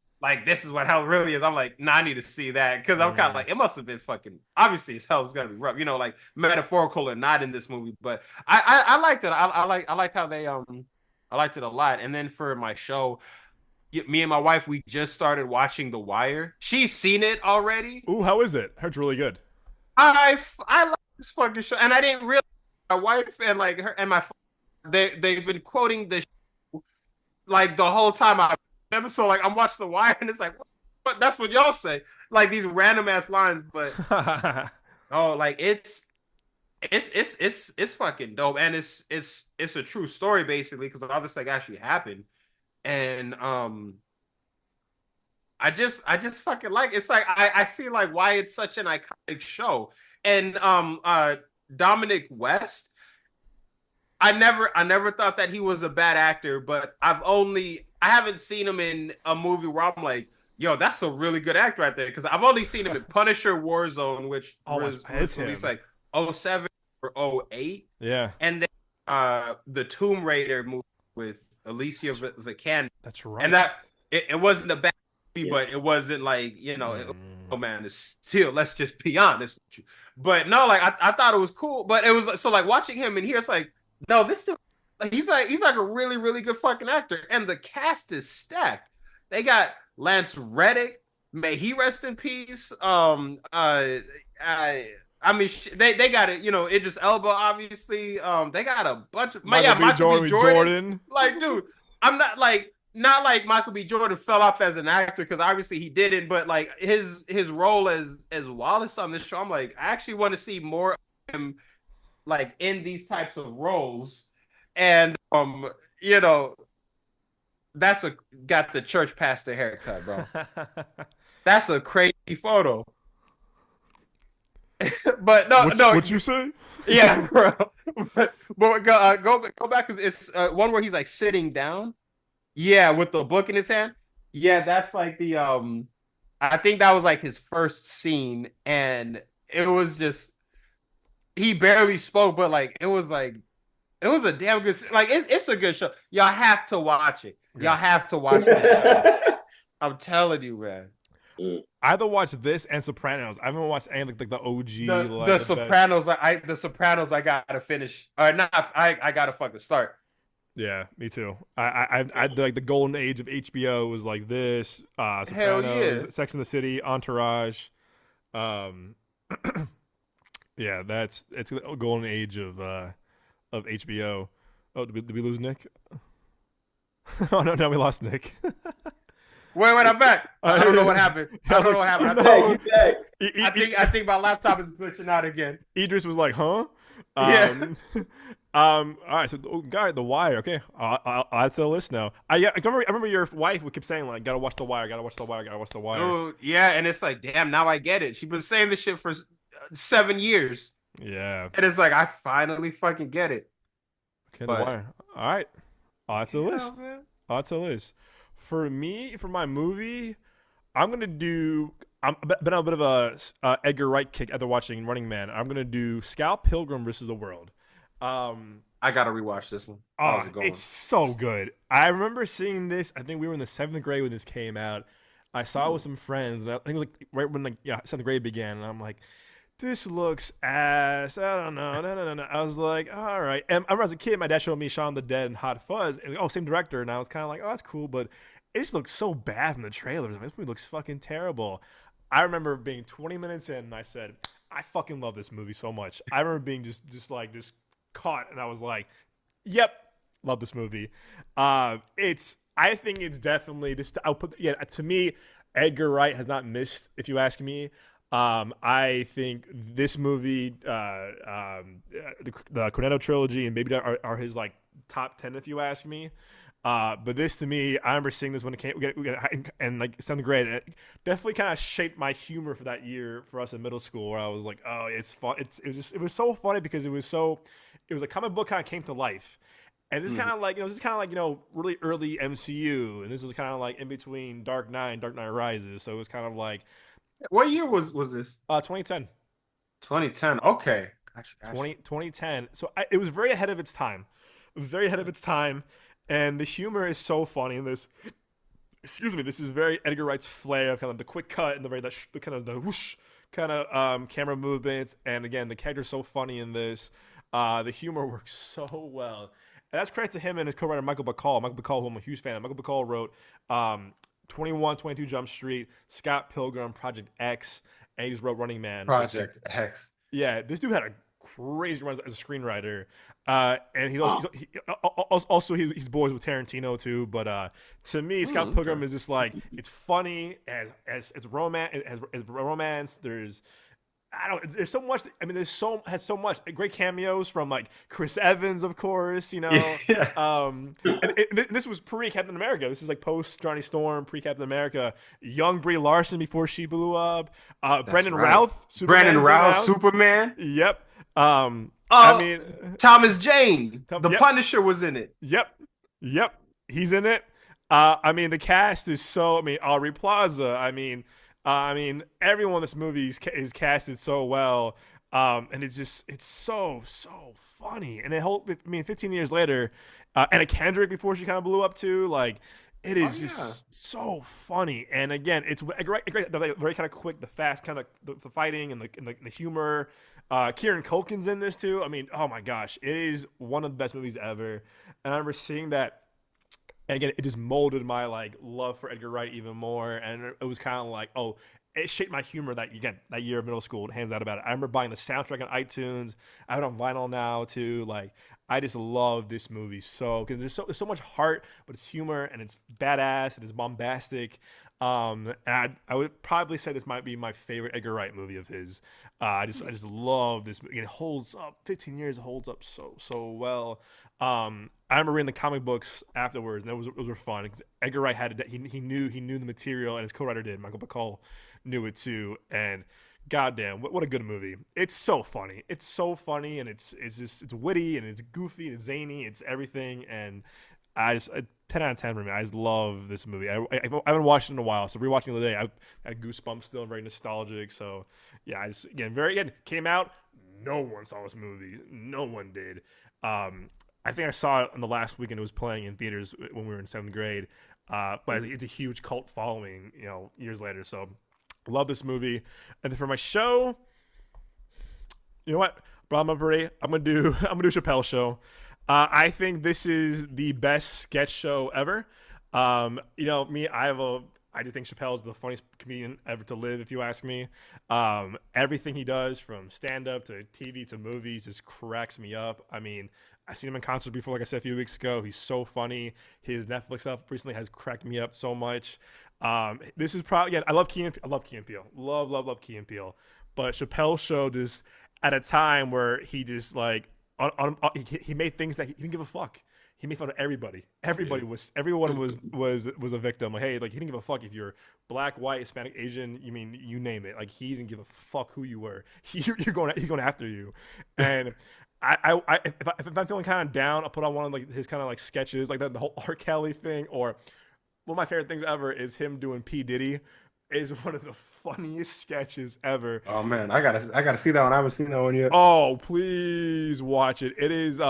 this is what hell really is, I'm like, nah, I need to see that, because I'm kind of like, it must have been fucking obviously as hell. It's gonna be rough, like metaphorical or not in this movie. But I liked it. I like how they I liked it a lot. And then for my show, me and my wife, we just started watching The Wire. She's seen it already. Ooh, how is it? I heard it's really good. I like this fucking show, and I didn't realize my wife and like her and my they've been quoting the show like the whole time so like I'm watching The Wire, and it's like, what? That's what y'all say, like these random ass lines, but like it's fucking dope, and it's a true story basically, because all this like actually happened. And I just fucking like, it's like I see like why it's such an iconic show. And Dominic West, I never thought that he was a bad actor, but I haven't seen him in a movie where I'm like, yo, that's a really good actor right there, because I've only seen him in Punisher Warzone, which was released like 07 or 08. Yeah. And then the Tomb Raider movie with Alicia Vikander. That's right. And that it wasn't a bad movie, but it wasn't like, oh man, it's still, let's just be honest with you. But no, like I thought it was cool, but it was so like watching him in here, it's like, no, this still, he's like a really, really good fucking actor. And the cast is stacked. They got Lance Reddick, may he rest in peace. I mean, they got it, Idris Elba, obviously. They got a bunch of Michael B. Jordan. Like, dude, I'm not like Michael B. Jordan fell off as an actor, because obviously he didn't, but like his role as Wallace on this show, I'm like, I actually want to see more of him like in these types of roles. And that's got the church pastor haircut, bro. That's a crazy photo. But no. What you say? Yeah, bro. But go back, because it's one where he's like sitting down. Yeah, with the book in his hand. Yeah, that's like the I think that was like his first scene, and it was just, he barely spoke, but like it was a damn good, like it's a good show. Y'all have to watch it. Y'all have to watch this show. I'm telling you, man. I either watch this and Sopranos. I haven't watched any like the OG. The Sopranos. The Sopranos. I gotta finish. I gotta fucking start. Yeah, me too. I like the golden age of HBO was like this. Sopranos, hell yeah. Sex and the City, Entourage. Yeah, it's the golden age of HBO. Oh, did we lose Nick? Oh no, we lost Nick. Wait, I'm back. I don't know what happened. I think my laptop is glitching out again. Idris was like, huh? Yeah. All right. So, guy, The Wire. Okay, I'll add to the list now. I remember your wife would keep saying like, "Gotta watch The Wire. Gotta watch The Wire. Gotta watch The Wire." Oh yeah, and it's like, damn, now I get it. She's been saying this shit for 7 years, Yeah. and it's like I finally fucking get it. Okay, The But Wire. All right. I'll add to the yeah, list. man. I'll add to the list. For me, for my movie, I'm gonna do. I'm been on a bit of a Edgar Wright kick after watching Running Man. I'm gonna do Scott Pilgrim versus the World. Um, I gotta rewatch this one. Oh, How's it it's going? so good. I remember seeing this. I think we were in the seventh grade when this came out. I saw it with some friends, and I think it was like right when seventh grade began, and I'm like, this looks ass. I don't know. No, no, no, no. I was like, all right. And I remember as a kid, my dad showed me Shaun of the Dead and Hot Fuzz. And, oh, same director. And I was kind of like, oh, that's cool. But it just looks so bad from the trailers. I mean, this movie looks fucking terrible. I remember being 20 minutes in, and I said, I fucking love this movie so much. I remember being just caught, and I was like, yep, love this movie. I think it's definitely this. I'll put yeah. To me, Edgar Wright has not missed. If you ask me, I think this movie, the Cornetto trilogy, and maybe are his like top 10 if you ask me. But this to me, I remember seeing this when it came, and like seventh grade, and it definitely kind of shaped my humor for that year for us in middle school, where I was like, oh, it's fun. It was so funny because it was a comic book kind of came to life. And this is kind of like, really early MCU. And this is kind of like in between Dark Knight, Dark Knight Rises. So it was kind of like What year was this? 2010. 2010. Okay. Gotcha. 2010. So it was very ahead of its time. It was very ahead of its time. And the humor is so funny in this. Excuse me. This is very Edgar Wright's flair of kind of the quick cut and the kind of the whoosh kind of camera movements. And again, the character's so funny in this. The humor works so well. And that's credit to him and his co-writer Michael Bacall. Michael Bacall, who I'm a huge fan of. Michael Bacall wrote 21, 22 Jump Street, Scott Pilgrim, Project X, and he just wrote Running Man. Project X. Yeah, this dude had a crazy run as a screenwriter, and he's boys with Tarantino too. But to me, Scott Pilgrim is just like it's funny as it's romance, as romance. There's so much. I mean, has so much great cameos from like Chris Evans, of course. Yeah. This was pre Captain America. This is like post Johnny Storm, pre Captain America. Young Brie Larson before she blew up. Brendan right. Routh, Superman. Yep. I mean, Thomas Jane, the Punisher was in it. Yep. He's in it. I mean, the cast is so. I mean, Aubrey Plaza. I mean, everyone in this movie is casted so well, and it's so funny. And 15 years later, Anna Kendrick before she kind of blew up too, like it is just so funny. And again, it's great, very kind of quick, the fast kind of the fighting and the humor. Kieran Culkin's in this too. I mean, oh my gosh, it is one of the best movies ever. And I remember seeing that. And again, it just molded my like love for Edgar Wright even more, and it was kind of like, oh, it shaped my humor that year of middle school. Hands out about it. I remember buying the soundtrack on iTunes. I have it on vinyl now too. Like, I just love this movie because there's so much heart, but it's humor and it's badass and it's bombastic. And I would probably say this might be my favorite Edgar Wright movie of his. I just love this movie. It holds up. 15 years, it holds up so well. I remember reading the comic books afterwards, and it was fun. Edgar Wright had it. He knew the material, and his co-writer did. Michael Bacall knew it too. And goddamn, what a good movie! It's so funny. It's so funny, and it's witty and it's goofy and it's zany. It's everything, and I just 10 out of 10 for me. I just love this movie. I haven't watched it in a while, so rewatching the other day, I had goosebumps still, very nostalgic. So yeah, again came out. No one saw this movie. No one did. I think I saw it on the last weekend. It was playing in theaters when we were in seventh grade. But it's a huge cult following, years later. So love this movie. And then for my show, you know what? I'm gonna do Chappelle's Show. I think this is the best sketch show ever. I just think Chappelle's the funniest comedian ever to live, if you ask me. Everything he does, from stand-up to TV to movies, just cracks me up. I mean, I've seen him in concert before, like I said a few weeks ago. He's so funny. His Netflix stuff recently has cracked me up so much. This is probably, again, I love Key and Peele. Love Key and Peele. But Chappelle's Show just, at a time where he just, like, he made things that he didn't give a fuck. He made fun of everybody. Everyone was a victim. Like, hey, like he didn't give a fuck if you're black, white, Hispanic, Asian. You mean you name it. Like he didn't give a fuck who you were. He's going after you. And if I'm feeling kind of down, I'll put on one of like his kind of like sketches, like the whole R. Kelly thing. Or one of my favorite things ever is him doing P. Diddy. Is one of the funniest sketches ever. Oh man, I gotta see that one. I haven't seen that one yet. Oh, please watch it. It is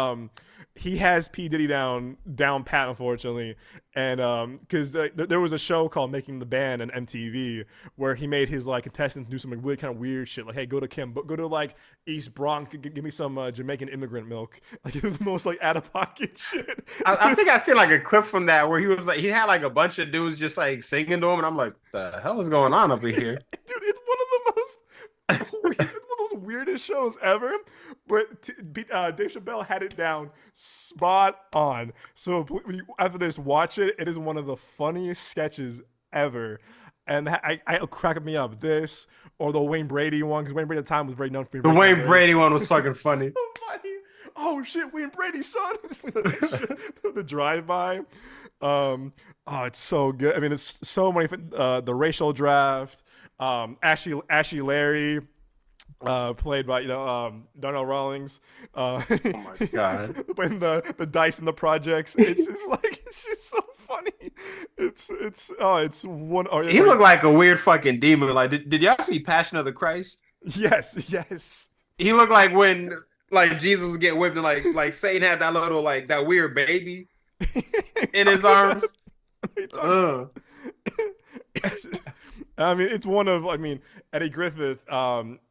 he has P. Diddy down pat, unfortunately, and because there was a show called Making the Band on MTV where he made his like contestants do some like really kind of weird shit, like hey, go to like East Bronx, give me some Jamaican immigrant milk. Like it was the most like out of pocket shit. I think I seen like a clip from that where he was like he had like a bunch of dudes just like singing to him, and I'm like, the hell is going on up in here? Dude, it's one of the most. It's one of those weirdest shows ever, but Dave Chappelle had it down spot on. So after this, watch it. It is one of the funniest sketches ever, and I crack me up. This or the Wayne Brady one, because Wayne Brady at the time was very known for the Wayne Brady one was fucking funny. So funny. Oh shit, Wayne Brady, son! The drive-by. Oh, it's so good. I mean, it's so many. The racial draft. Ashley Larry, played by Darnell Rawlings. Oh my god! Playing the dice in the projects. It's just so funny. It's one. He looked like a weird fucking demon. Like, did y'all see Passion of the Christ? Yes. He looked like when like Jesus was getting whipped and like Satan had that little like that weird baby in his arms. I mean, it's one of, Eddie Griffith,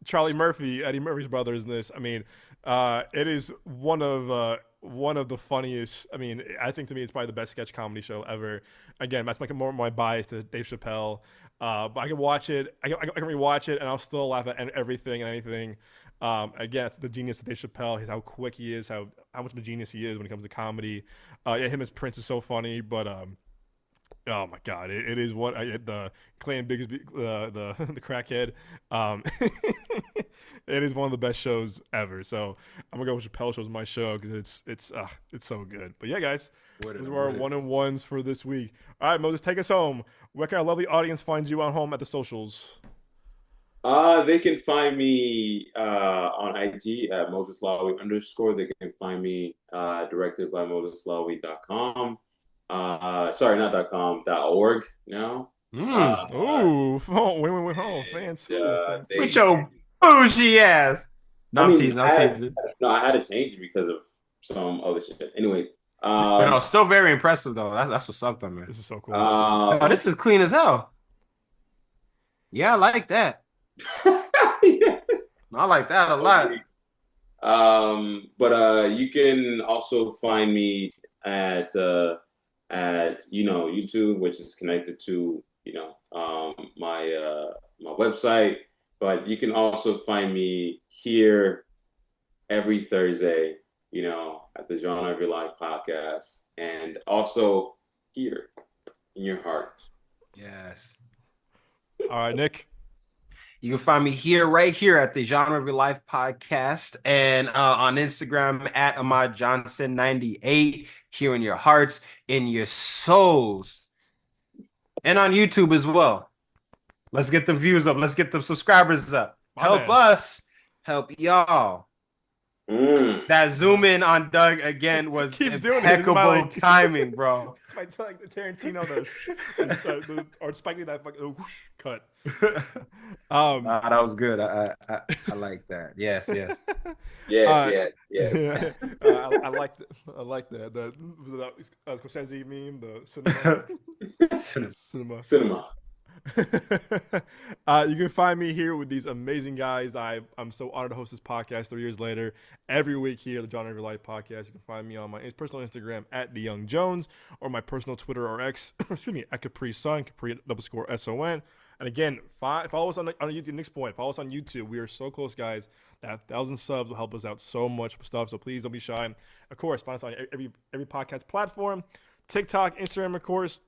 Charlie Murphy, Eddie Murphy's brothers in this. I mean, it is one of the funniest. I mean, I think to me it's probably the best sketch comedy show ever. Again, that's like more my bias to Dave Chappelle. But I can watch it. I can rewatch it, and I'll still laugh at everything and anything. Again, it's the genius of Dave Chappelle. How quick he is, how much of a genius he is when it comes to comedy. Him as Prince is so funny, but oh my God! It is what the Clayton Bigsby, the crackhead. It is one of the best shows ever. So I'm gonna go with Chappelle Show's my show because it's so good. But yeah, guys, those were our 1-on-1s for this week. All right, Moses, take us home. Where can our lovely audience find you on home at the socials? They can find me on IG at MosesLawi _. They can find me directed by MosesLawi.com. Sorry, not .com, .org now. Ooh, fans. With your bougie ass. I'm teasing. No, I had to change it because of some other shit. Anyways, still very impressive though. That's what's up, though, man. This is so cool. This is clean as hell. Yeah, I like that. yeah. I like that a lot. But you can also find me at YouTube, which is connected to my website. But you can also find me here every Thursday, at the Genre of Your Life podcast, and also here in your hearts. Yes. All right, Nick. You can find me right here at the Genre of Your Life podcast, and on Instagram at Ahmad Johnson 98. Here in your hearts, in your souls, and on YouTube as well. Let's get the views up. Let's get the subscribers up. Help us, help y'all. That zoom in on Doug again was impeccable timing, bro. It's like the Tarantino, or Spike Lee, that fucking whoosh, cut. That was good. I like that. Yes. Yes. I like that. The Scorsese meme, the cinema. You can find me here with these amazing guys. I'm so honored to host this podcast 3 years later. Every week here, the Genre of Your Life podcast. You can find me on my personal Instagram at TheYoungJones, or my personal Twitter or X, at CapriSun, Capri_SON. And again, follow us on YouTube. Nick's point, follow us on YouTube. We are so close, guys. That 1,000 subs will help us out so much with stuff. So please don't be shy. Of course, find us on every podcast platform, TikTok, Instagram, of course.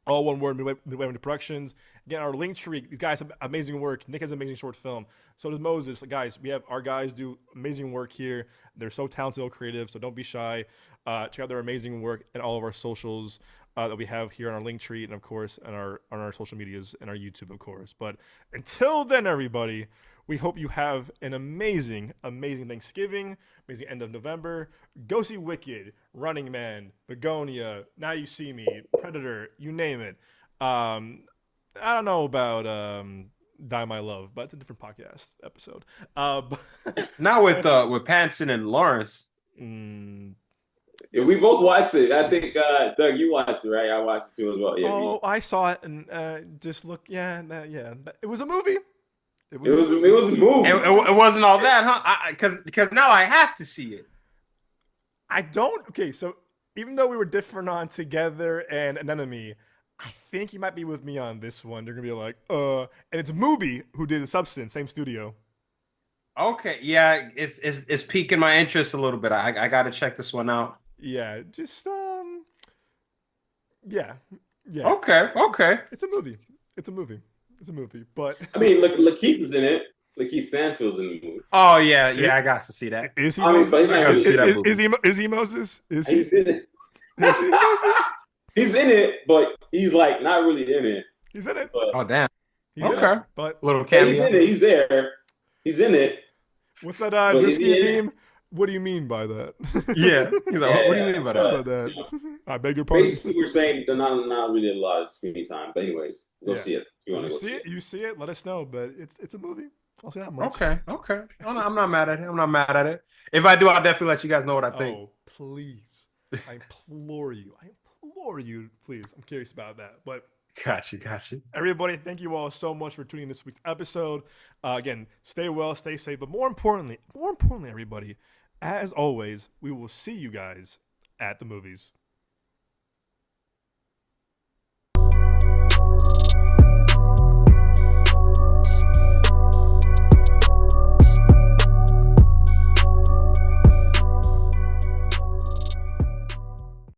All one word, MidwayAvenueProductions. Again, our link tree. These guys have amazing work. Nick has an amazing short film. So does Moses. Guys, we have our guys do amazing work here. They're so talented, so creative. So don't be shy. Check out their amazing work and all of our socials that we have here on our link tree, and of course on our social medias and our YouTube, of course. But until then, everybody, we hope you have an amazing, amazing Thanksgiving, amazing end of November. Go see Wicked, Running Man, Begonia, Now You See Me, Predator, you name it. I don't know about Die My Love, but it's a different podcast episode. Now with Panson and Lawrence. Yeah, we both watched it. I think Doug, you watched it, right? I watched it too as well. Yeah. I saw it and just look. Yeah. It was a movie. It was a movie. It wasn't all that, huh? Because now I have to see it. I don't. Okay, so even though we were different on Together and Anemone, I think you might be with me on this one. They're gonna be like, and it's Mubi who did The Substance, same studio. Okay, yeah, it's piquing my interest a little bit. I got to check this one out. Yeah, just yeah. Okay. It's a movie. But I mean, Lakeith is in it. Lakeith Stanfield's in the movie. Oh yeah, I got to see that. Is he? I mean, but is he Moses? He's in it. Is he Moses? He's in it, but he's like not really in it. He's in it. But, Oh damn. He's in Okay. it, but Little but cameo. he's in it. He's there. He's in it. what's that But is he Drisky in it? meme? What do you mean by that? Yeah. He's like, what do you mean by that? By that. I beg your pardon. Basically, we're saying they're not really a lot of screen time. But anyways, go see it. You want to go see it? You see it? Let us know. But it's a movie. I'll say that much. Okay. I'm not mad at it. If I do, I'll definitely let you guys know what I think. Oh, please. I implore you. Please. I'm curious about that. But Got you. everybody, thank you all so much for tuning in this week's episode. Again, stay well, stay safe. But more importantly, everybody, as always, we will see you guys at the movies.